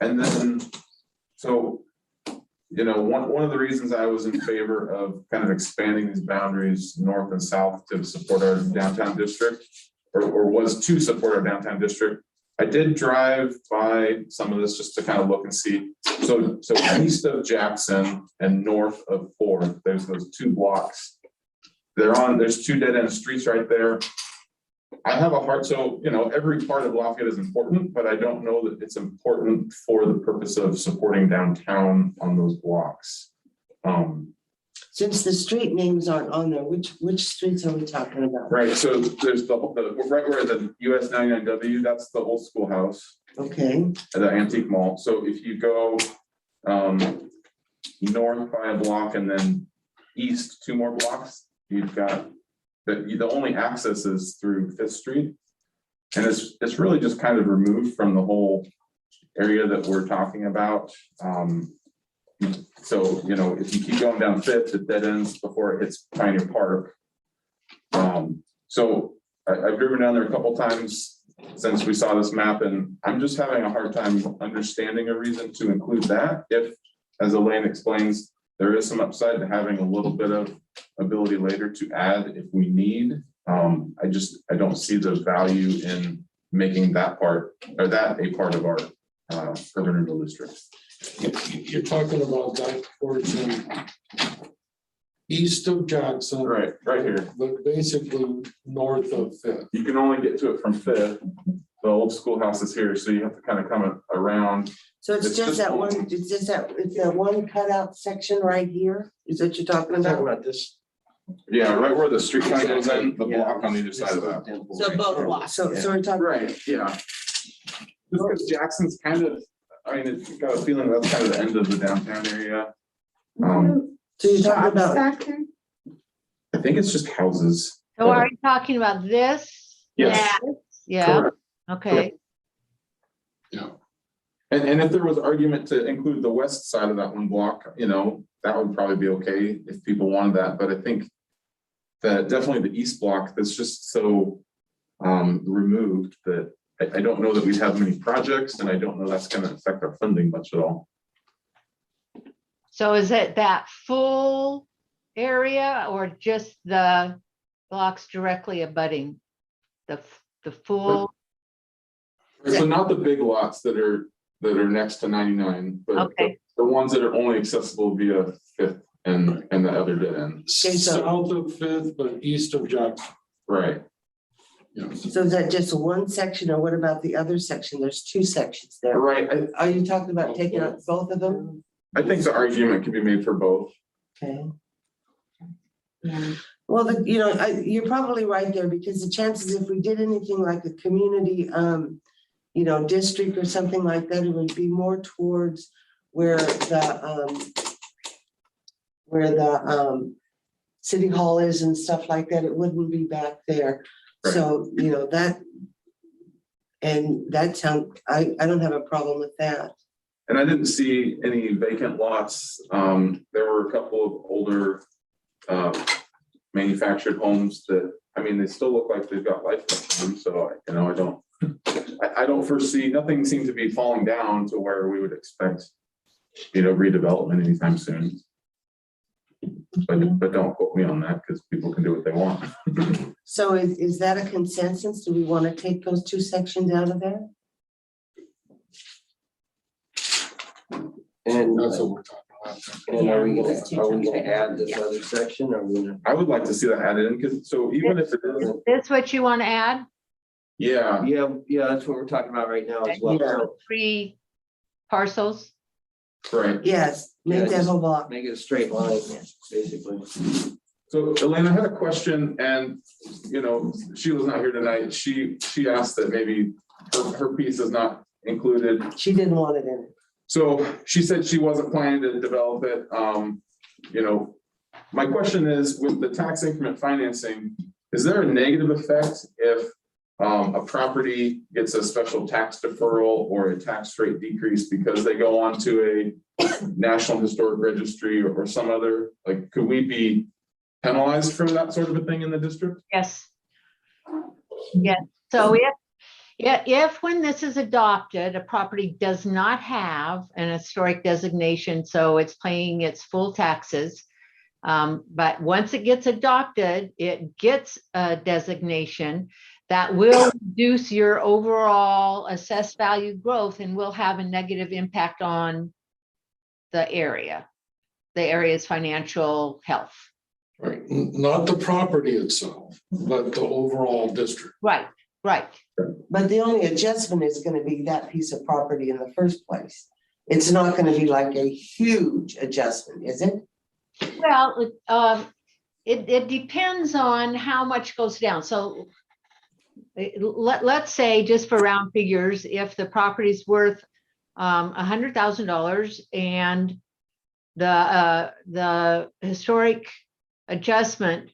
and then, so, you know, one of the reasons I was in favor of kind of expanding these boundaries north and south to support our downtown district, or was to support our downtown district. I did drive by some of this just to kind of look and see. So east of Jackson and north of 4th, there's those 2 blocks. There's 2 dead end streets right there. I have a heart, so, you know, every part of Lafayette is important, but I don't know that it's important for the purpose of supporting downtown on those blocks. Since the street names aren't on there, which streets are we talking about? Right, so there's the right where the US 99W, that's the old schoolhouse, Okay, the antique mall. So if you go north by a block and then east 2 more blocks, you've got the only access is through 5th Street. And it's really just kind of removed from the whole area that we're talking about. So, you know, if you keep going down 5th, it dead ends before it hits Pioneer Park. So I've driven down there a couple times since we saw this map, and I'm just having a hard time understanding a reason to include that. If, as Elaine explains, there is some upside to having a little bit of ability later to add if we need. I don't see the value in making that part, or that a part of our governmental district. You're talking about that portion east of Jackson. Right here. But basically north of 5th. You can only get to it from 5th. The old schoolhouse is here, so you have to kind of come around. so it's just that one cutout section right here? Is that what you're talking Talking about? about this. Yeah, right where the street kind of goes in, the block on either side of that. So both blocks. So we're talking. Right, yeah. Just because Jackson's kind of, I mean, it's got a feeling that's kind of the end of the downtown area. So you're talking about, Back there? I think it's just houses. So are you talking about this? Yes. Yeah, Correct. okay. Yeah. And if there was argument to include the west side of that one block, you know, that would probably be okay if people wanted that, but I think that definitely the east block that's just so removed that I don't know that we'd have many projects, and I don't know that's gonna affect our funding much at all. So is it that full area or just the blocks directly abutting the full? So not the big lots that are next to 99, but Okay. the ones that are only accessible via Fifth and the other dead end. South of Fifth, but east of Jackson. Right. Yeah. So is that just one section or what about the other section? There's two sections there. Right. Are you talking about taking out both of them? I think the argument can be made for both. Okay. Yeah. Well, you're probably right there because the chances if we did anything like a community, district or something like that, it would be more towards where the city hall is and stuff like that. It wouldn't be back there. Right. So, I don't have a problem with that. And I didn't see any vacant lots. There were a couple of older manufactured homes that, they still look like they've got life in them. So, I don't foresee, nothing seems to be falling down to where we would expect, redevelopment anytime soon. But don't quote me on that because people can do what they want. So is that a consensus? Do we want to take those two sections out of there? And, That's what we're talking about. and are we gonna add this other section? Are we gonna? I would like to see that added in because even if it isn't, That's what you want to add? yeah, Yeah, that's what we're talking about right now as well. Yeah. 3 parcels? right. Yes, make that whole block. Make it a straight line, basically. So Elaine, I had a question and, Sheila's not here tonight. She asked that maybe her piece is not included. She didn't want it in it. So she said she wasn't planning to develop it. My question is with the tax increment financing, is there a negative effect if a property gets a special tax deferral or a tax rate decrease because they go on to a National Historic Registry or some other, could we be penalized for that sort of a thing in the district? Yes. Yes. So if when this is adopted, a property does not have an historic designation, so it's paying its full taxes. But once it gets adopted, it gets a designation that will reduce your overall assessed value growth and will have a negative impact on the area's financial health. Right, not the property itself, but the overall district. Right. But the only adjustment is going to be that piece of property in the first place. It's not going to be like a huge adjustment, is it? Well, it depends on how much goes down. So let's say, just for round figures, if the property's worth $100,000 and the historic adjustment,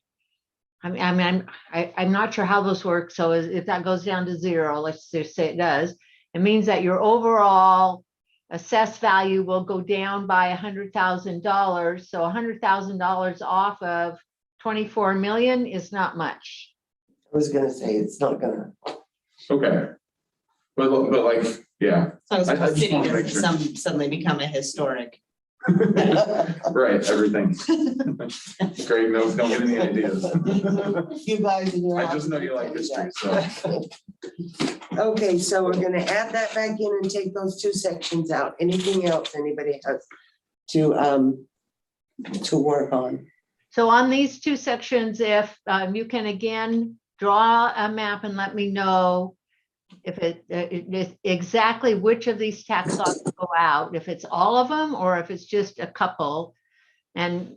I'm not sure how those work. So if that goes down to 0, let's just say it does, it means that your overall assessed value will go down by $100,000. So $100,000 off of 24 million is not much. I was going to say it's not going to. Okay. But yeah. So I the just city wanna make doesn't sure. suddenly become a historic. Right, everything. Greg, no, don't get any ideas. You guys in your I just know you like history, so. Okay, so we're gonna add that back in and take those two sections out. Anything else anybody has to work on? So on these 2 sections, if you can again draw a map and let me know if it exactly which of these tax lots go out, if it's all of them or if it's just a couple, and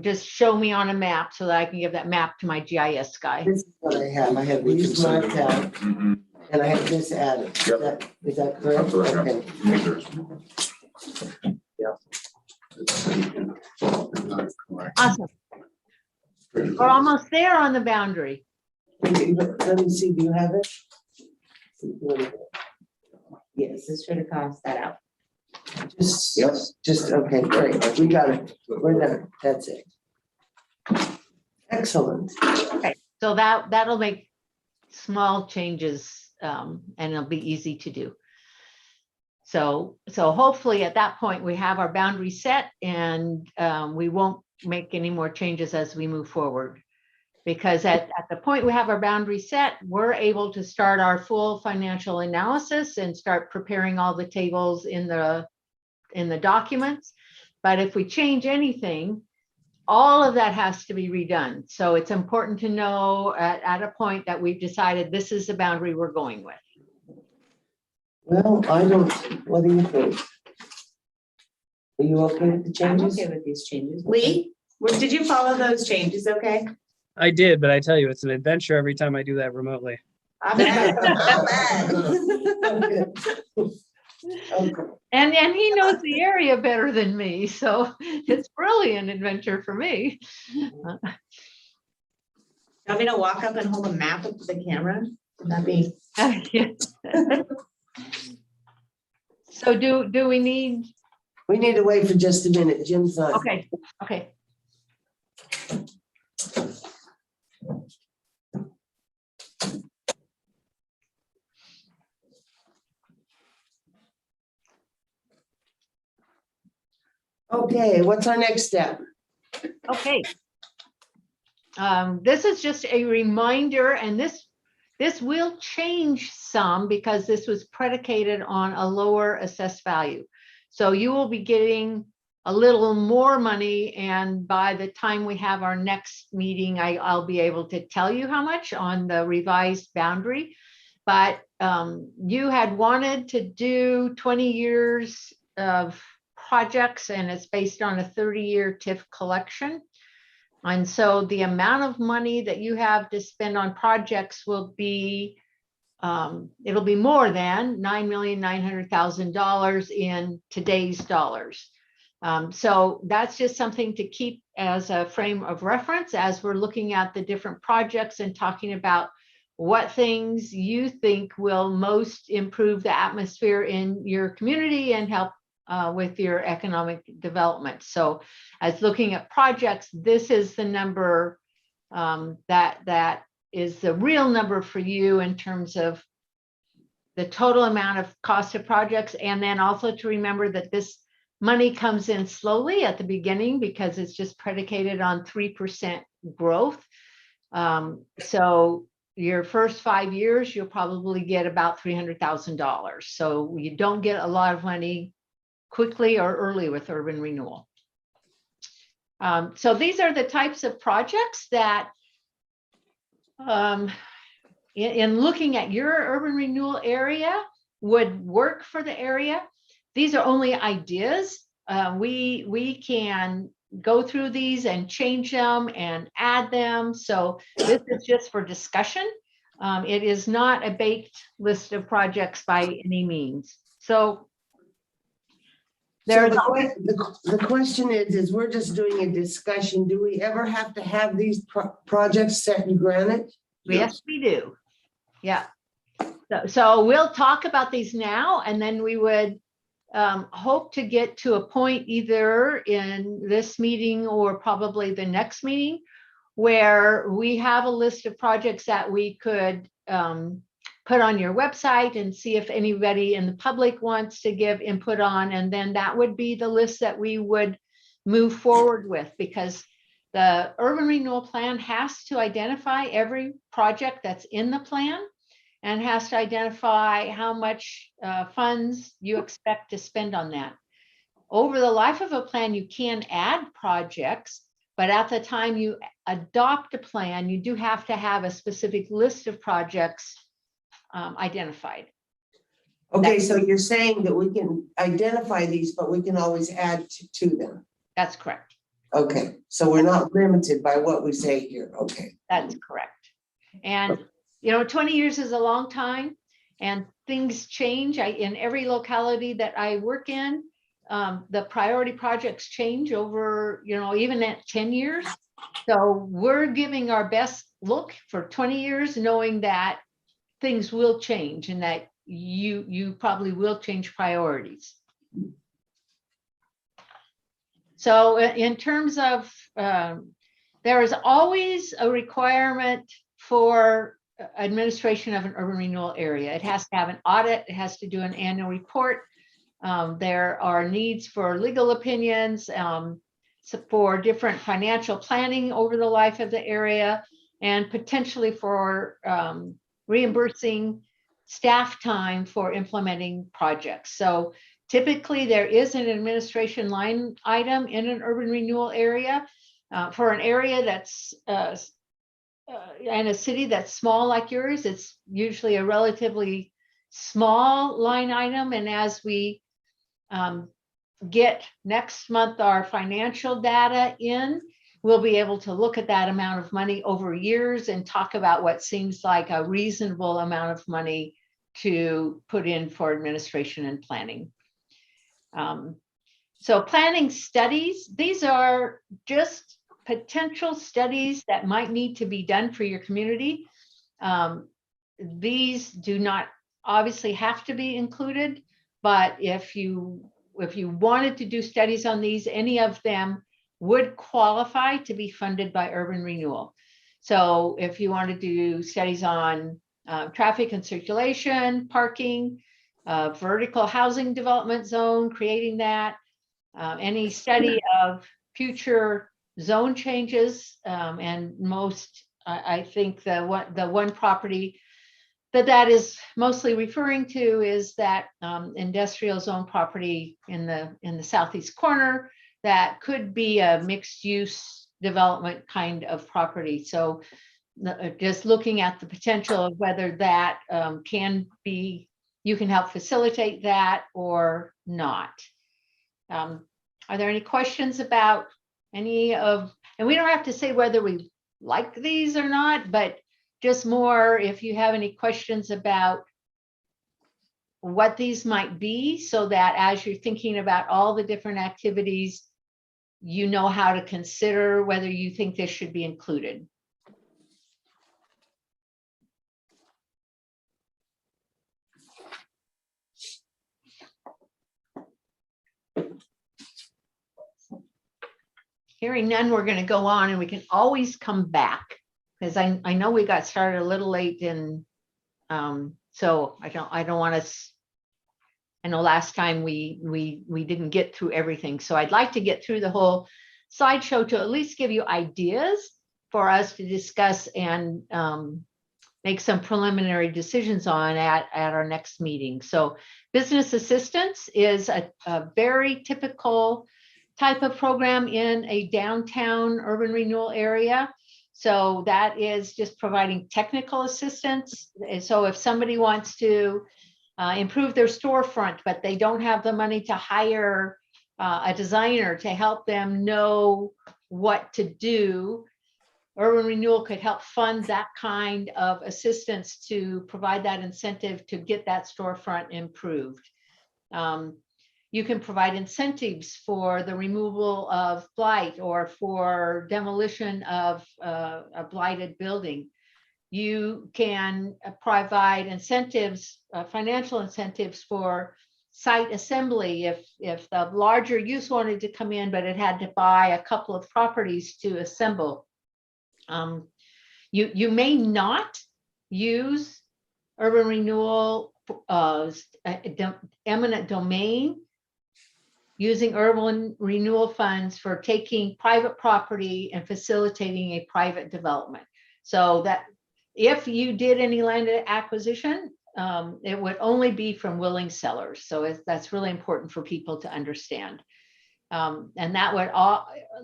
just show me on a map so that I can give that map to my GIS guy. This is what I have. I have We can these send marked it out on. Mhm. and I have this added. Yep. Is that correct? That's what I Okay. got. Make sure. Awesome. We're almost there on the boundary. Let me see, do you have it? Yes, this should have crossed that out. Just, okay, great. We got it. We're done. That's it. Excellent. So that'll make small changes, and it'll be easy to do. So hopefully at that point, we have our boundary set and we won't make any more changes as we move forward. Because at the point we have our boundary set, we're able to start our full financial analysis and start preparing all the tables in the documents. But if we change anything, all of that has to be redone. So it's important to know at a point that we've decided this is the boundary we're going with. Well, what do you think? Are you okay with the I'm changes? okay with these changes. Lee, did you follow those changes? Okay. I did, but I tell you, it's an adventure every time I do that remotely. I'm bad. Okay. And he knows the area better than me, so it's really an adventure for me. Want me to walk up and hold a map up to the camera? Would that be? So do we need? We need to wait for just a minute. Jim's on. Okay. Okay, what's our next step? Okay. This is just a reminder, and this will change some because this was predicated on a lower assessed value. So you will be getting a little more money, and by the time we have our next meeting, I'll be able to tell you how much on the revised boundary. But you had wanted to do 20 years of projects, and it's based on a 30-year TIF collection. And so the amount of money that you have to spend on projects will be, it'll be more than $9,900,000 in today's dollars. So that's just something to keep as a frame of reference as we're looking at the different projects and talking about what things you think will most improve the atmosphere in your community and help with your economic development. So as looking at projects, this is the number that is the real number for you in terms of the total amount of cost of projects. And then also to remember that this money comes in slowly at the beginning because it's just predicated on 3% growth. So your first 5 years, you'll probably get about $300,000. So you don't get a lot of money quickly or early with urban renewal. So these are the types of projects that in looking at your urban renewal area would work for the area. These are only ideas. We can go through these and change them and add them. So this is just for discussion. It is not a baked list of projects by any means. So the question is we're just doing a discussion. Do we ever have to have these projects set in granite? Yes, we do. Yeah. So we'll talk about these now, and then we would hope to get to a point either in this meeting or probably the next meeting where we have a list of projects that we could put on your website and see if anybody in the public wants to give input on, and then that would be the list that we would move forward with, because the urban renewal plan has to identify every project that's in the plan and has to identify how much funds you expect to spend on that. Over the life of a plan, you can add projects, but at the time you adopt a plan, you do have to have a specific list of projects identified. Okay, so you're saying that we can identify these, but we can always add to them. That's correct. Okay, so we're not limited by what we say here. Okay. That's correct. And 20 years is a long time, and things change. In every locality that I work in, the priority projects change over, even at 10 years. So we're giving our best look for 20 years, knowing that things will change and that you probably will change priorities. So in terms of the there is always a requirement for administration of an urban renewal area. It has to have an audit, it has to do an annual report. There are needs for legal opinions, for different financial planning over the life of the area, and potentially for reimbursing staff time for implementing projects. So typically there is an administration line item in an urban renewal area. For an area that's in a city that's small like yours, it's usually a relatively small line item. And as we get next month our financial data in, we'll be able to look at that amount of money over years and talk about what seems like a reasonable amount of money to put in for administration and planning. So planning studies, these are just potential studies that might need to be done for your community. These do not obviously have to be included, but if you wanted to do studies on these, any of them would qualify to be funded by urban renewal. So if you want to do studies on traffic and circulation, parking, vertical housing development zone, creating that, any study of future zone changes, and most, I think the one property that is mostly referring to is that industrial zone property in the southeast corner that could be a mixed use development kind of property. So just looking at the potential of whether that can be, you can help facilitate that or not. Are there any questions about any of, and we don't have to say whether we like these or not, but just more if you have any questions about what these might be, so that as you're thinking about all the different activities, you know how to consider whether you think this should be included. Hearing none, we're going to go on, and we can always come back, because I know we got started a little late, and so I don't want to. I know last time we didn't get through everything, so I'd like to get through the whole slideshow to at least give you ideas for us to discuss and make some preliminary decisions on at our next meeting. So business assistance is a very typical type of program in a downtown urban renewal area. So that is just providing technical assistance. And so if somebody wants to improve their storefront, but they don't have the money to hire a designer to help them know what to do, urban renewal could help fund that kind of assistance to provide that incentive to get that storefront improved. You can provide incentives for the removal of blight or for demolition of a blighted building. You can provide incentives, financial incentives for site assembly if the larger use wanted to come in, but it had to buy a couple of properties to assemble. You may not use urban renewal eminent domain using urban renewal funds for taking private property and facilitating a private development. So that if you did any land acquisition, it would only be from willing sellers. So that's really important for people to understand. And that would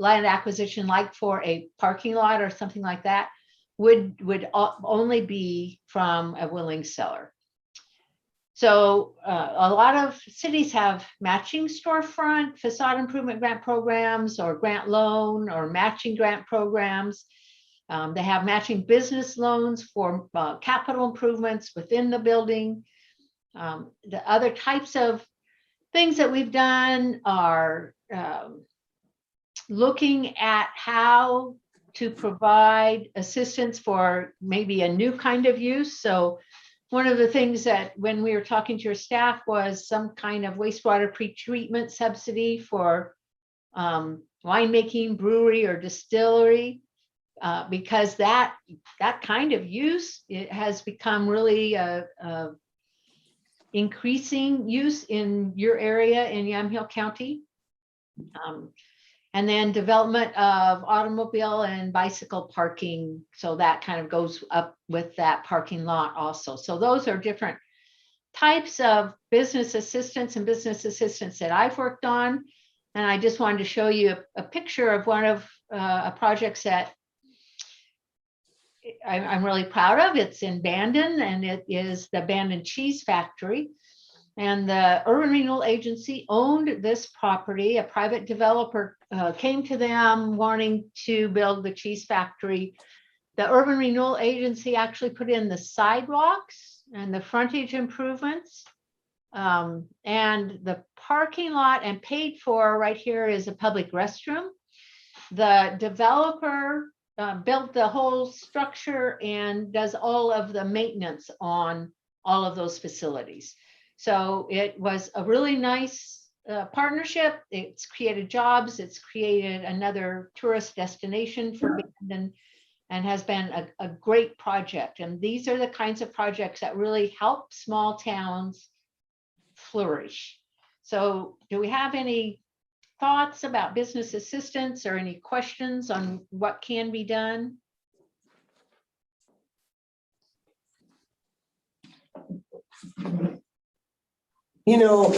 land acquisition, like for a parking lot or something like that, would only be from a willing seller. So a lot of cities have matching storefront, facade improvement grant programs, or grant loan or matching grant programs. They have matching business loans for capital improvements within the building. The other types of things that we've done are looking at how to provide assistance for maybe a new kind of use. So one of the things that when we were talking to your staff was some kind of wastewater pretreatment subsidy for winemaking, brewery, or distillery. because that kind of use, it has become really increasing use in your area in Yamhill County. And then development of automobile and bicycle parking. So that kind of goes up with that parking lot also. So those are different types of business assistance and business assistance that I've worked on. And I just wanted to show you a picture of one of projects that I'm really proud of. It's in Bandon, and it is the Bandon Cheese Factory. And the Urban Renewal Agency owned this property. A private developer came to them wanting to build the cheese factory. The Urban Renewal Agency actually put in the sidewalks and the frontage improvements and the parking lot, and paid for right here is a public restroom. The developer built the whole structure and does all of the maintenance on all of those facilities. So it was a really nice partnership. It's created jobs. It's created another tourist destination for Bandon, and has been a great project. And these are the kinds of projects that really help small towns flourish. So do we have any thoughts about business assistance or any questions on what can be done? You know,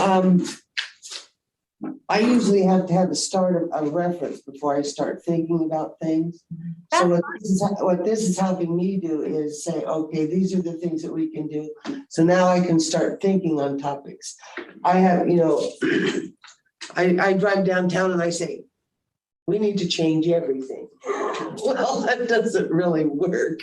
I usually have to have a start of a reference before I start thinking about things. So what this is helping me do is say, okay, these are the things that we can do. So now I can start thinking on topics. I have, you know, I drive downtown and I say, we need to change everything. Well, that doesn't really work.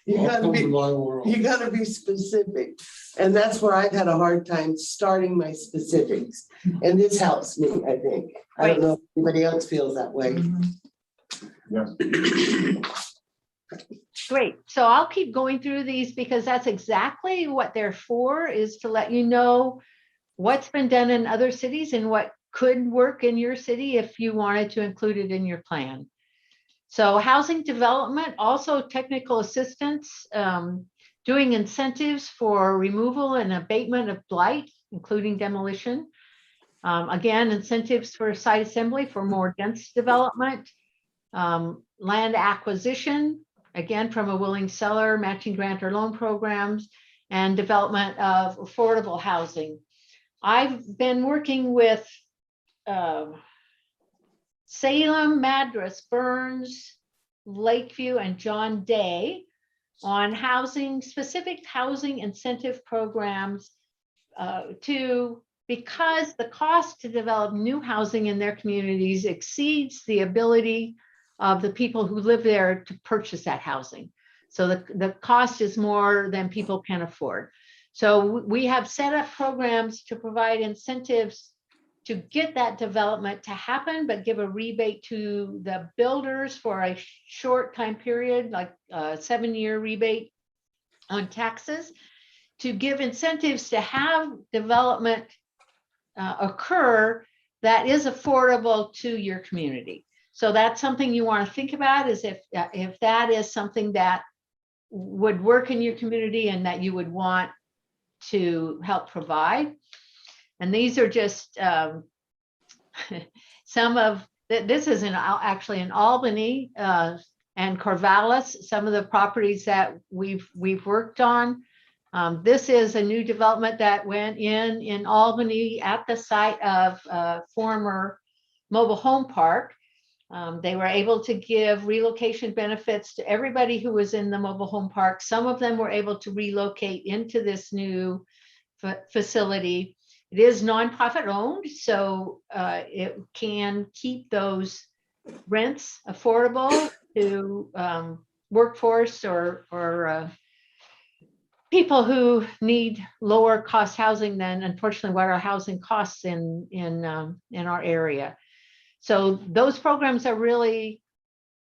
You gotta be specific. And that's where I've had a hard time starting my specifics. And this helps me, I think. I don't know if anybody else feels that way. Great. So I'll keep going through these because that's exactly what they're for, is to let you know what's been done in other cities and what could work in your city if you wanted to include it in your plan. So housing development, also technical assistance, doing incentives for removal and abatement of blight, including demolition. Again, incentives for site assembly for more dense development, land acquisition, again, from a willing seller, matching grant or loan programs, and development of affordable housing. I've been working with Salem, Madras, Burns, Lakeview, and John Day on housing, specific housing incentive programs because the cost to develop new housing in their communities exceeds the ability of the people who live there to purchase that housing. So the cost is more than people can afford. So we have set up programs to provide incentives to get that development to happen, but give a rebate to the builders for a short time period, like a 7-year rebate on taxes, to give incentives to have development occur that is affordable to your community. So that's something you want to think about, is if that is something that would work in your community and that you would want to help provide. And these are just some of, this is actually in Albany and Corvallis, some of the properties that we've worked on. This is a new development that went in Albany at the site of former mobile home park. They were able to give relocation benefits to everybody who was in the mobile home park. Some of them were able to relocate into this new facility. It is nonprofit owned, so it can keep those rents affordable to workforce or people who need lower cost housing than, unfortunately, what our housing costs in our area. So those programs are really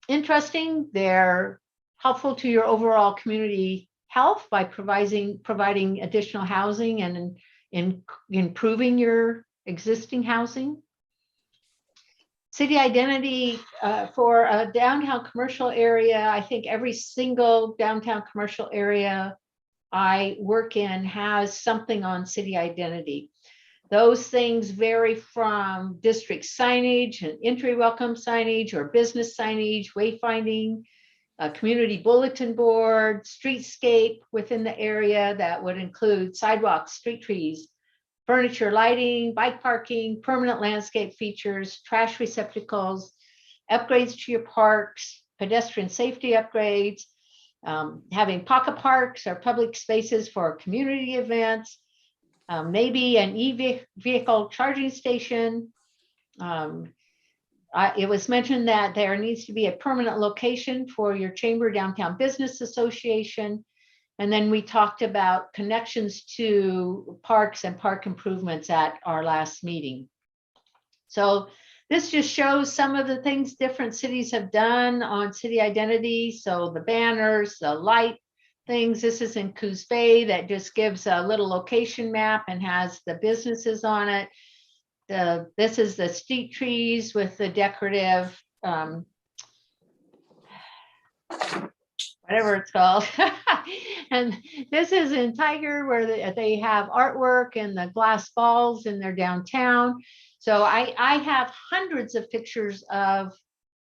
interesting. They're helpful to your overall community health by providing additional housing and improving your existing housing. City identity for a downtown commercial area. I think every single downtown commercial area I work in has something on city identity. Those things vary from district signage and entry welcome signage or business signage, wayfinding, a community bulletin board, streetscape within the area that would include sidewalks, street trees, furniture, lighting, bike parking, permanent landscape features, trash receptacles, upgrades to your parks, pedestrian safety upgrades, having pocket parks or public spaces for community events, maybe an e-vehicle charging station. It was mentioned that there needs to be a permanent location for your Chamber Downtown Business Association. And then we talked about connections to parks and park improvements at our last meeting. So this just shows some of the things different cities have done on city identity. So the banners, the light things. This is in Coos Bay that just gives a little location map and has the businesses on it. This is the street trees with the decorative, whatever it's called. And this is in Tiger where they have artwork and the glass balls in their downtown. So I have hundreds of pictures of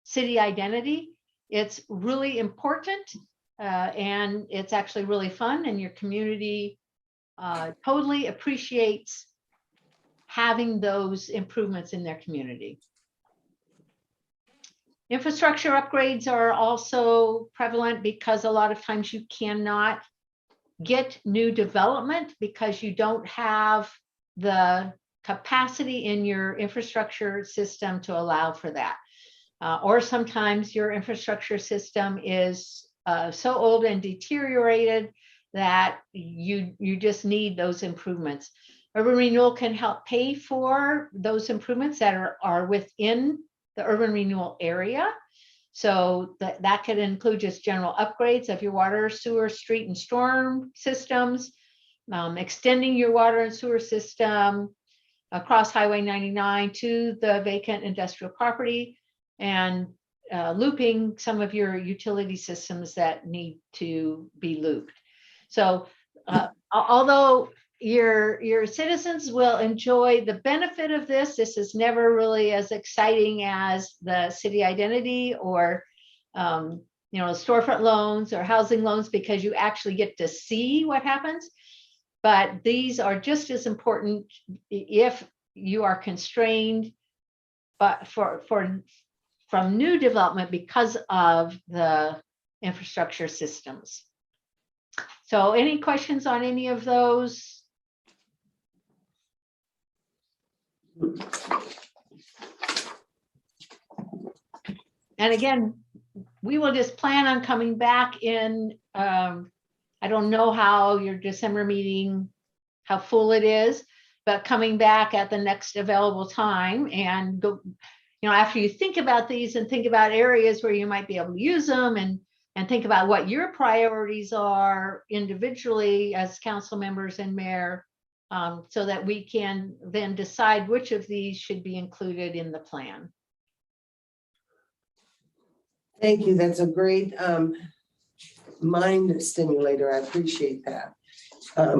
city identity. It's really important and it's actually really fun, and your community totally appreciates having those improvements in their community. Infrastructure upgrades are also prevalent because a lot of times you cannot get new development because you don't have the capacity in your infrastructure system to allow for that. Or sometimes your infrastructure system is so old and deteriorated that you just need those improvements. Urban renewal can help pay for those improvements that are within the urban renewal area. So that could include just general upgrades of your water, sewer, street, and storm systems, extending your water and sewer system across Highway 99 to the vacant industrial property, and looping some of your utility systems that need to be looped. So although your citizens will enjoy the benefit of this, this is never really as exciting as the city identity or storefront loans or housing loans, because you actually get to see what happens. But these are just as important if you are constrained but from new development because of the infrastructure systems. So any questions on any of those? And again, we will just plan on coming back in, I don't know how your December meeting, how full it is, but coming back at the next available time and go, after you think about these and think about areas where you might be able to use them and think about what your priorities are individually as council members and mayor, so that we can then decide which of these should be included in the plan. Thank you. That's a great mind stimulator. I appreciate that.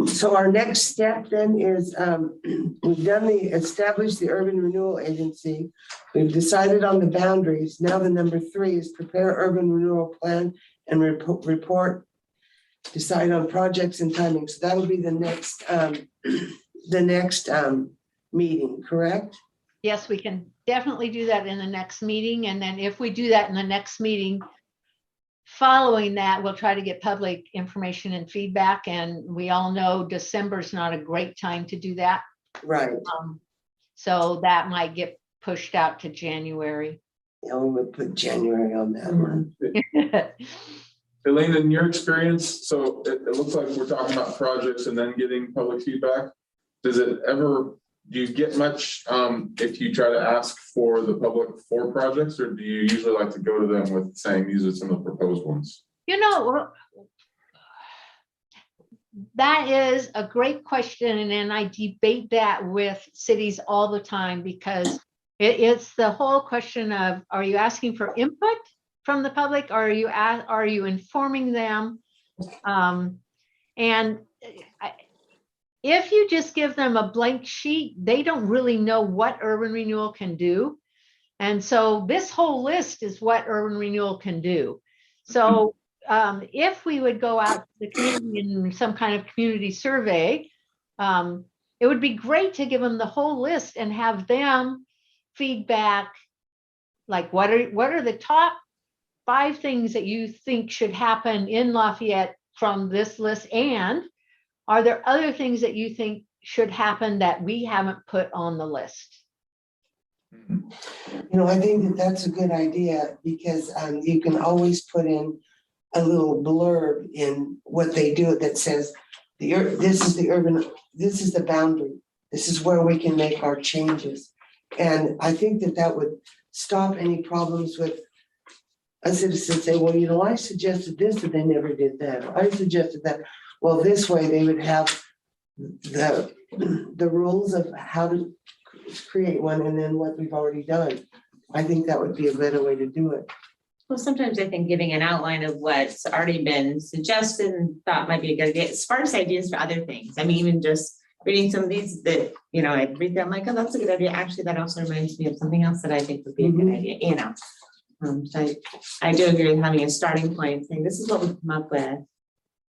So our next step then is we've established the Urban Renewal Agency. We've decided on the boundaries. Now the number 3 is prepare urban renewal plan and report, decide on projects and timing. So that'll be the next meeting, correct? Yes, we can definitely do that in the next meeting. And then if we do that in the next meeting, following that, we'll try to get public information and feedback. And we all know December is not a great time to do that. Right. So that might get pushed out to January. Yeah, we would put January on that one. Elaine, in your experience, so it looks like we're talking about projects and then getting public feedback. Do you get much if you try to ask for the public for projects, or do you usually like to go to them with saying these are some of the proposed ones? That is a great question. And I debate that with cities all the time, because It's the whole question of, are you asking for input from the public? Or are you informing them? And if you just give them a blank sheet, they don't really know what urban renewal can do. And so this whole list is what urban renewal can do. So if we would go out to the community in some kind of community survey, it would be great to give them the whole list and have them feedback, like what are the top 5 things that you think should happen in Lafayette from this list, and are there other things that you think should happen that we haven't put on the list? I think that that's a good idea, because you can always put in a little blurb in what they do that says, this is the boundary, this is where we can make our changes. And I think that would stop any problems with a citizen say, well, I suggested this and they never did that. Or I suggested that. Well, this way they would have the rules of how to create one, and then what we've already done. I think that would be a better way to do it. Well, sometimes I think giving an outline of what's already been suggested and thought might be a good idea, sparks ideas for other things. I mean, even just reading some of these that, I read them like, oh, that's a good idea. Actually, that also reminds me of something else that I think would be a good idea, So I do agree with having a starting point, saying this is what we've come up with.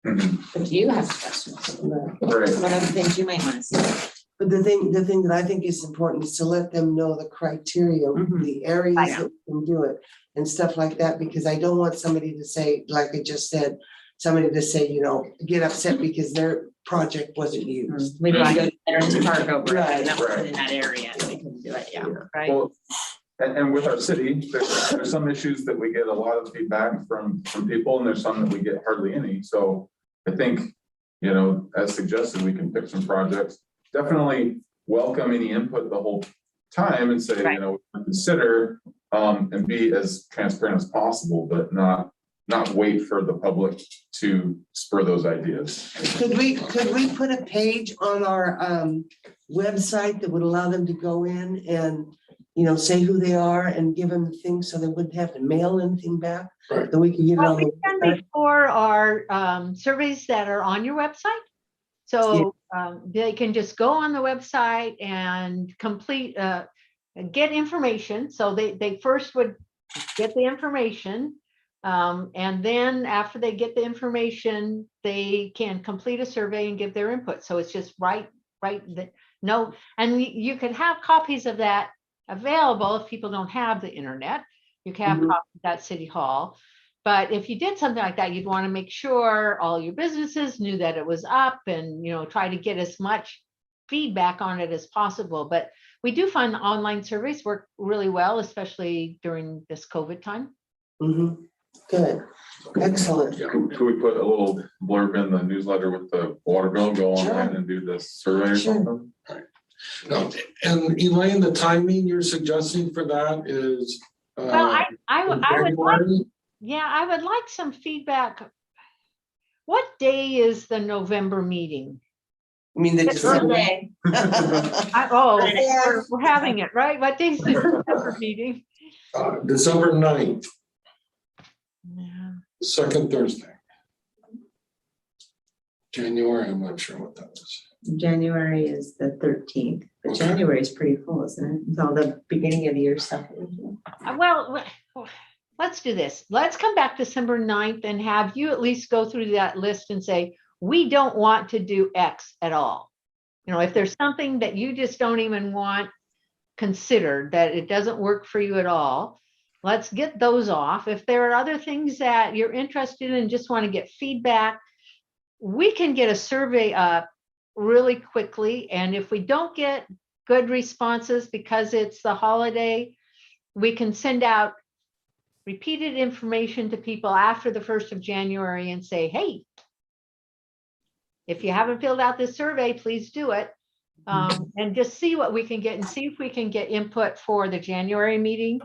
But do you have questions? What other things you might want to see? But the thing that I think is important is to let them know the criteria, the areas that we can do it and stuff like that, because I don't want somebody to say, like I just said, somebody to say, get upset because their project wasn't used. We didn't go to Veterans Park over it, and that wasn't in that area, and we couldn't do it, right? Well, and with our city, there's some issues that we get a lot of feedback from people, and there's some that we get hardly any. So I think, as suggested, we can pick some projects. Definitely welcome any input the whole time and say, consider and be as transparent as possible, but not wait for the public to spur those ideas. Could we put a page on our website that would allow them to go in and say who they are and give them the things, so they wouldn't have to mail anything back? Right. That we can get it on What the we've done website? before are surveys that are on your website. So they can just go on the website and complete, get information. So they first would get the information. And then after they get the information, they can complete a survey and give their input. So it's just and you can have copies of that available if people don't have the internet. You can have copies at City Hall. But if you did something like that, you'd want to make sure all your businesses knew that it was up, and try to get as much feedback on it as possible. But we do find the online surveys work really well, especially during this COVID time. Good, excellent. Could we put a little blurb in the newsletter with the water bill, go online and do this survey or something? Right. And Elaine, the timing you're suggesting for that is Well, I would like, January? I would like some feedback. What day is the November meeting? I mean, the December. We're having it, right? What day is the December meeting? December 9th, second Thursday. January, I'm not sure what that is. January is the 13th, but January is pretty full, isn't it? It's all the beginning of the year stuff. Well, let's do this. Let's come back December 9th and have you at least go through that list and say, we don't want to do X at all. If there's something that you just don't even want considered, that it doesn't work for you at all, let's get those off. If there are other things that you're interested in and just want to get feedback, we can get a survey up really quickly. And if we don't get good responses because it's the holiday, we can send out repeated information to people after the 1st of January and say, hey, if you haven't filled out this survey, please do it. And just see what we can get and see if we can get input for the January meeting.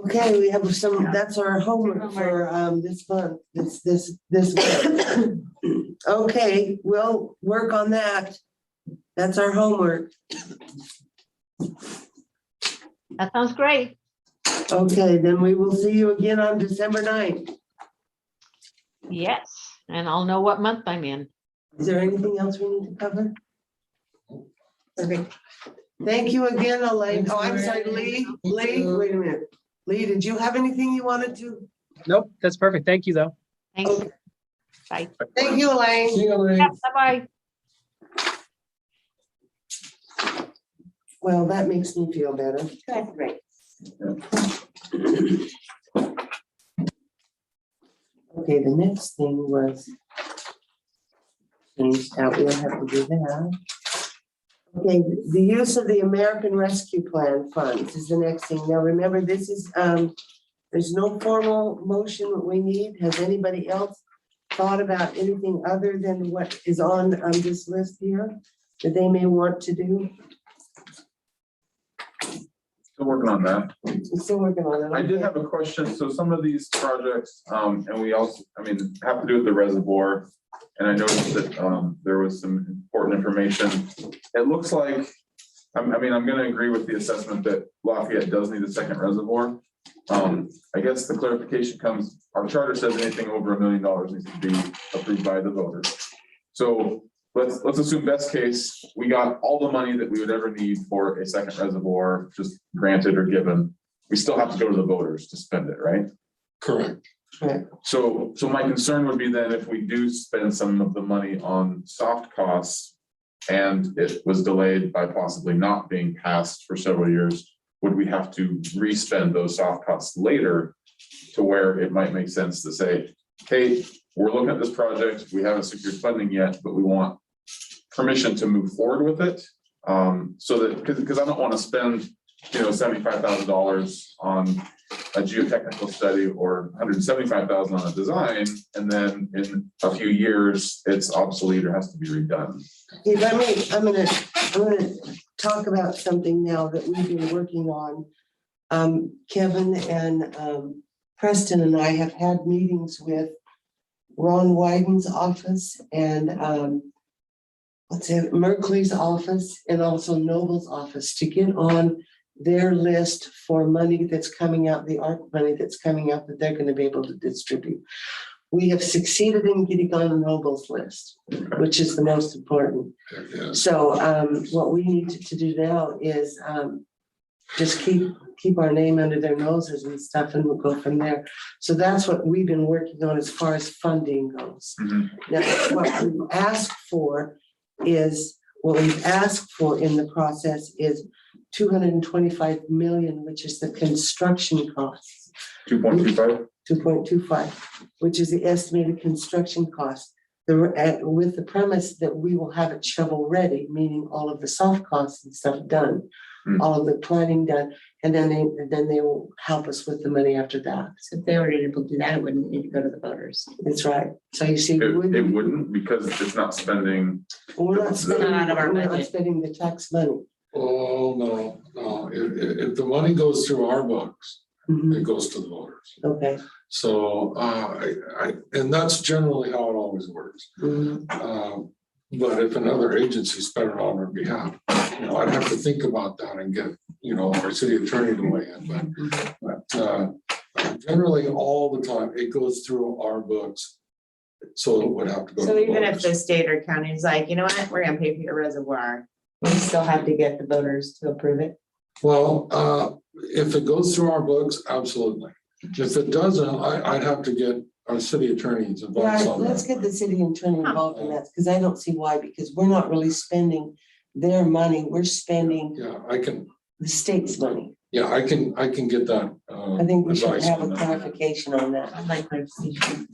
Okay, we have some, that's our homework for this month, this month. Okay, we'll work on that. That's our homework. That sounds great. Okay, then we will see you again on December 9th. Yes, and I'll know what month I'm in. Is there anything else we need to cover? Okay. Thank you again, Elaine. Oh, I'm sorry, Lee. Lee, wait a minute. Lee, did you have anything you wanted to? Nope, that's perfect. Thank you, though. Thanks. Okay. Bye. Thank you, Elaine. See you later. Yeah, bye-bye. Well, that makes me feel better. Great. Okay, the next thing was changed out. We'll have to do that. Okay, the use of the American Rescue Plan funds is the next thing. Now, remember, this is, there's no formal motion that we need. Has anybody else thought about anything other than what is on this list here that they may want to do? Still working on that. We're still working on it. I did have a question. So some of these projects, and we also, I mean, have to do with the reservoir. And I noticed that there was some important information. It looks like, I mean, I'm gonna agree with the assessment that Lafayette does need a second reservoir. I guess the clarification comes, our charter says anything over $1 million needs to be approved by the voters. So let's assume best case, we got all the money that we would ever need for a second reservoir, just granted or given. We still have to go to the voters to spend it, right? Correct. So my concern would be then if we do spend some of the money on soft costs and it was delayed by possibly not being passed for several years, would we have to re-spend those soft costs later to where it might make sense to say, hey, we're looking at this project, we haven't secured funding yet, but we want permission to move forward with it. So that, because I don't want to spend, $75,000 on a geotechnical study or $175,000 on a design, and then in a few years, it's obsolete or has to be redone. Hey, I'm gonna talk about something now that we've been working on. Kevin and Preston and I have had meetings with Ron Wyden's office and Merkley's office and also Noble's office to get on their list for money that's coming out, the ARP money that's coming out that they're going to be able to distribute. We have succeeded in getting on the Noble's list, which is the most important. Yes. So what we need to do now is just keep our name under their noses and stuff, and we'll go from there. So that's what we've been working on as far as funding goes. Now, what we've asked for is, what we've asked for in the process is 225 million, which is the construction costs. 2.25? 2.25, which is the estimated construction cost. With the premise that we will have it shovel ready, meaning all of the soft costs and stuff done, all of the planning done, and then they will help us with the money after that. So if they were able to do that, it wouldn't need to go to the voters. That's right. So you see, It wouldn't, because it's not spending. we're not spending, Not out of our we're not budget. spending the tax money. Oh, no. If the money goes through our books, Mhm. it goes to the voters. Okay. So and that's generally how it always works. Mhm. But if another agency spent it on our behalf, I'd have to think about that and get, our city attorney to weigh in. But generally, all the time, it goes through our books. So it would have to go. So to the even if voters. the state or county is like, you know what, we're gonna pay for your reservoir, we still have to get the voters to approve it. Well, if it goes through our books, absolutely. If it doesn't, I'd have to get our city attorney's advice Yeah, on let's that. get the city attorney involved in that, because I don't see why, because we're not really spending their money, we're spending Yeah, I can money. I can get that. I think we should advice have on a that. clarification on that. I'd like clarification.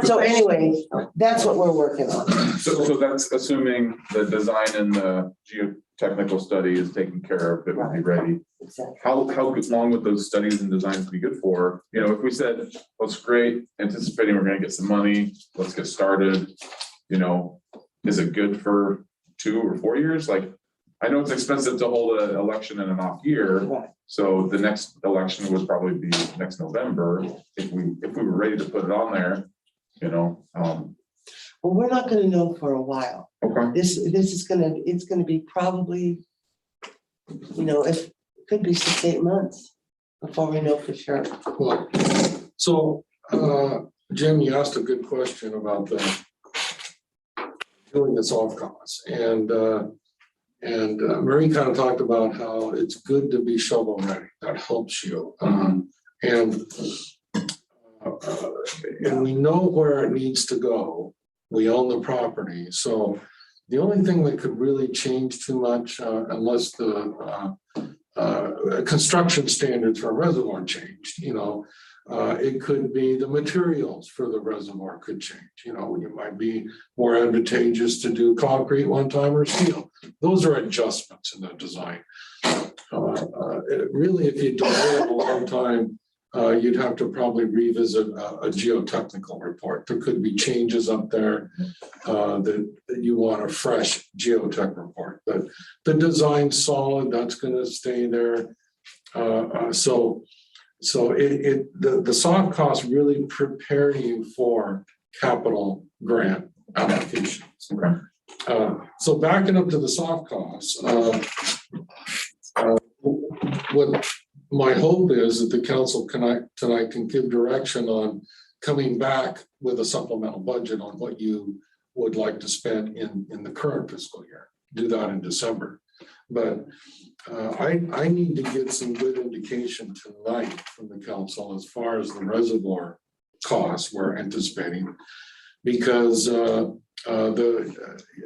So anyway, that's what we're working on. So that's assuming the design and the geotechnical study is taken care of, it would be ready. Exactly. How long would those studies and designs be good for? If we said, that's great, anticipating we're gonna get some money, let's get started. Is it good for 2 or 4 years? Like, I know it's expensive to hold an election in an off year. Right. So the next election would probably be next November, if we were ready to put it on there, Well, we're not gonna know for a while. Okay. It's gonna be probably, it could be 6, 8 months before we know for sure. Well, so, Jim, you asked a good question about doing the soft costs, and Marie kind of talked about how it's good to be shovel ready. That helps you. And we know where it needs to go. We own the property, so the only thing that could really change too much, unless the construction standards for a reservoir changed, it could be the materials for the reservoir could change. It might be more advantageous to do concrete one time or steel. Those are adjustments in the design. Really, if you delay it a long time, you'd have to probably revisit a geotechnical report. There could be changes up there that you want a fresh geotech report. But the design's solid, that's going to stay there. So the soft costs really prepare you for capital grant applications. Okay. So backing up to the soft costs, what my hope is that the council tonight can give direction on coming back with a supplemental budget on what you would like to spend in the current fiscal year. Do that in December. But I need to get some good indication tonight from the council as far as the reservoir costs we're anticipating, because the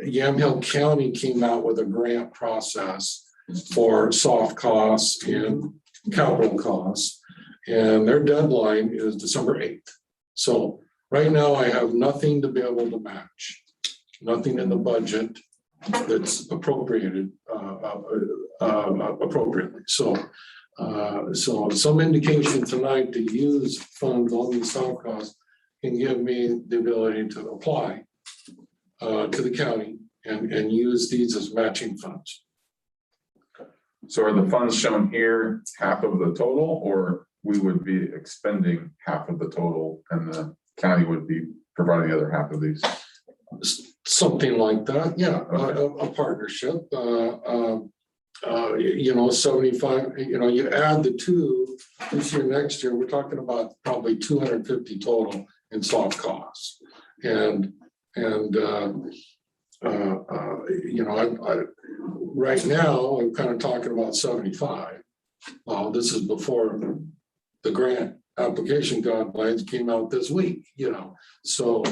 Yamhill County came out with a grant process for soft costs and capital costs, and their deadline is December 8th. So right now I have nothing to be able to match, nothing in the budget that's appropriated appropriately. So some indication tonight to use funds on these soft costs can give me the ability to apply to the county and use these as matching funds. So are the funds shown here half of the total, or we would be expending half of the total and the county would be providing the other half of these? Something like that, yeah, a partnership, 75, you add the two this year, next year, we're talking about probably 250 total in soft costs. Right now, I'm kind of talking about 75. This is before the grant application guidelines came out this week, so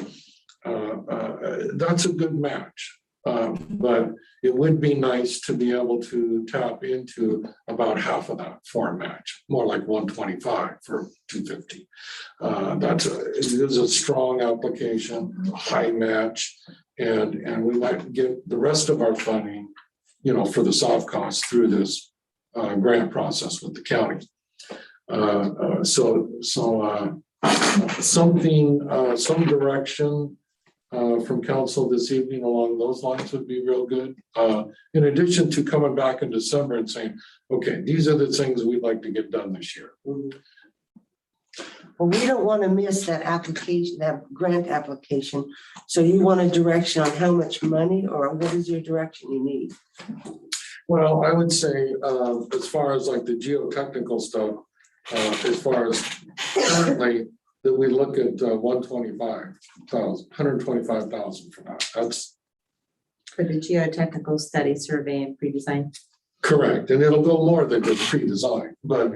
that's a good match. But it would be nice to be able to tap into about half of that for a match, more like 125 for 250. It is a strong application, a high match, and we might get the rest of our funding, for the soft costs through this grant process with the county. Some direction from council this evening along those lines would be real good. In addition to coming back in December and saying, okay, these are the things we'd like to get done this year. Well, we don't want to miss that application, that grant application. So you want a direction on how much money, or what is your direction you need? Well, I would say, as far as like the geotechnical stuff, as far as currently, that we look at 125,000 for that. That's For the geotechnical study survey and pre-design. correct. And it'll go more than just pre-design, but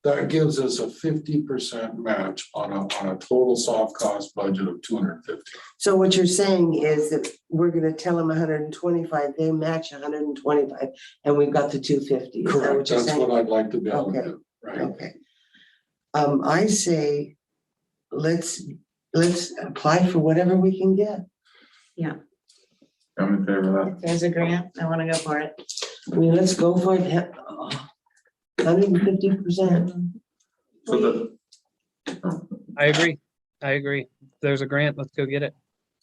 that gives us a 50% match on a total soft cost budget of 250. So what you're saying is that we're going to tell them 125, they match 125, and we've got the 250. Is that Correct. what you're That's saying? what I'd like to be able to Okay. do, right? Okay. I say, let's apply for whatever we can get. I'm in favor of If there's a grant, I want to go for it. I mean, let's go for it. 150%. So I agree. If there's a grant, let's go get it.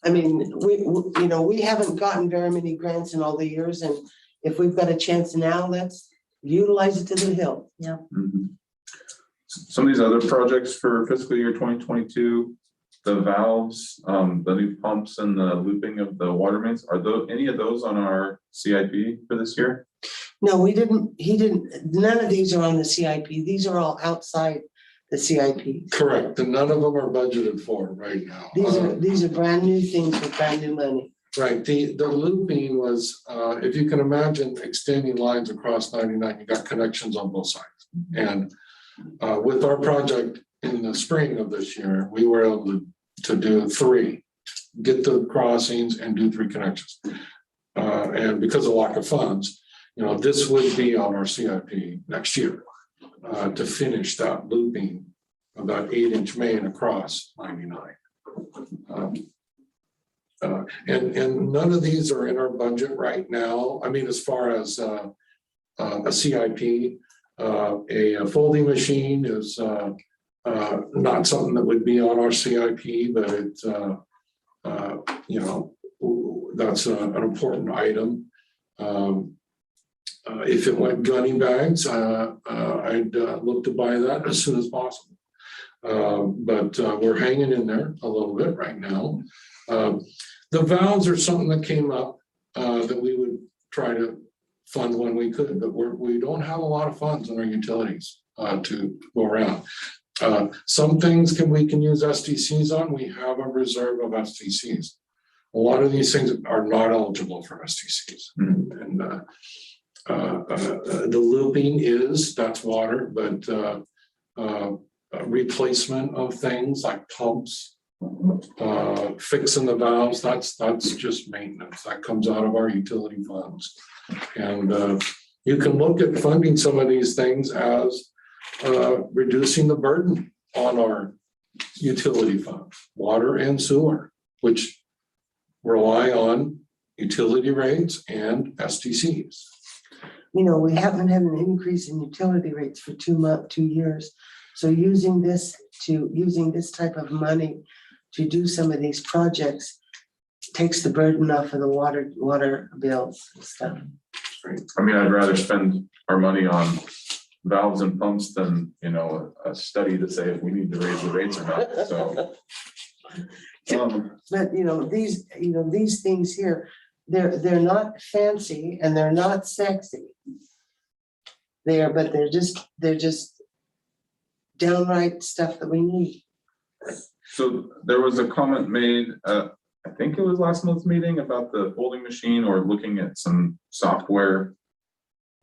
I mean, we haven't gotten very many grants in all the years, and if we've got a chance now, let's utilize it to the hill. Some of these other projects for fiscal year 2022, the valves, the new pumps and the looping of the water mains, are those, any of those on our CIP for this year? No, he didn't, none of these are on the CIP. These are all outside the CIP. Correct, and none of them are budgeted for right now. These are brand new things with brand new money. Right, the looping was, if you can imagine extending lines across 99, you got connections on both sides. And with our project in the spring of this year, we were able to do 3, get the crossings and do 3 connections. And because of lack of funds, you know, this would be on our CIP next year to finish that looping of that 8-inch main across 99. And none of these are in our budget right now. I mean, as far as a CIP, a folding machine is not something that would be on our CIP, but it's, you know, that's an important item. If it went gunny bags, I'd look to buy that as soon as possible. But we're hanging in there a little bit right now. The valves are something that came up that we would try to fund when we could, but we don't have a lot of funds in our utilities to go around. Some things we can use SDCs on. We have a reserve of SDCs. A lot of these things are not eligible for SDCs. And the looping that's water, but replacement of things like pumps, fixing the valves, that's just maintenance that comes out of our utility funds. And you can look at funding some of these things as reducing the burden on our utility funds, water and sewer, which rely on utility rates and SDCs. You know, we haven't had an increase in utility rates for 2 years. So using this type of money to do some of these projects takes the burden off of the water bills and stuff. Right. I mean, I'd rather spend our money on valves and pumps than, you know, a study to say if we need to raise the rates or not, so. But these things here, they're not fancy and they're not sexy. They're just downright stuff that we need. So there was a comment made, I think it was last month's meeting, about the folding machine or looking at some software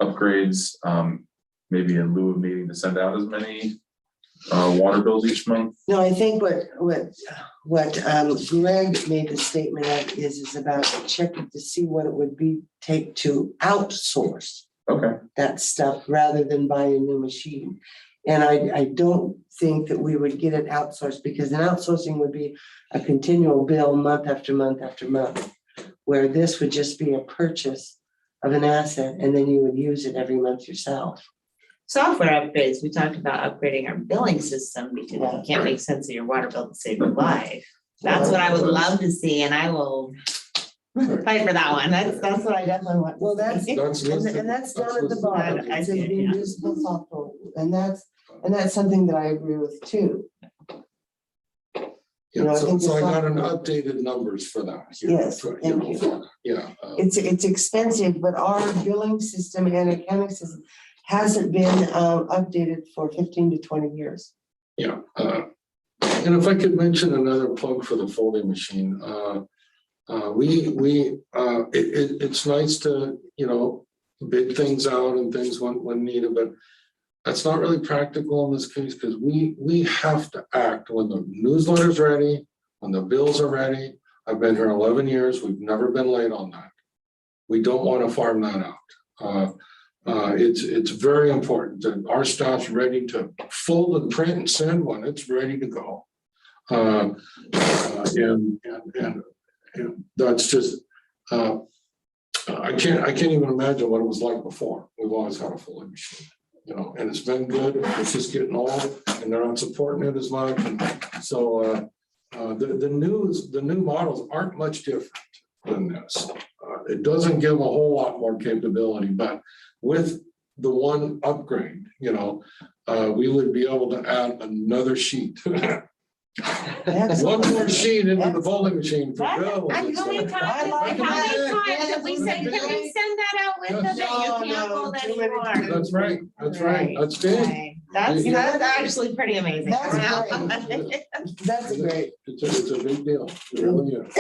upgrades, maybe in lieu of needing to send out as many water bills each month. No, I think what Greg made the statement of is about checking to see what it would take to outsource that stuff rather than buy a new machine. And I don't think that we would get it outsourced, because an outsourcing would be a continual bill month after month after month, where this would just be a purchase of an asset and then you would use it every month yourself. Software upgrades, we talked about upgrading our billing system because you can't make sense of your water bill to save your life. That's what I would love to see, and I will fight for that one. That's what I definitely want. Well, that's down at the bottom. I It says see it, yeah. reusable software, and that's something that I agree with too. You know, I think So I got the an software- updated numbers for that. Yes, thank you. Yeah. It's expensive, but our billing system and accounting system hasn't been updated for 15 to 20 years. Yeah. And if I could mention another plug for the folding machine, it's nice to, you know, bid things out and things when needed, but that's not really practical in this case, because we have to act when the newsletter's ready, when the bills are ready. I've been here 11 years. We've never been late on that. We don't want to farm that out. It's very important that our staff's ready to fold and print and send when it's ready to go. And that's just, I can't even imagine what it was like before. We've always had a folding machine, you know, and it's been good. It's just getting old and they're not supporting it as much. And so the new models aren't much different than this. It doesn't give a whole lot more capability, but with the one upgrade, you know, we would be able to add another sheet One more sheet into the bowling machine for Bill. How many times have we said, can we send that out with them? And you can't hold anymore. That's right, that's good. Right. That's actually pretty amazing. That's great. It's a big deal. It really is.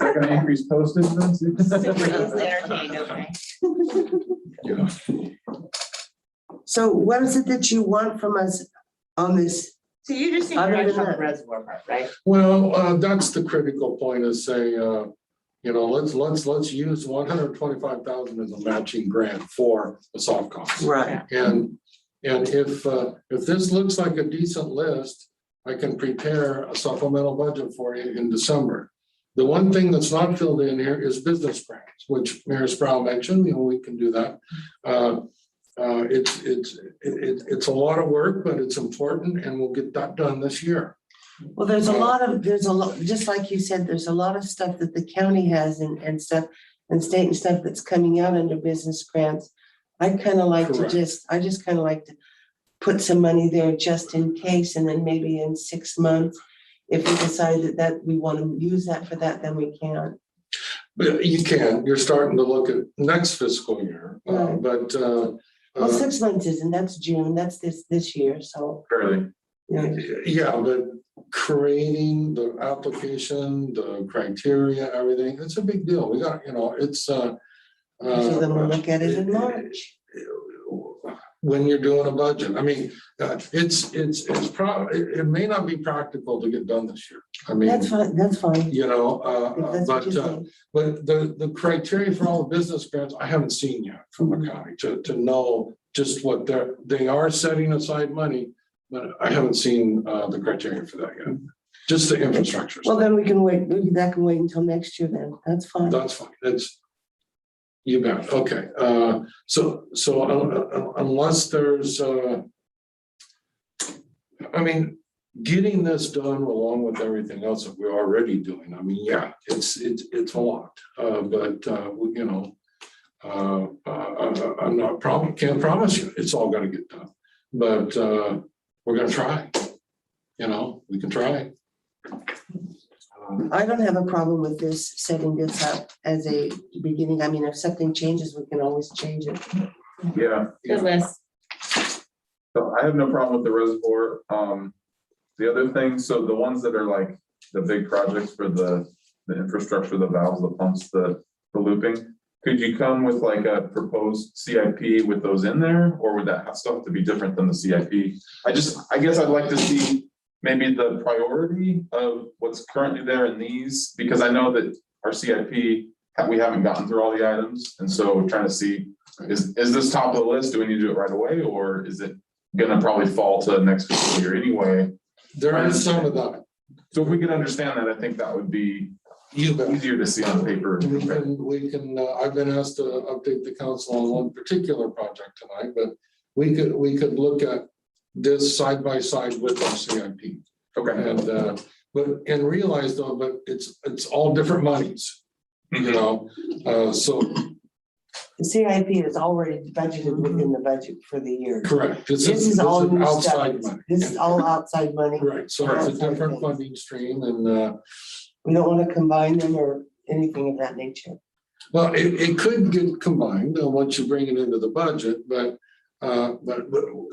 They're gonna increase postage then? Super easily entertained, okay. Yeah. So what is it that you want from us on this? So you just think Other right than on the that. reservoir part, right? Well, that's the critical point is say, let's use 125,000 as a matching grant for the soft costs. Right. And if this looks like a decent list, I can prepare a supplemental budget for you in December. The one thing that's not filled in here is business grants, which Mayor Sproul mentioned, we can do that. It's a lot of work, but it's important and we'll get that done this year. Well, there's a lot, just like you said, there's a lot of stuff that the county has and stuff and state and stuff that's coming out under business grants. I kind of like to Correct. I just kind of like to put some money there just in case, and then maybe in 6 months, if we decide that we want to use that for that, then we can. But you can, you're starting to look at next fiscal year, Right. Well, 6 months isn't, that's June, that's this year, so. Fairly. yeah, but creating the application, the criteria, everything, it's a big deal. We got, it's. So then we'll look at it in March. When you're doing a budget, I mean, it may not be practical to get done this year. I mean, That's fine, that's fine. you know, If that's what you think. but the criteria for all the business grants, I haven't seen yet from the county to know just what they are setting aside money, but I haven't seen the criteria for that yet. Just the infrastructure. Well, stuff. then we can wait, maybe that can wait until next year then, that's fine. That's fine. You bet. Okay. So unless there's, getting this done along with everything else that we're already doing. I mean, yeah, it's a lot, but I'm not can't promise you it's all going to get done, but we're going to try. We can try. I don't have a problem with this, setting this up as a beginning. I mean, if something changes, we can always change it. Yeah. Good list. So I have no problem with the reservoir. The other thing, so the ones that are like the big projects for the infrastructure, the valves, the pumps, the looping, could you come with like a proposed CIP with those in there, or would that still have to be different than the CIP? I guess I'd like to see maybe the priority of what's currently there in these, because I know that our CIP, we haven't gotten through all the items. And so we're trying to see, is this top of the list? Do we need to do it right away? Or is it gonna probably fall to next fiscal year anyway? There is some of that. So if we could understand that, I think that would be easier to see on paper. We can, I've been asked to update the council on one particular project tonight, but we could look at this side by side with our CIP. Okay. And realize though, but it's all different monies, so. The CIP is already budgeted within the budget for the year. Correct. This is all new outside stuff. money. This is all outside money. Right, so it's a different funding stream and, We don't want to combine them or anything of that nature. well, it could get combined once you bring it into the budget, but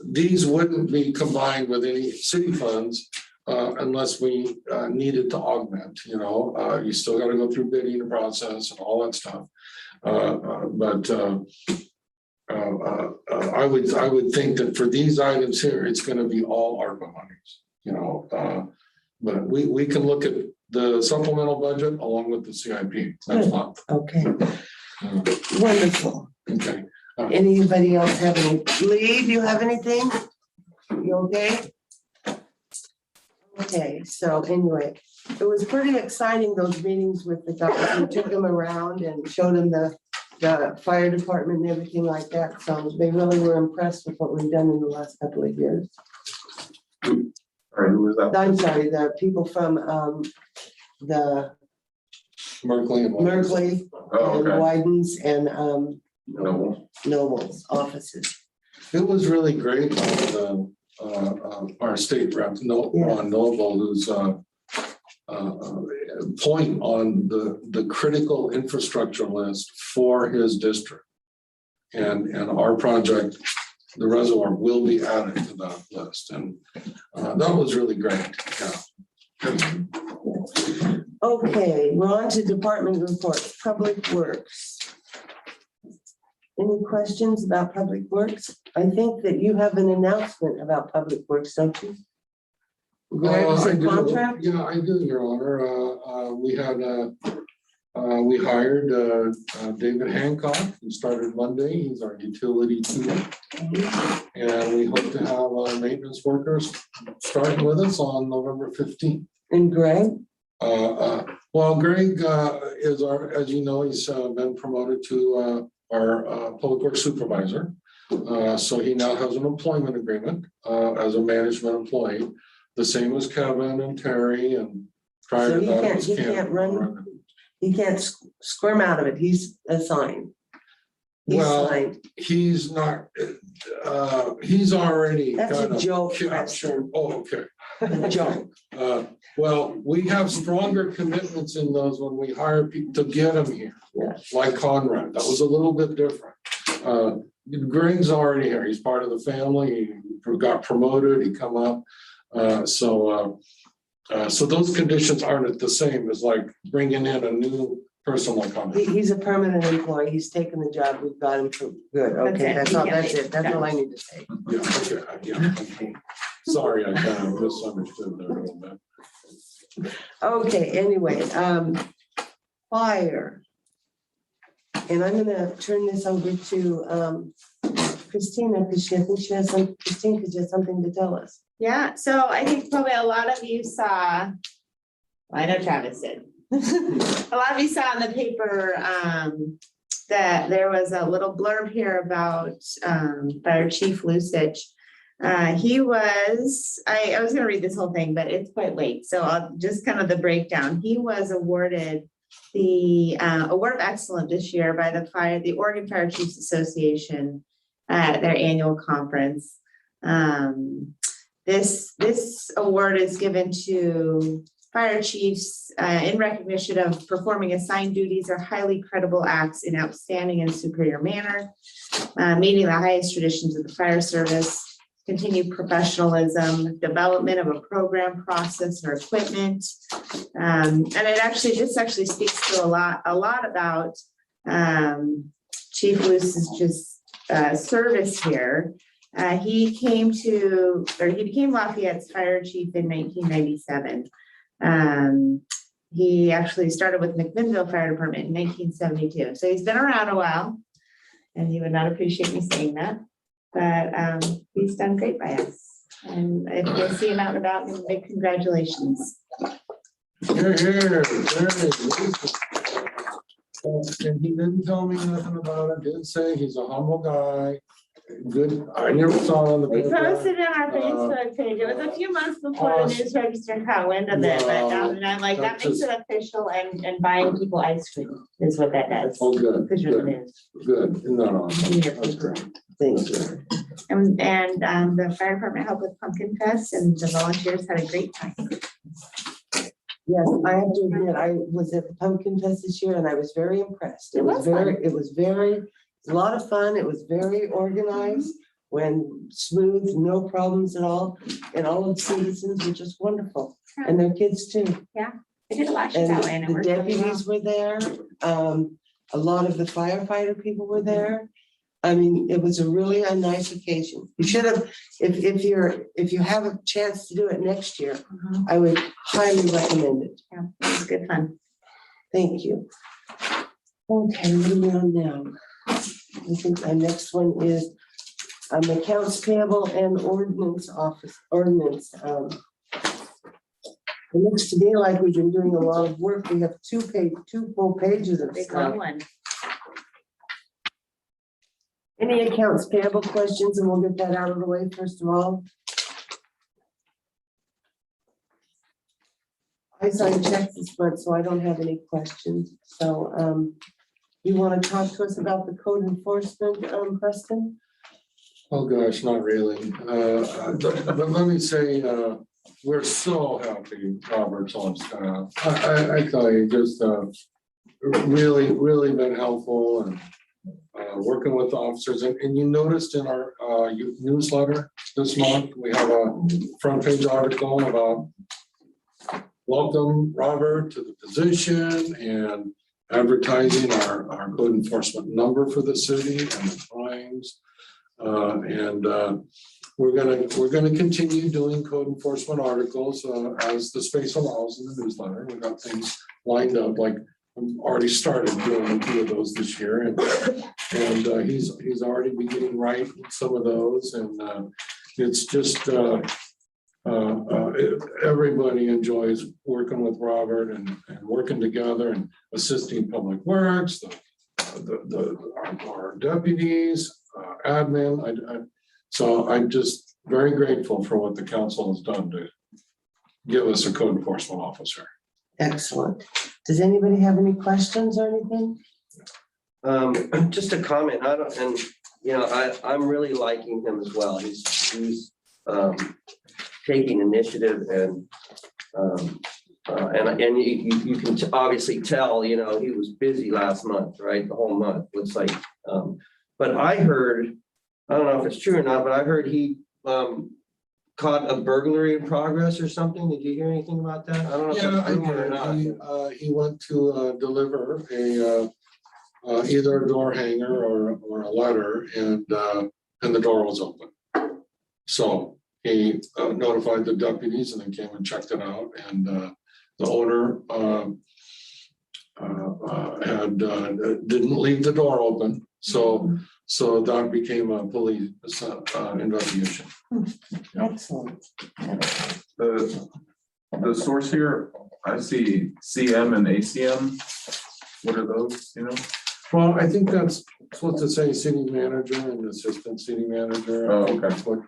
these wouldn't be combined with any city funds unless we needed to augment, you still got to go through bidding process and all that stuff. I would think that for these items here, it's going to be all ARPA monies, but we can look at the supplemental budget along with the CIP next month. Okay, wonderful. Okay. Anybody else have any? Lee, do you have anything? You okay? Okay, so anyway, it was pretty exciting, those meetings with the guys. We took them around and showed them the fire department and everything like that. So they really were impressed with what we've done in the last couple of years. All right, who was that? I'm sorry, the people from the Merkley and Merkley Oh, and okay. Wyden's and No. Noble's offices. It was really great. our state rep, Ron Noble, who's point on the critical infrastructure list for his district. And our project, the reservoir, will be added to that list, and that was really great, yeah. Okay, we're on to department reports, Public Works. Any questions about Public Works? I think that you have an announcement about Public Works, don't you? Greg's I do. contract? Yeah, I do, Your Honor. We hired David Hancock, who started Monday. He's our utility tutor. And we hope to have our maintenance workers starting with us on November 15th. And Greg? Well, Greg is our, as you know, he's been promoted to our public works supervisor. So he now has an employment agreement as a management employee, the same as Kevin and Terry, and prior So to that. it was he Cam. can't run, he can't squirm out of it. He's assigned. He's Well, signed. he's not, he's already That's a kind of joke, captured. Preston. Oh, okay. Joke. Well, we have stronger commitments in those when we hire people to get them here. Yeah. Like Conrad, that was a little bit different. Greg's already here. He's part of the family. He got promoted. He come up. So those conditions aren't the same as like bringing in a new person like Conrad. He's a permanent employee. He's taken the job. We've got him for good. Okay, That's that's it. all. Yeah. That's it. That's all I need to say. Yeah, okay, yeah. Okay. Sorry, I kind of misunderstood there a little bit. Okay, anyway, fire. And I'm gonna turn this over to Christina, because I think she has some, Christine, because you have something to tell us. Yeah, so I think probably a lot of you saw, well, I know Travis did. A lot of you saw in the paper that there was a little blurb here about Fire Chief Lusich. He was, I was gonna read this whole thing, but it's quite late, so I'll just kind of the breakdown. He was awarded the Award of Excellence this year by the Oregon Fire Chiefs Association at their annual conference. This award is given to fire chiefs in recognition of performing assigned duties or highly credible acts in outstanding and superior manner, meeting the highest traditions of the fire service, continued professionalism, development of a program, process, or equipment. And this actually speaks to a lot about Chief Lucich's service here. He became Lafayette's fire chief in 1997. He actually started with McMinnville Fire Department in 1972. So he's been around a while, and he would not appreciate me saying that, but he's done great by us. And if you see him out and about, big congratulations. Here, and he didn't tell me nothing about it, didn't say, he's a humble guy, good, I never saw it on the We paper. posted it on our Facebook page. It was a few months before the news register caught wind of it, but and I'm like, that makes it official, and buying people ice cream is what that does. Oh, good, Because you're the news. good, no, That's great. Thank you. And the fire department helped with Pumpkin Fest, and the volunteers had a great time. Yes, I have to admit, I was at the Pumpkin Fest this year and I was very impressed. It was a lot of fun. It was very organized, went smooth, no problems at all. And all of the citizens were just wonderful, and their kids too. I did a lot that way, and it The worked really well. deputies were there. A lot of the firefighter people were there. I mean, it was a really a nice occasion. You should have, if you have a chance to do it next year, I would highly recommend it. Yeah, it was good fun. Thank you. Okay, moving on now. I think our next one is accounts payable and ordinance office, ordinance. It looks to me like we've been doing a lot of work. We have two full pages of Big long stuff. one. Any accounts payable questions, and we'll get that out of the way first of all. I signed checks this month, so I don't have any questions. So you want to talk to us about the code enforcement, Preston? Oh, gosh, not really. But let me say, we're so happy Robert's on staff. I tell you, just really been helpful and working with the officers. And you noticed in our newsletter this month, we have a front page article about welcome Robert to the position and advertising our code enforcement number for the city and the times. We're gonna continue doing code enforcement articles as the space allows in the newsletter. We've got things lined up, like I've already started doing a few of those this year, and he's already beginning write some of those, and it's just everybody enjoys working with Robert and working together and assisting Public Works, our deputies, admin. So I'm just very grateful for what the council has done to give us a code enforcement officer. Excellent. Does anybody have any questions or anything? Just a comment, I'm really liking him as well. He's taking initiative and you can obviously tell, he was busy last month, right? The whole month looks like, but I heard, I don't know if it's true or not, but I heard he caught a burglary in progress or something. Did you hear anything about that? I don't know if Yeah, that's I true or not. did. He went to deliver either a door hanger or a letter, and the door was open. So he notified the deputies and then came and checked it out, and the owner didn't leave the door open. So that became a police investigation. Excellent. The source here, I see CM and ACM. What are those, Well, I think that's supposed to say city manager and assistant city manager. Oh, I think okay. that's what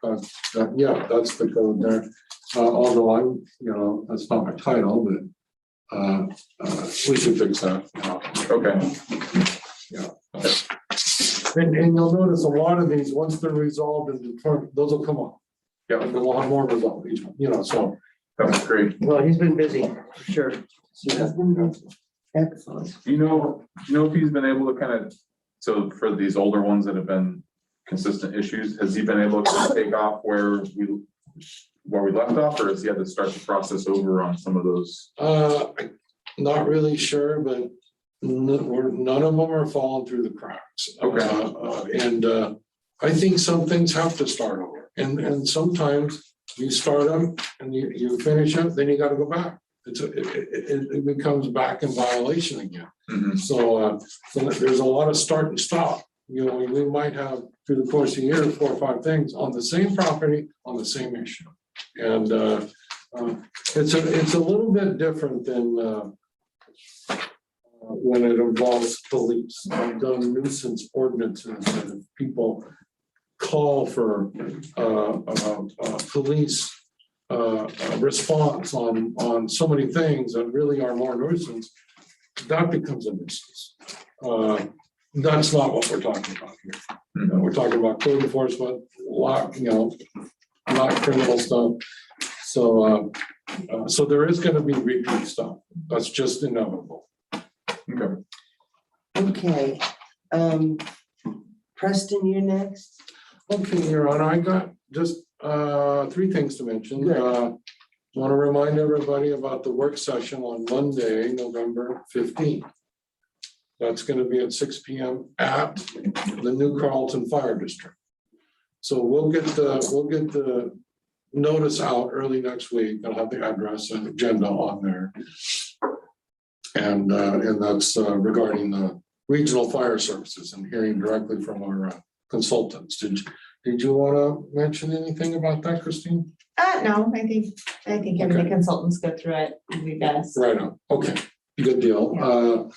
yeah, that's the code there. Although I'm, that's not my title, but we should fix that. Okay. Yeah. And you'll notice a lot of these, once they're resolved and determined, those will come up. Yeah. And then we'll have more resolved each one, so. That's great. Well, he's been busy, for sure. Excellent. Do you know if he's been able to so for these older ones that have been consistent issues, has he been able to take off where we left off, or has he had to start the process over on some of those? Not really sure, but none of them are falling through the cracks. Okay. I think some things have to start over, and sometimes you start them and you finish it, then you got to go back. It becomes back in violation again. Mm-hmm. So there's a lot of start and stop. We might have through the course of the year 4 or 5 things on the same property on the same issue, and it's a little bit different than when it involves police. I've done nuisance ordinances and people call for police response on so many things that really are more nuisance. That becomes a nuisance. That's not what we're talking about here. We're talking about code enforcement, not criminal stuff. So there is going to be repeat stuff. That's just inevitable. Okay. Preston, you're next. Okay, Your Honor, I got just 3 things to mention. Good. Want to remind everybody about the work session on Monday, November 15th. That's going to be at 6 p.m. at the New Carlton Fire District. So we'll get the notice out early next week. I'll have the address and agenda on there. And that's regarding the regional fire services and hearing directly from our consultants. Did you want to mention anything about that, Christine? No, I think having the consultants go through it would be best. Right on. Okay, good deal.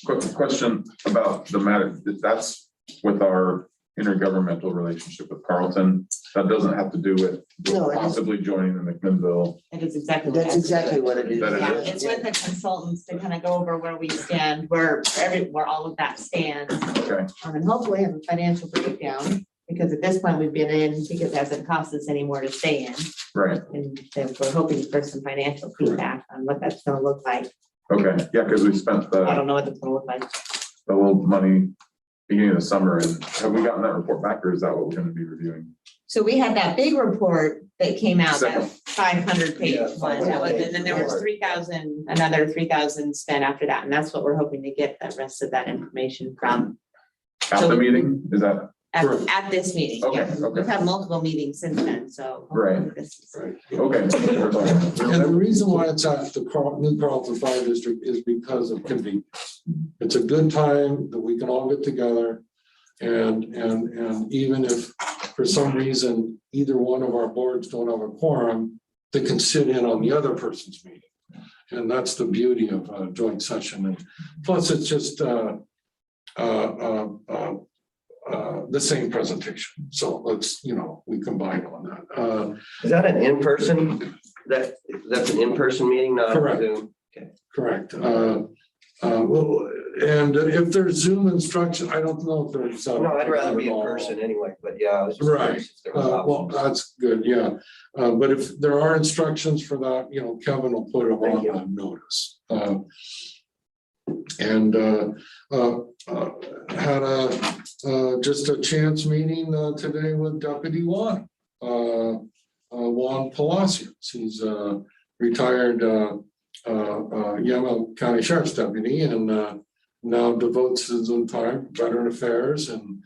Quick question about the matter. That's with our intergovernmental relationship with Carlton. That doesn't have to do with No, it possibly joining the McMinnville. It is exactly. That's exactly what it is. That it Yeah, is? it's with the consultants to kind of go over where we stand, where all of that stands. Okay. And hopefully have a financial breakdown, because at this point we've been in, because it hasn't cost us any more to stay in. Right, And then we're hoping for some financial feedback on what that's gonna look like. okay, yeah, because we spent I the don't know what it's gonna look like. little money beginning of the summer, and have we gotten that report back, or is that what we're gonna be reviewing? So we had that big report that came out, that Second. 500 page Yeah, one, that was, and then there was 3,000, another 3,000 spent after that, and that's what we're hoping to get the rest of that information from. At So- the meeting, is that, At this meeting, Okay, yeah, okay. we've had multiple meetings since then, so. Right. this is- Right. okay. And the reason why it's at the New Carlton Fire District is because of convenience. It's a good time that we can all get together. And even if for some reason, either one of our boards don't have a quorum, they can sit in on the other person's meeting. And that's the beauty of a joint session. And plus, it's just the same presentation. So let's, we combine on that. Is that an in-person, that's an in-person meeting, not Correct. Zoom? Correct. Well, and if there's Zoom instruction, I don't know if there's. No, I'd rather be in person anyway, but yeah. I was just Right. curious if there was Well, options. that's good, yeah. But if there are instructions for that, Kevin will put them Thank on you. the notice. Had just a chance meeting today with Deputy Juan Palacios. He's a retired Yamaha County Sheriff's Deputy and now devotes his own time to Veteran Affairs and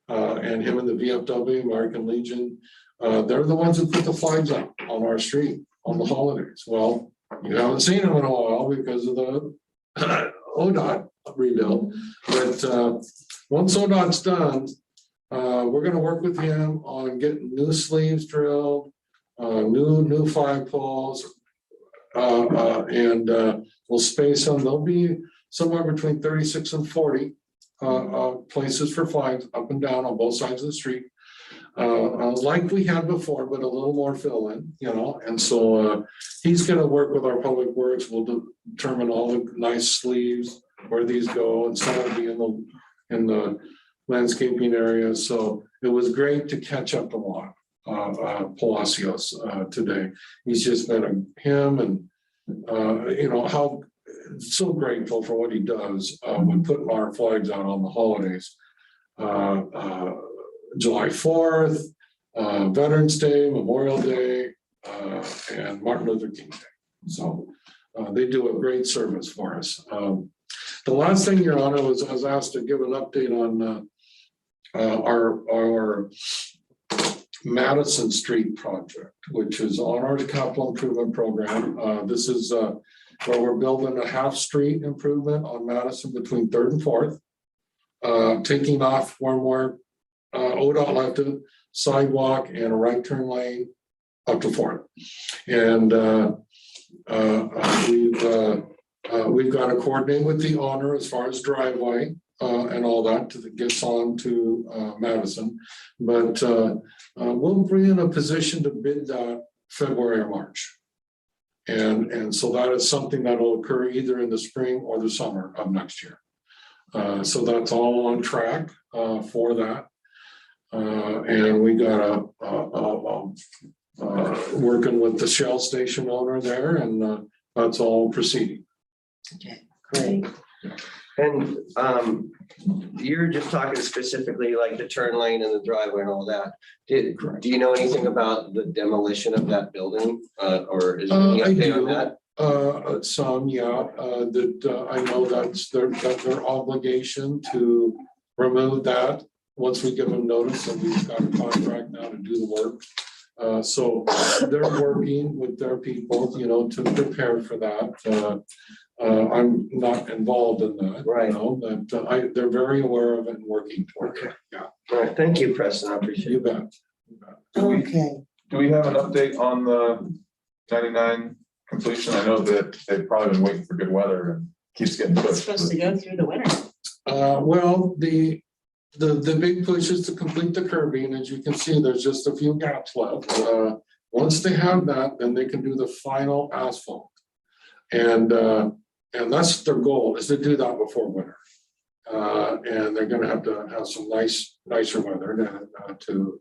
him and the VFW, American Legion. They're the ones who put the flags up on our street on the holidays. Well, you haven't seen them in a while because of the ODOT rebuild. But once ODOT's done, we're gonna work with him on getting new sleeves drilled, new flagpoles, and we'll space them. There'll be somewhere between 36 and 40 places for flags up and down on both sides of the street. Like we had before, but a little more fill in, and so he's gonna work with our public works. We'll determine all the nice sleeves, where these go, and some will be in the landscaping area. So it was great to catch up to Juan Palacios today. He's just been him and how so grateful for what he does with putting our flags out on the holidays. July 4th, Veterans Day, Memorial Day, and Martin Luther King Day. So they do a great service for us. The last thing, Your Honor, was I was asked to give an update on our Madison Street project, which is on our capital improvement program. This is where we're building a half street improvement on Madison between 3rd and 4th, taking off one more ODOT left it, sidewalk and a right turn lane up to 4th. And we've got to coordinate with the owner as far as driveway and all that that gets on to Madison. But we'll be in a position to bid that February or March. And so that is something that will occur either in the spring or the summer of next year. So that's all on track for that. And we got working with the Shell station owner there, and that's all proceeding. Okay, great. And you're just talking specifically like the turn lane and the driveway and all that. Do you know anything about the demolition of that building? Or is there any I update on do. that? Some, yeah, that I know that's their obligation to remove that once we give them notice, and we've got a contract now to do the work. So they're working with their people, to prepare for that. I'm not involved in that, Right. But they're very aware of it and working toward it. Yeah, All right, thank you, Preston. I appreciate you it. bet. Okay, Do we have an update on the 99 completion? I know that they've probably been waiting for good weather and keeps getting It's pushed. supposed to go through the winter. Well, the big push is to complete the curbing. As you can see, there's just a few gaps left. Once they have that, then they can do the final asphalt. And that's their goal, is to do that before winter. And they're gonna have to have some nicer weather to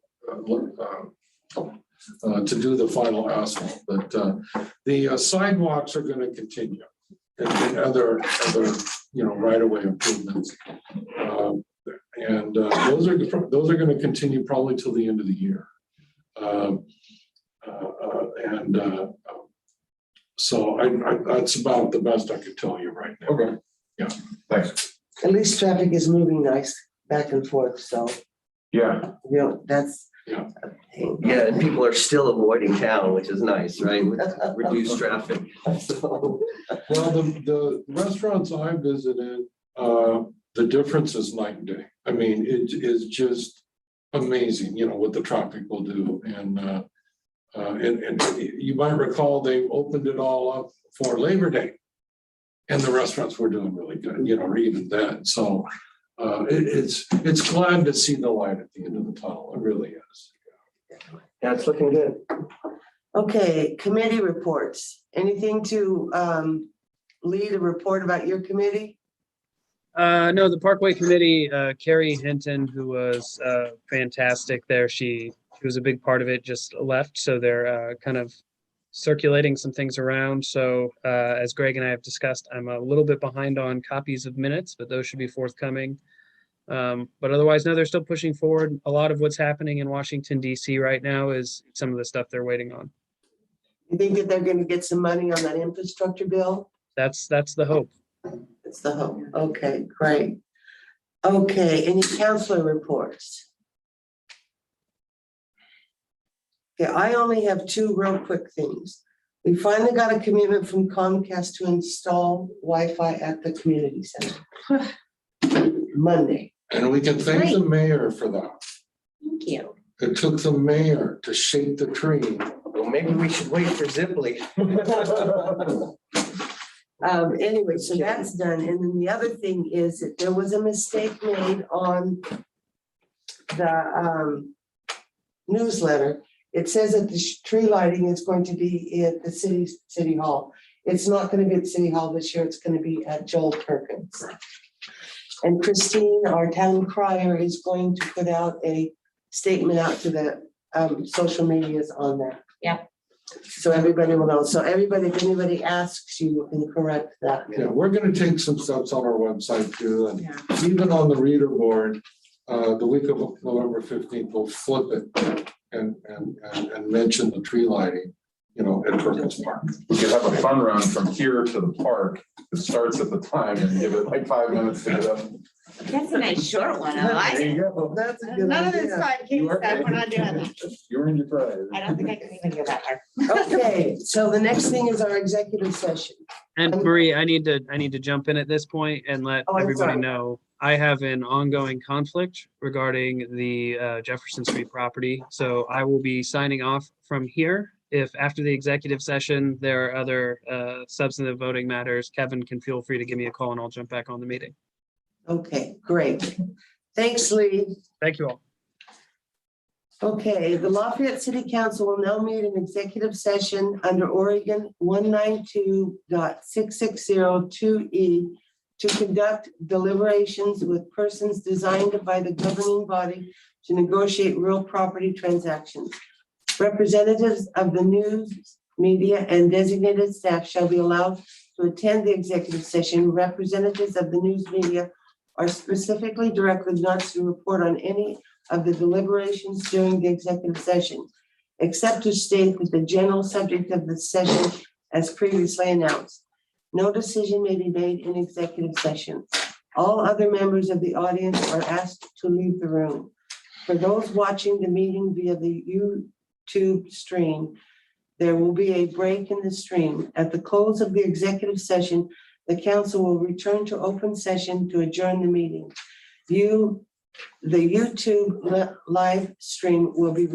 do the final asphalt, but the sidewalks are gonna continue. And other, right-of-way improvements. And those are gonna continue probably till the end of the year. So that's about the best I could tell you right now. Okay. Yeah. Thanks. At least traffic is moving nice back and forth, so, Yeah. that's. Yeah. Yeah, and people are still avoiding town, which is nice, right? With reduced traffic. So, Well, the restaurants I visited, the difference is night and day. I mean, it is just amazing, what the traffic will do. And you might recall they opened it all up for Labor Day. And the restaurants were doing really good, or even then. So it's glad to see the light at the end of the tunnel. It really is. yeah, it's looking good. Okay, committee reports. Anything to lead a report about your committee? No, the Parkway Committee, Carrie Hinton, who was fantastic there. She was a big part of it, just left. So they're kind of circulating some things around. So as Greg and I have discussed, I'm a little bit behind on copies of minutes, but those should be forthcoming. But otherwise, no, they're still pushing forward. A lot of what's happening in Washington, D.C. right now is some of the stuff they're waiting on. You think that they're gonna get some money on that infrastructure bill? That's the hope. That's the hope. Okay, great. Okay, any counselor reports? Okay, I only have two real quick things. We finally got a commitment from Comcast to install Wi-Fi at the community center. Monday. And we can thank the mayor for that. Thank you. It took the mayor to shake the tree. Well, maybe we should wait for Zipley. Anyway, so that's done. And then the other thing is that there was a mistake made on the newsletter. It says that the tree lighting is going to be at the city hall. It's not going to be at City Hall this year. It's going to be at Joel Perkins. And Christine, our town crier, is going to put out a statement out to the social medias on that. Yeah. So everybody will know. So everybody, if anybody asks you, can correct that. Yeah, we're gonna take some steps on our website too, and Yeah. even on the reader board, the week of November 15th, we'll flip it and mention the tree lighting, at Perkins Park. We could have a fun run from here to the park. It starts at the time and give it like 5 minutes to get up. That's a nice short one. I There like it. you go. That's a good None of this idea. 5K stuff, we're not doing that. You earned your prize. I don't think I can even go that far. Okay, so the next thing is our executive session. And Marie, I need to jump in at this point and let Oh, I'm everybody sorry. know I have an ongoing conflict regarding the Jefferson Street property. So I will be signing off from here. If after the executive session, there are other substantive voting matters, Kevin can feel free to give me a call and I'll jump back on the meeting. Okay, great. Thanks, Lee. Thank you all. Okay, the Lafayette City Council will now meet in executive session under Oregon 192.6602E to conduct deliberations with persons designed by the governing body to negotiate real property transactions. Representatives of the news, media, and designated staff shall be allowed to attend the executive session. Representatives of the news media are specifically directed not to report on any of the deliberations during the executive session, except to state that the general subject of the session as previously announced. No decision may be made in executive session. All other members of the audience are asked to leave the room. For those watching the meeting via the YouTube stream, there will be a break in the stream. At the close of the executive session, the council will return to open session to adjourn the meeting. The YouTube live stream will be